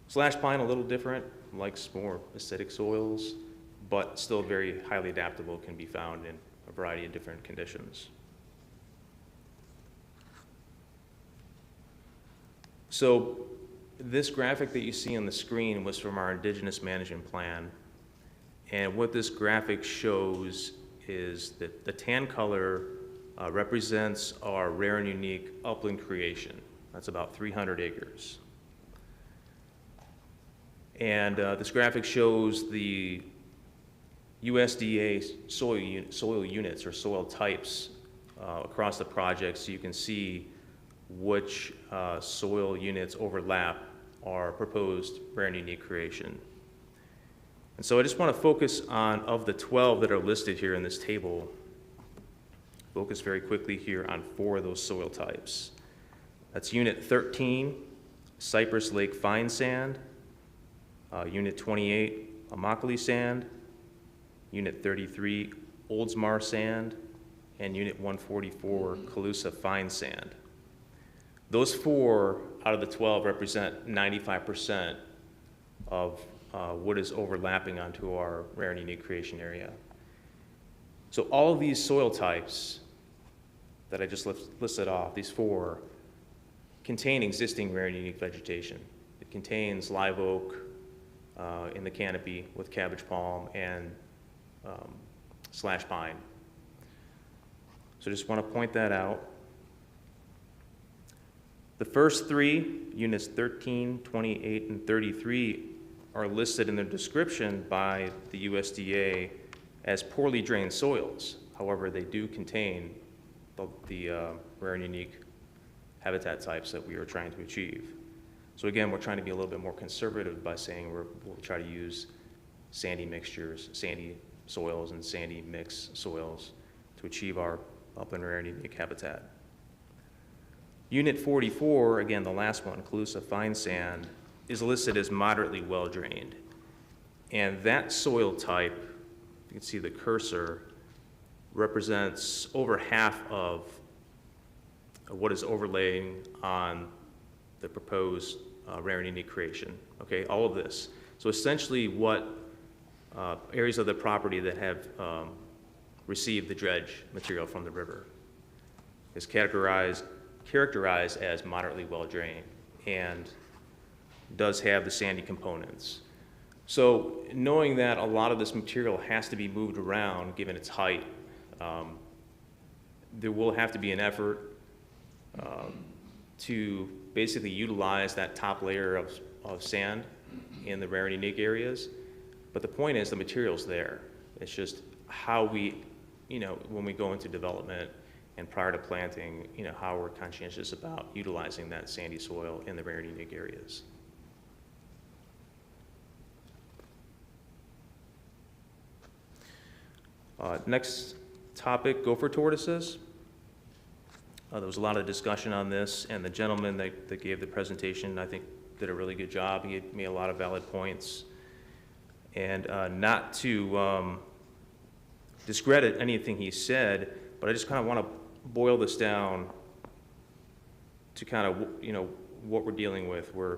Slash pine, a little different, likes more acidic soils, but still very highly adaptable, can be found in a variety of different conditions. So this graphic that you see on the screen was from our Indigenous Management Plan. And what this graphic shows is that the tan color represents our rare and unique upland creation. That's about 300 acres. And this graphic shows the USDA soil units or soil types across the project, so you can see which soil units overlap our proposed rare and unique creation. And so I just want to focus on, of the 12 that are listed here in this table, focus very quickly here on 4 of those soil types. That's Unit 13, Cypress Lake Fine Sand, Unit 28, Immokalee Sand, Unit 33, Oldsmar Sand, and Unit 144, Calusa Fine Sand. Those 4 out of the 12 represent 95% of what is overlapping onto our rare and unique creation area. So all of these soil types that I just listed off, these 4, contain existing rare and unique vegetation. It contains live oak in the canopy with cabbage palm and slash pine. So just want to point that out. The first 3, units 13, 28, and 33, are listed in their description by the USDA as poorly drained soils. However, they do contain the rare and unique habitat types that we are trying to achieve. So again, we're trying to be a little bit more conservative by saying we'll try to use sandy mixtures, sandy soils and sandy mix soils to achieve our upland rare and unique habitat. Unit 44, again, the last one, Calusa Fine Sand, is listed as moderately well drained. And that soil type, you can see the cursor, represents over half of what is overlaying on the proposed rare and unique creation, okay, all of this. So essentially what areas of the property that have received the dredge material from the river. It's categorized as moderately well-drained and does have the sandy components. So knowing that a lot of this material has to be moved around given its height, there will have to be an effort to basically utilize that top layer of sand in the rare and unique areas. But the point is the material's there. It's just how we, when we go into development and prior to planting, how we're conscientious about utilizing that sandy soil in the rare and unique areas. Next topic, gopher tortoises. There was a lot of discussion on this, and the gentleman that gave the presentation, I think, did a really good job. He made a lot of valid points. And not to discredit anything he said, but I just kind of want to boil this down to kind of, what we're dealing with. We're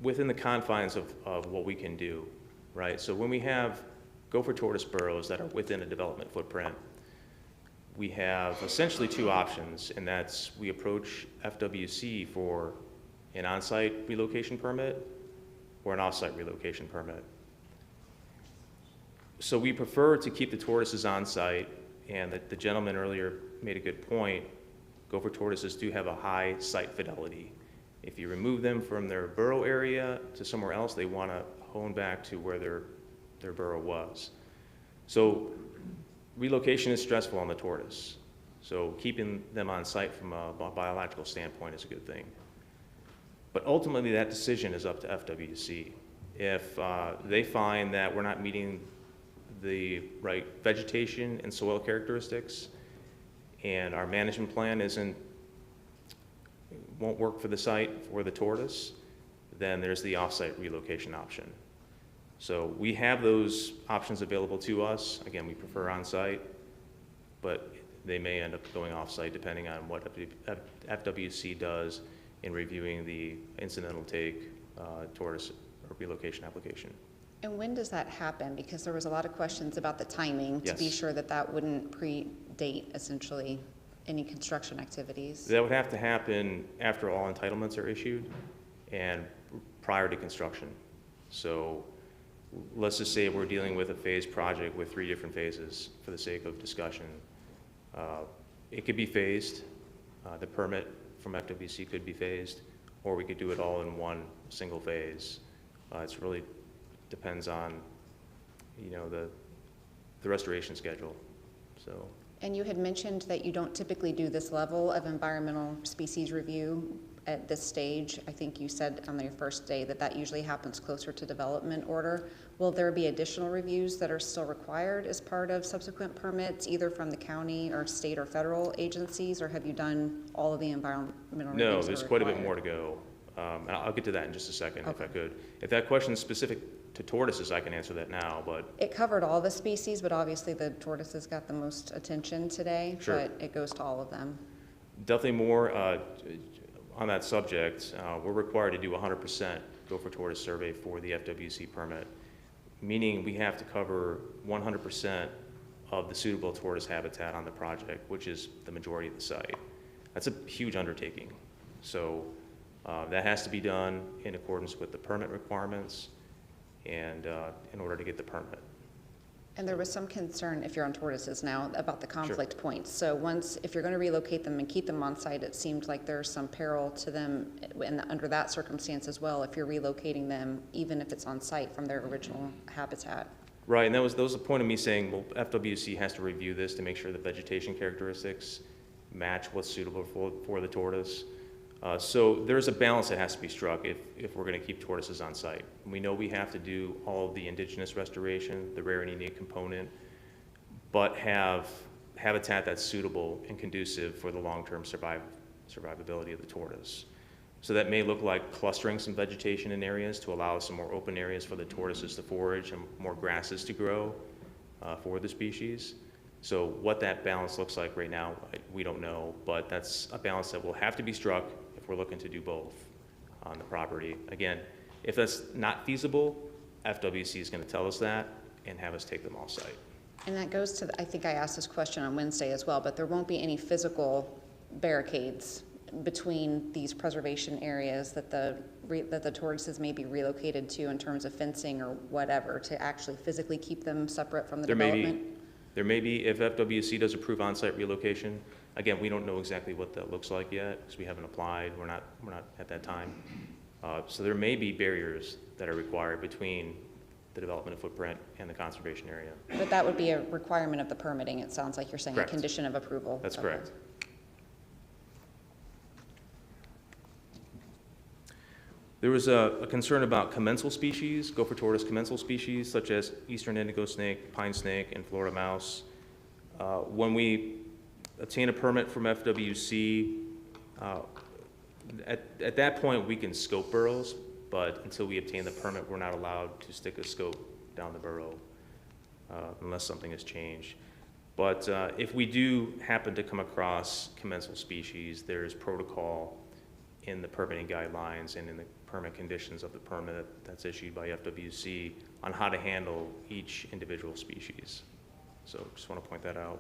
within the confines of what we can do, right? So when we have gopher tortoise burrows that are within a development footprint, we have essentially two options, and that's we approach FWC for an on-site relocation permit or an off-site relocation permit. So we prefer to keep the tortoises on-site, and the gentleman earlier made a good point. Gopher tortoises do have a high site fidelity. If you remove them from their burrow area to somewhere else, they want to hone back to where their burrow was. So relocation is stressful on the tortoise. So keeping them on site from a biological standpoint is a good thing. But ultimately that decision is up to FWC. If they find that we're not meeting the right vegetation and soil characteristics and our management plan won't work for the site for the tortoise, then there's the off-site relocation option. So we have those options available to us. Again, we prefer on-site, but they may end up going off-site depending on what FWC does in reviewing the incidental take tortoise or relocation application. And when does that happen? Because there was a lot of questions about the timing to be Yes. sure that wouldn't predate essentially any construction activities. That would have to happen after all entitlements are issued and prior to construction. So let's just say we're dealing with a phased project with 3 different phases for the sake of discussion. It could be phased. The permit from FWC could be phased, or we could do it all in one single phase. It's really depends on, the restoration schedule. So. And you had mentioned that you don't typically do this level of environmental species review at this stage. I think you said on your first day that usually happens closer to development order. Will there be additional reviews that are still required as part of subsequent permits, either from the county or state or federal agencies, or have you done all of the environmental reviews? No, there's quite a bit more to go. And I'll get to that in just a second, if I could. If that question is specific to tortoises, I can answer that now, but. It covered all the species, but obviously the tortoises got the most attention today. Sure. But it goes to all of them. Definitely more on that subject. We're required to do 100% gopher tortoise survey for the FWC permit, meaning we have to cover 100% of the suitable tortoise habitat on the project, which is the majority of the site. That's a huge undertaking. So that has to be done in accordance with the permit requirements and in order to get the permit. And there was some concern, if you're on tortoises now, about the conflict points. So if you're going to relocate them and keep them on site, it seemed like there's some peril to them under that circumstance as well, if you're relocating them, even if it's on site from their original habitat. Right, and that was the point of me saying, well, FWC has to review this to make sure the vegetation characteristics match what's suitable for the tortoise. So there's a balance that has to be struck if we're going to keep tortoises on site. We know we have to do all of the indigenous restoration, the rare and unique component, but have habitat that's suitable and conducive for the long-term survivability of the tortoise. So that may look like clustering some vegetation in areas to allow some more open areas for the tortoises to forage and more grasses to grow for the species. So what that balance looks like right now, we don't know, but that's a balance that will have to be struck if we're looking to do both on the property. Again, if that's not feasible, FWC is going to tell us that, and have us take them off-site. And that goes to, I think I asked this question on Wednesday as well, but there won't be any physical barricades between these preservation areas that the tortoises may be relocated to in terms of fencing or whatever to actually physically keep them separate from the development? There may be, if FWC does approve on-site relocation. Again, we don't know exactly what that looks like yet because we haven't applied. We're not at that time. So there may be barriers that are required between the development footprint and the conservation area. But that would be a requirement of the permitting, it sounds like you're saying, Correct. a condition of approval. That's Okay. correct. There was a concern about commensal species, gopher tortoise commensal species, such as eastern indigo snake, pine snake, and Florida mouse. When we obtain a permit from FWC, at that point, we can scope burrows, but until we obtain the permit, we're not allowed to stick a scope down the burrow unless something has changed. But if we do happen to come across commensal species, there's protocol in the permitting guidelines and in the permit conditions of the permit that's issued by FWC on how to handle each individual species. So just want to point that out.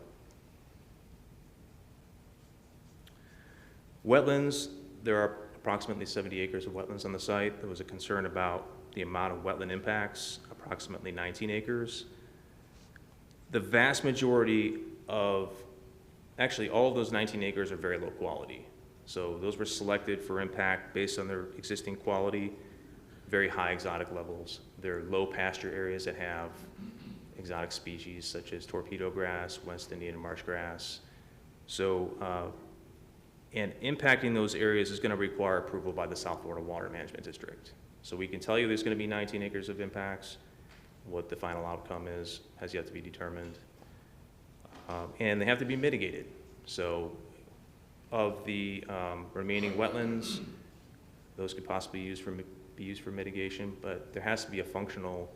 Wetlands, there are approximately 70 acres of wetlands on the site. There was a concern about the amount of wetland impacts, approximately 19 acres. The vast majority of, actually all of those 19 acres are very low quality. So those were selected for impact based on their existing quality, very high exotic levels. They're low pasture areas that have exotic species such as torpedo grass, West Indian marsh grass. So, and impacting those areas is going to require approval by the South Florida Water Management District. So we can tell you there's going to be 19 acres of impacts. What the final outcome is has yet to be determined. And they have to be mitigated. So of the remaining wetlands, those could possibly be used for mitigation, but there has to be a functional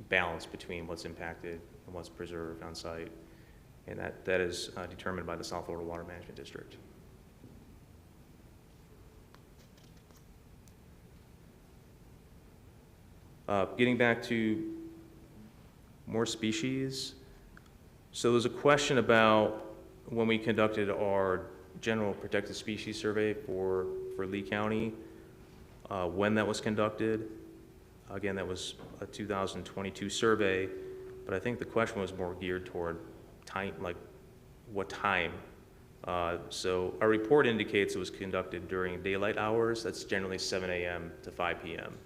balance between what's impacted and what's preserved on site. And that is determined by the South Florida Water Management District. Getting back to more species. So there's a question about when we conducted our general protected species survey for Lee County, when that was conducted. Again, that was a 2022 survey, but I think the question was more geared toward time, like what time. So our report indicates it was conducted during daylight hours. That's generally 7 a.m. to 5 p.m.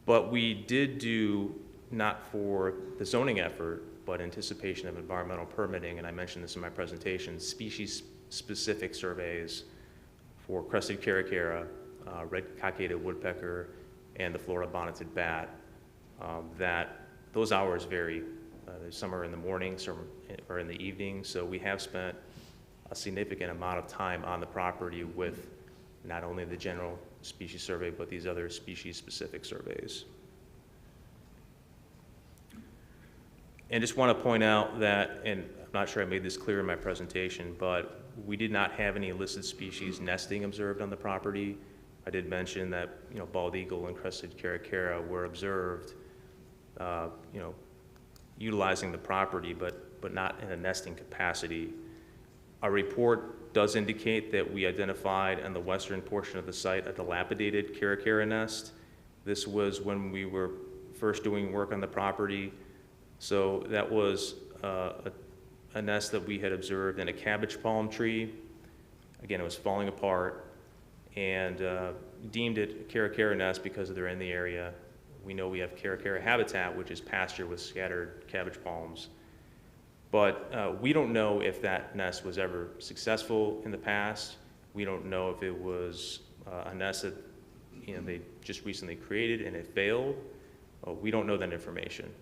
But we did do, not for the zoning effort, but anticipation of environmental permitting, and I mentioned this in my presentation, species-specific surveys for crested caracara, red cockaded woodpecker, and the Florida bonneted bat. That those hours vary. Some are in the morning, some are in the evening, so we have spent a significant amount of time on the property with not only the general species survey, but these other species-specific surveys. And just want to point out that, and I'm not sure I made this clear in my presentation, but we did not have any listed species nesting observed on the property. I did mention that, bald eagle and crested caracara were observed, utilizing the property, but not in a nesting capacity. Our report does indicate that we identified on the western portion of the site a dilapidated caracara nest. This was when we were first doing work on the property. So that was a nest that we had observed in a cabbage palm tree. Again, it was falling apart, and deemed it a caracara nest because they're in the area. We know we have caracara habitat, which is pasture with scattered cabbage palms. But we don't know if that nest was ever successful in the past. We don't know if it was a nest that they just recently created and it failed. We don't know that information.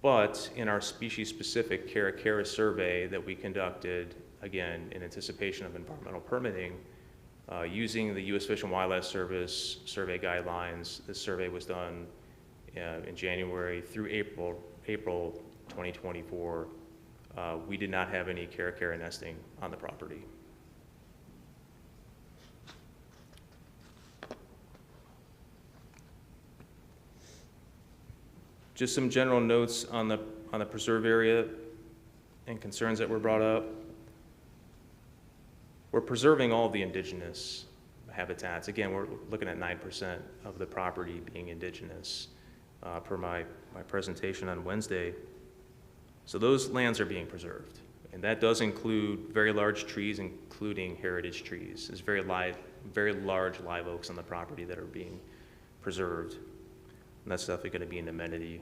But in our species-specific caracara survey that we conducted, again, in anticipation of environmental permitting, using the U.S. Fish and Wildlife Service survey guidelines, this survey was done in January through April 2024. We did not have any caracara nesting on the property. Just some general notes on the preserve area and concerns that were brought up. We're preserving all the indigenous habitats. Again, we're looking at 9% of the property being indigenous per my presentation on Wednesday. So those lands are being preserved. And that does include very large trees, including heritage trees. There's very large live oaks on the property that are being preserved. And that's definitely going to be an amenity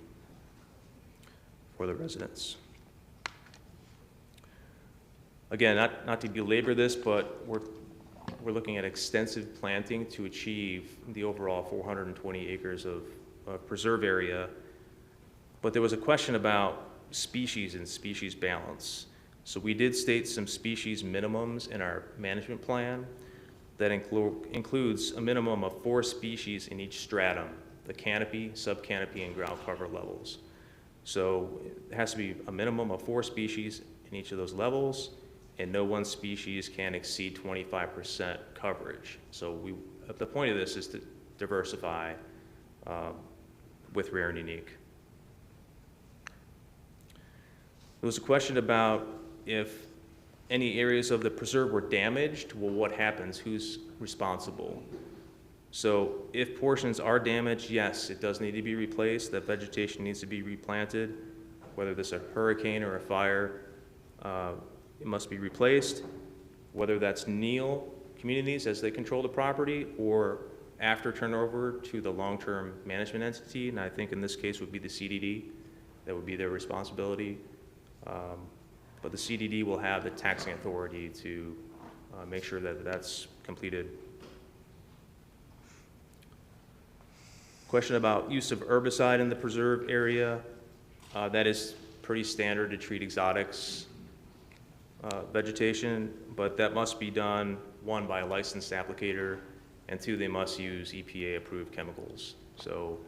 for the residents. Again, not to belabor this, but we're looking at extensive planting to achieve the overall 420 acres of preserve area. But there was a question about species and species balance. So we did state some species minimums in our management plan that includes a minimum of 4 species in each stratum: the canopy, subcanopy, and ground cover levels. So it has to be a minimum of 4 species in each of those levels, and no one species can exceed 25% coverage. So the point of this is to diversify with rare and unique. There was a question about if any areas of the preserve were damaged, well, what happens? Who's responsible? So if portions are damaged, yes, it does need to be replaced. That vegetation needs to be replanted. Whether this is a hurricane or a fire, it must be replaced. Whether that's Neal communities as they control the property, or after turnover to the long-term management entity, and I think in this case would be the CDD, that would be their responsibility. But the CDD will have the taxing authority to make sure that that's completed. Question about use of herbicide in the preserve area. That is pretty standard to treat exotics vegetation, but that must be done, 1, by a licensed applicator, and 2, they must use EPA-approved chemicals. So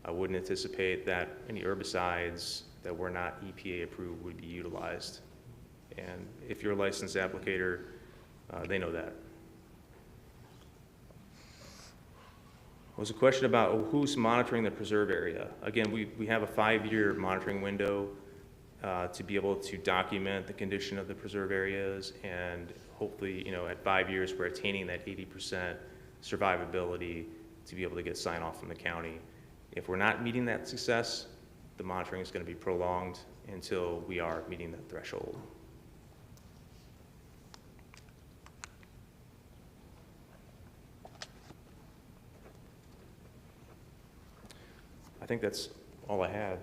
I wouldn't anticipate that any herbicides that were not EPA-approved would be utilized. And if you're a licensed applicator, they know that. There was a question about who's monitoring the preserve area. Again, we have a 5-year monitoring window to be able to document the condition of the preserve areas, and hopefully, at 5 years, we're attaining that 80% survivability to be able to get sign-off from the county. If we're not meeting that success, the monitoring is going to be prolonged until we are meeting that threshold. I think that's all I had.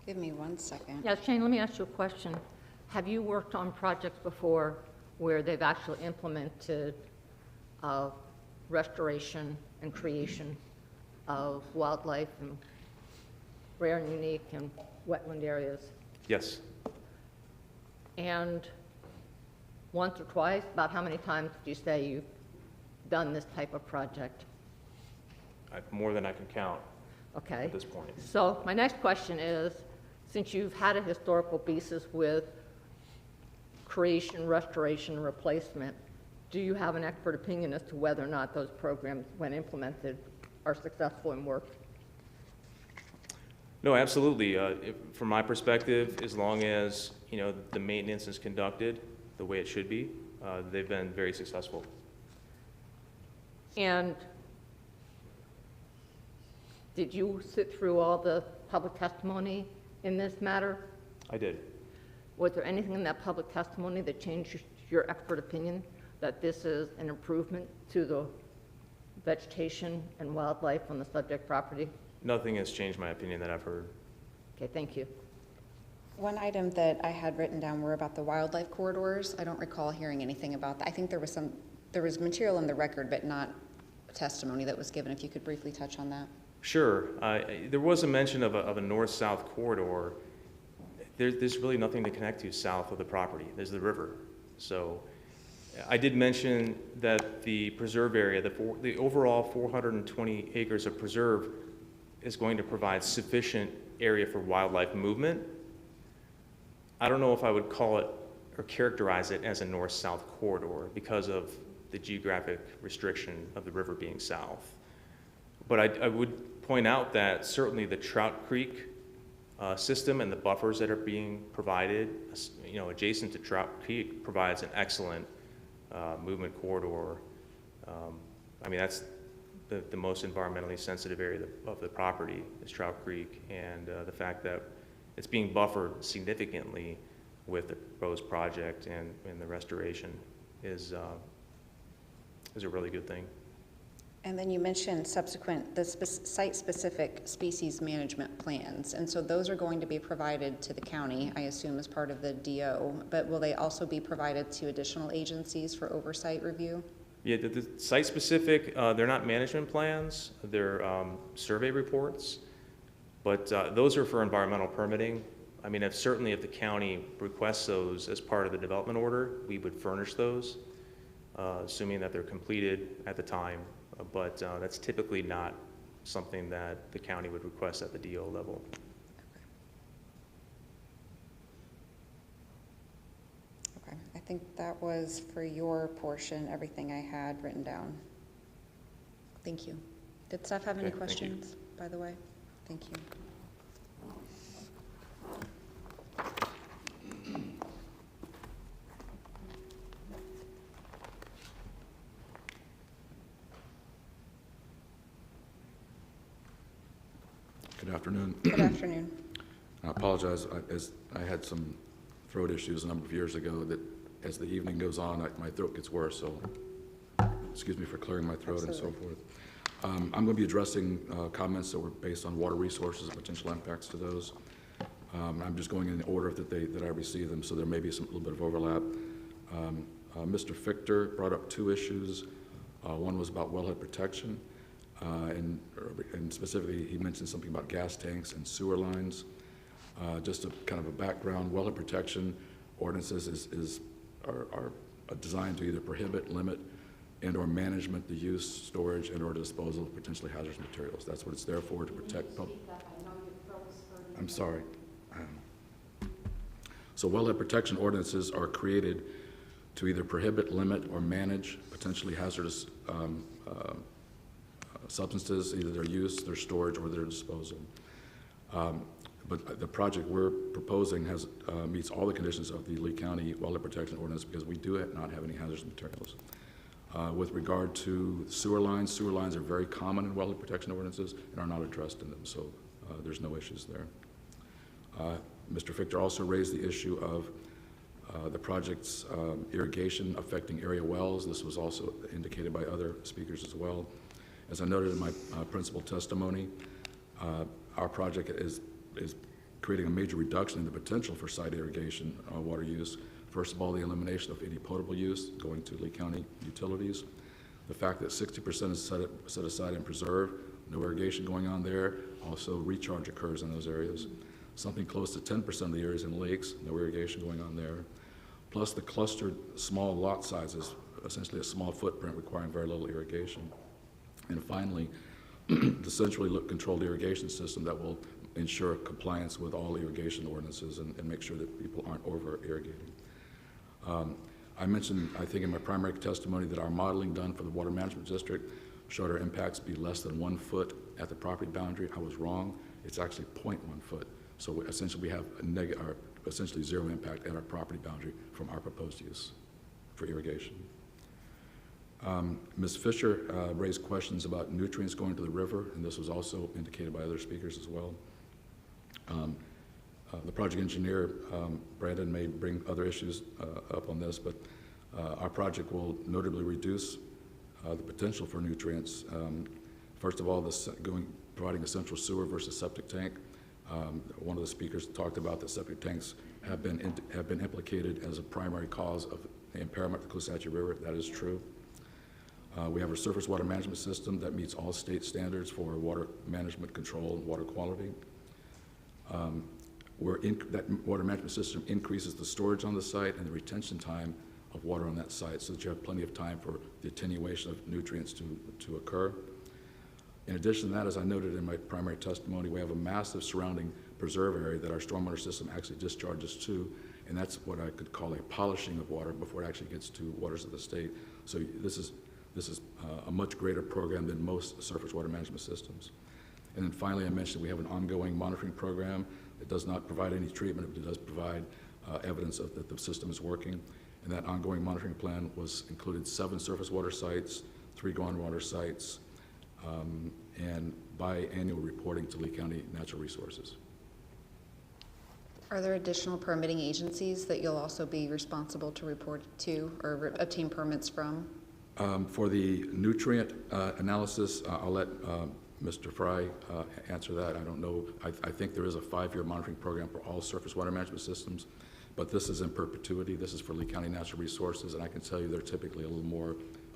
Give me 1 second. Yeah, Shane, let me ask you a question. Have you worked on projects before where they've actually implemented restoration and creation of wildlife and rare and unique and wetland areas? Yes. And once or twice, about how many times would you say you've done this type of project? More than I can count. Okay. At this point. So my next question is, since you've had a historical basis with creation, restoration, and replacement, do you have an expert opinion as to whether or not those programs, when implemented, are successful and work? No, absolutely. From my perspective, as long as the maintenance is conducted the way it should be, they've been very successful. And did you sit through all the public testimony in this matter? I did. Was there anything in that public testimony that changed your expert opinion that this is an improvement to the vegetation and wildlife on the subject property? Nothing has changed my opinion that I've heard. Okay, thank you. One item that I had written down were about the wildlife corridors. I don't recall hearing anything about that. I think there was material in the record, but not testimony that was given. If you could briefly touch on that. Sure. There was a mention of a north-south corridor. There's really nothing to connect to south of the property. There's the river. So I did mention that the preserve area, the overall 420 acres of preserve, is going to provide sufficient area for wildlife movement. I don't know if I would call it or characterize it as a north-south corridor because of the geographic restriction of the river being south. But I would point out that certainly the Trout Creek system and the buffers that are being provided, adjacent to Trout Creek, provides an excellent movement corridor. I mean, that's the most environmentally sensitive area of the property is Trout Creek, and the fact that it's being buffered significantly with the proposed project and the restoration is a really good thing. And then you mentioned the site-specific species management plans, and so those are going to be provided to the county, I assume, as part of the DO, but will they also be provided to additional agencies for oversight review? Yeah, the site-specific, they're not management plans, they're survey reports, but those are for environmental permitting. I mean, certainly if the county requests those as part of the development order, we would furnish those, assuming that they're completed at the time. But that's typically not something that the county would request at the DO level. Okay, I think that was for your portion, everything I had written down. Thank you. Did staff have any Okay, questions, by the way? Thank you. Good afternoon. Good afternoon. I apologize, as I had some throat issues a number of years ago that as the evening goes on, my throat gets worse, so excuse me for clearing my throat. Absolutely. And so forth. I'm going to be addressing comments that were based on water resources and potential impacts to those. I'm just going in the order that I received them, so there may be a little bit of overlap. Mr. Fichter brought up two issues. One was about wellhead protection. And specifically, he mentioned something about gas tanks and sewer lines. Just a kind of a background, wellhead protection ordinances are designed to either prohibit, limit, and/or management the use, storage, and/or disposal of potentially hazardous materials. That's what it's there for, to protect public. I'm sorry. So wellhead protection ordinances are created to either prohibit, limit, or manage potentially hazardous substances, either their use, their storage, or their disposal. But the project we're proposing meets all the conditions of the Lee County Wellhead Protection Ordinance because we do not have any hazardous materials. With regard to sewer lines are very common in wellhead protection ordinances and are not addressed in them, so there's no issues there. Mr. Fichter also raised the issue of the project's irrigation affecting area wells. This was also indicated by other speakers as well. As I noted in my principal testimony, our project is creating a major reduction in the potential for site irrigation water use. First of all, the elimination of any potable use going to Lee County utilities. The fact that 60% is set aside and preserved, no irrigation going on there. Also, recharge occurs in those areas. Something close to 10% of the areas in lakes, no irrigation going on there. Plus the clustered small lot sizes, essentially a small footprint requiring very little irrigation. And finally, the centrally controlled irrigation system that will ensure compliance with all irrigation ordinances and make sure that people aren't over-irrigating. I mentioned, I think in my primary testimony, that our modeling done for the Water Management District showed our impacts be less than 1 foot at the property boundary. I was wrong. It's actually 0.1 foot. So essentially we have essentially zero impact at our property boundary from our proposed use for irrigation. Ms. Fisher raised questions about nutrients going to the river, and this was also indicated by other speakers as well. The project engineer, Brandon, may bring other issues up on this, but our project will notably reduce the potential for nutrients. First of all, providing a central sewer versus septic tank. One of the speakers talked about that septic tanks have been implicated as a primary cause of the impairment of the Coosatchee River. That is true. We have a surface water management system that meets all state standards for water management control and water quality. That water management system increases the storage on the site and the retention time of water on that site so that you have plenty of time for the attenuation of nutrients to occur. In addition to that, as I noted in my primary testimony, we have a massive surrounding preserve area that our stormwater system actually discharges to, and that's what I could call a polishing of water before it actually gets to waters of the state. So this is a much greater program than most surface water management systems. And then finally, I mentioned we have an ongoing monitoring program. It does not provide any treatment, but it does provide evidence of that the system is working. And that ongoing monitoring plan included 7 surface water sites, 3 groundwater sites, and biannual reporting to Lee County Natural Resources. Are there additional permitting agencies that you'll also be responsible to report to or obtain permits from? For the nutrient analysis, I'll let Mr. Fry answer that. I don't know. I think there is a 5-year monitoring program for all surface water management systems, but this is in perpetuity. This is for Lee County Natural Resources, and I can tell you they're typically a little more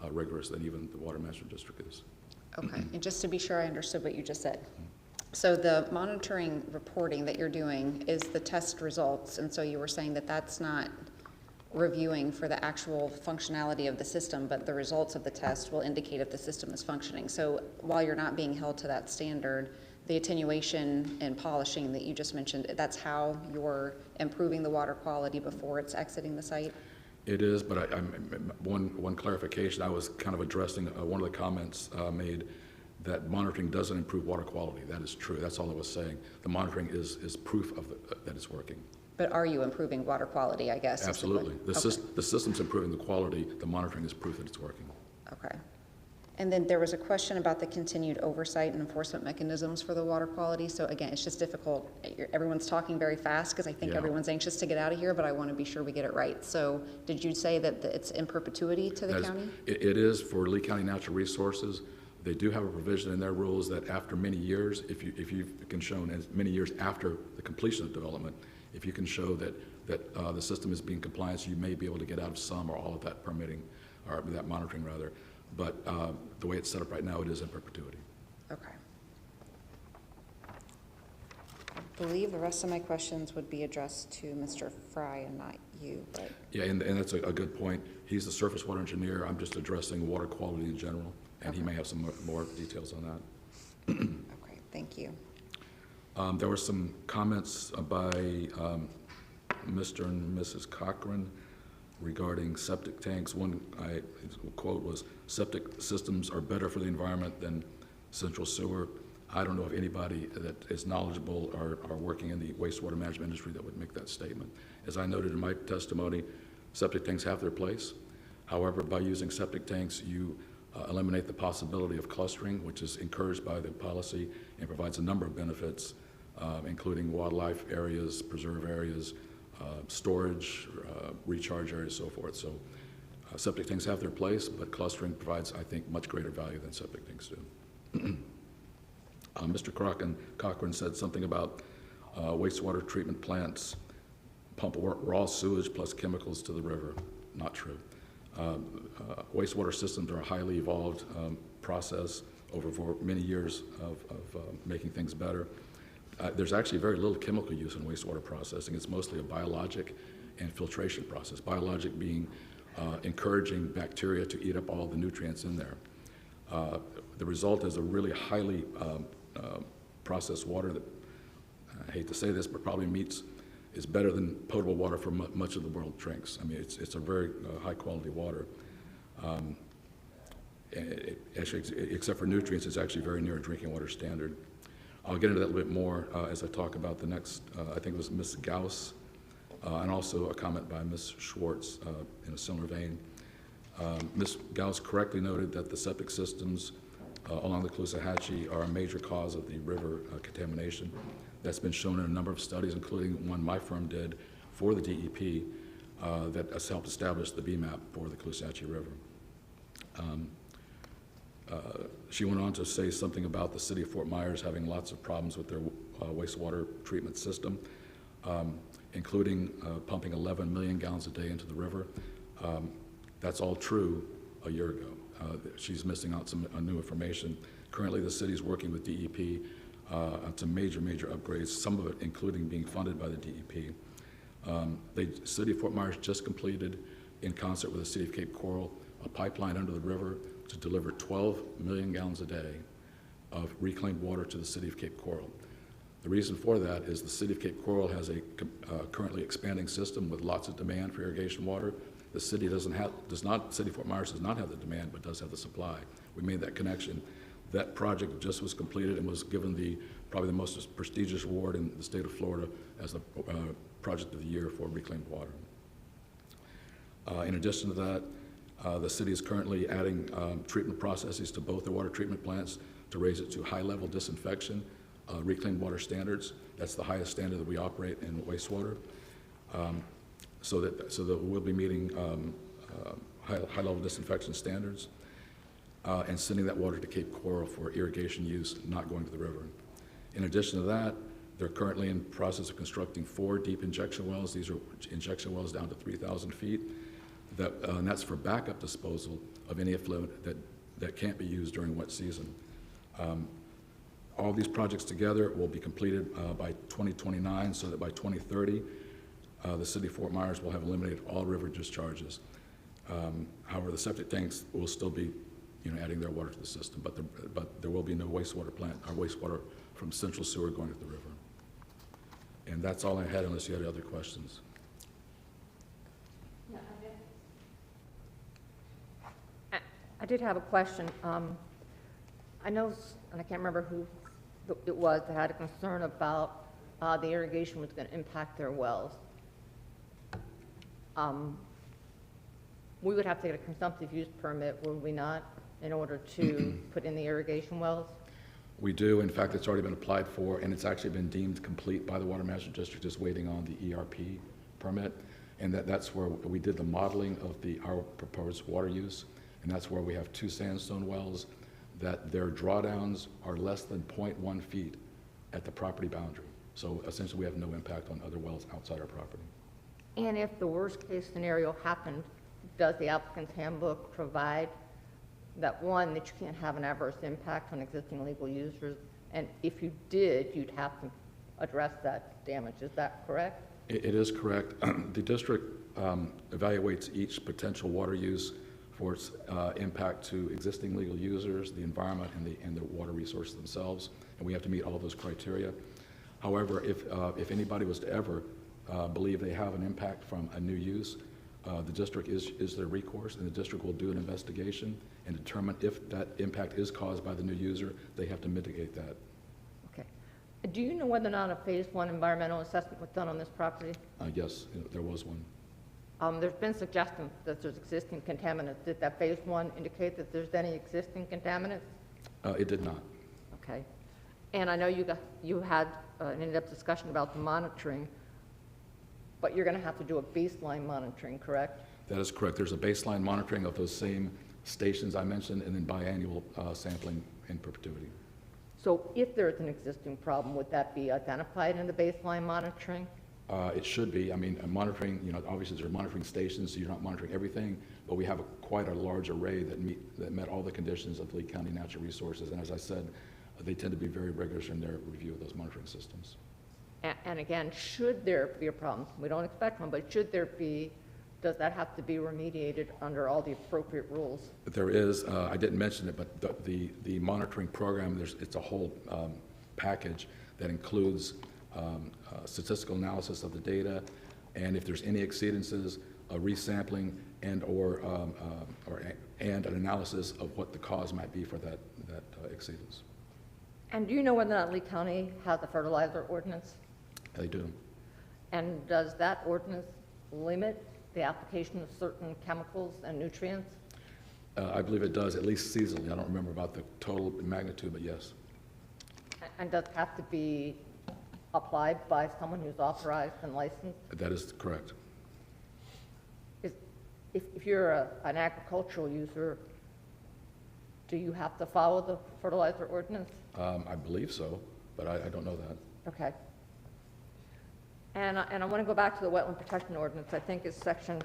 rigorous than even the Water Management District is. Okay, and just to be sure I understood what you just said. So the monitoring reporting that you're doing is the test results, and so you were saying that that's not reviewing for the actual functionality of the system, but the results of the test will indicate if the system is functioning. So while you're not being held to that standard, the attenuation and polishing that you just mentioned, that's how you're improving the water quality before it's exiting the site? It is, but one clarification. I was kind of addressing one of the comments made that monitoring doesn't improve water quality. That is true. That's all I was saying. The monitoring is proof of that it's working. But are you improving water quality, I guess? Absolutely. The system's improving the quality. The monitoring is proof that it's working. Okay. And then there was a question about the continued oversight and enforcement mechanisms for the water quality. So again, it's just difficult. Everyone's talking very fast because I think everyone's anxious to get out of here, but I want to be sure we get it right. So did you say that it's in perpetuity to the county? It is for Lee County Natural Resources. They do have a provision in their rules that after many years, if you can show as many years after the completion of development, if you can show that the system is being compliant, you may be able to get out of some or all of that permitting, or that monitoring rather. But the way it's set up right now, it is in perpetuity. Okay. I believe the rest of my questions would be addressed to Mr. Fry and not you, but. Yeah, and that's a good point. He's the surface water engineer. I'm just addressing water quality in general, and he may have some more details on that. Okay, thank you. There were some comments by Mr. and Mrs. Cochran regarding septic tanks. One quote was, "Septic systems are better for the environment than central sewer." I don't know of anybody that is knowledgeable or working in the wastewater management industry that would make that statement. As I noted in my testimony, septic tanks have their place. However, by using septic tanks, you eliminate the possibility of clustering, which is encouraged by the policy and provides a number of benefits, including wildlife areas, preserve areas, storage, recharge areas, so forth. So septic tanks have their place, but clustering provides, I think, much greater value than septic tanks do. Mr. Cochran said something about wastewater treatment plants pump raw sewage plus chemicals to the river. Not true. Wastewater systems are a highly evolved process for many years of making things better. There's actually very little chemical use in wastewater processing. It's mostly a biologic and filtration process. Biologic being encouraging bacteria to eat up all the nutrients in there. The result is a really highly processed water that, I hate to say this, but probably is better than potable water for much of the world drinks. I mean, it's a very high quality water. Actually, except for nutrients, it's actually very near a drinking water standard. I'll get into that a little bit more as I talk about the next, I think it was Ms. Gauss, and also a comment by Ms. Schwartz in a similar vein. Ms. Gauss correctly noted that the septic systems along the Caloosahatchee are a major cause of the river contamination. That's been shown in a number of studies, including one my firm did for the DEP that has helped establish the BMAP for the Caloosahatchee River. She went on to say something about the city of Fort Myers having lots of problems with their wastewater treatment system, including pumping 11 million gallons a day into the river. That's all true a year ago. She's missing out some new information. Currently, the city is working with DEP on some major upgrades, some of it including being funded by the DEP. The city of Fort Myers just completed, in concert with the city of Cape Coral, a pipeline under the river to deliver 12 million gallons a day of reclaimed water to the city of Cape Coral. The reason for that is the city of Cape Coral has a currently expanding system with lots of demand for irrigation water. The city city of Fort Myers does not have the demand, but does have the supply. We made that connection. That project just was completed and was given probably the most prestigious award in the state of Florida as the project of the year for reclaimed water. In addition to that, the city is currently adding treatment processes to both the water treatment plants to raise it to high-level disinfection, reclaimed water standards. That's the highest standard that we operate in wastewater. So that we'll be meeting high-level disinfection standards and sending that water to Cape Coral for irrigation use, not going to the river. In addition to that, they're currently in process of constructing 4 deep injection wells. These are injection wells down to 3,000 feet. And that's for backup disposal of any effluent that can't be used during wet season. All these projects together will be completed by 2029, so that by 2030, the city of Fort Myers will have eliminated all river discharges. However, the septic tanks will still be, adding their water to the system, but there will be no wastewater plant or wastewater from central sewer going to the river. And that's all I had, unless you had other questions. I did have a question. I know, and I can't remember who it was that had a concern about the irrigation was going to impact their wells. We would have to get a consumptive use permit, would we not, in order to put in the irrigation wells? We do. In fact, it's already been applied for, and it's actually been deemed complete by the Water Management District, just waiting on the ERP permit. And that's where we did the modeling of our proposed water use. And that's where we have 2 sandstone wells that their drawdowns are less than 0.1 feet at the property boundary. So essentially, we have no impact on other wells outside our property. And if the worst case scenario happened, does the applicant's handbook provide that, one, that you can't have an adverse impact on existing legal users, and if you did, you'd have to address that damage? Is that correct? It is correct. The district evaluates each potential water use for its impact to existing legal users, the environment, and the water resources themselves, and we have to meet all of those criteria. However, if anybody was to ever believe they have an impact from a new use, the district is their recourse, and the district will do an investigation and determine if that impact is caused by the new user. They have to mitigate that. Okay. Do you know whether or not a phase 1 environmental assessment was done on this property? Yes, there was one. There's been suggestions that there's existing contaminants. Did that phase 1 indicate that there's any existing contaminants? It did not. Okay. And I know you had an in-depth discussion about the monitoring, but you're going to have to do a baseline monitoring, correct? That is correct. There's a baseline monitoring of those same stations I mentioned, and then biannual sampling in perpetuity. So if there's an existing problem, would that be identified in the baseline monitoring? It should be. I mean, monitoring, obviously there are monitoring stations, so you're not monitoring everything, but we have quite a large array that met all the conditions of Lee County Natural Resources. And as I said, they tend to be very rigorous in their review of those monitoring systems. And again, should there be a problem, we don't expect one, but should there be, does that have to be remediated under all the appropriate rules? There is. I didn't mention it, but the monitoring program, it's a whole package that includes statistical analysis of the data, and if there's any exceedances, a resampling and an analysis of what the cause might be for that exceedance. And do you know whether or not Lee County has a fertilizer ordinance? They do. And does that ordinance limit the application of certain chemicals and nutrients? I believe it does, at least seasonally. I don't remember about the total magnitude, but yes. And does it have to be applied by someone who's authorized and licensed? That is correct. If you're an agricultural user, do you have to follow the fertilizer ordinance? I believe so, but I don't know that. Okay. And I want to go back to the wetland protection ordinance. I think it's section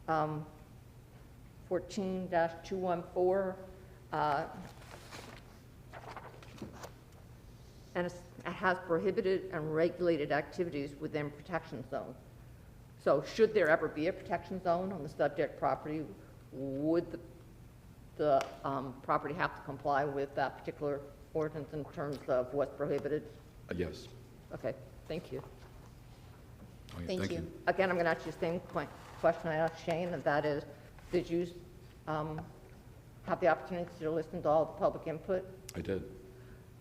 14-214. And it has prohibited and regulated activities within protection zone. So should there ever be a protection zone on the subject property, would the property have to comply with that particular ordinance in terms of what's prohibited? Yes. Okay, thank you. Oh, yeah, Thank you. Again, I'm going to ask you the same question I asked Shane, and that is, did you have the opportunity to listen to all the public input? I did.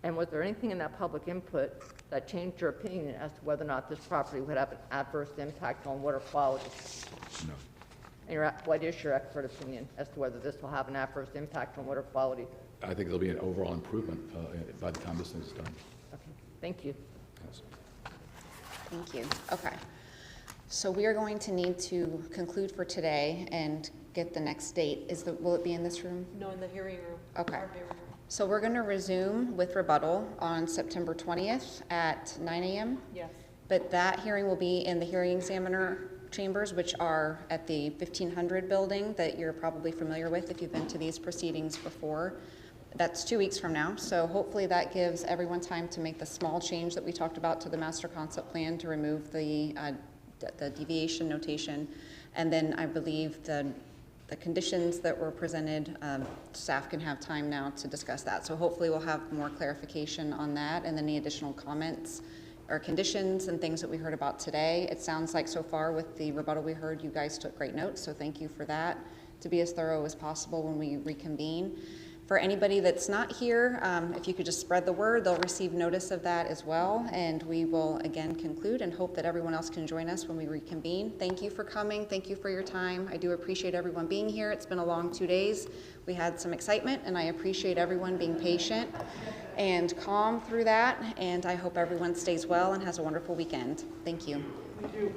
And was there anything in that public input that changed your opinion as to whether or not this property would have an adverse impact on water quality? No. And what is your expert opinion as to whether this will have an adverse impact on water quality? I think there'll be an overall improvement by the time this thing is done. Okay, thank you. Yes. Thank you. Okay. So we are going to need to conclude for today and get the next date. Will it be in this room? No, in the hearing room. Okay. Our hearing room. So we're going to resume with rebuttal on September 20th at 9 a.m. Yes. But that hearing will be in the hearing examiner chambers, which are at the 1500 building that you're probably familiar with if you've been to these proceedings before. That's 2 weeks from now. So hopefully that gives everyone time to make the small change that we talked about to the master concept plan to remove the deviation notation. And then I believe the conditions that were presented, staff can have time now to discuss that. So hopefully we'll have more clarification on that and any additional comments or conditions and things that we heard about today. It sounds like so far with the rebuttal we heard, you guys took great notes, so thank you for that, to be as thorough as possible when we reconvene. For anybody that's not here, if you could just spread the word, they'll receive notice of that as well. And we will again conclude and hope that everyone else can join us when we reconvene. Thank you for coming. Thank you for your time. I do appreciate everyone being here. It's been a long 2 days. We had some excitement, and I appreciate everyone being patient and calm through that. And I hope everyone stays well and has a wonderful weekend. Thank you. Thank you.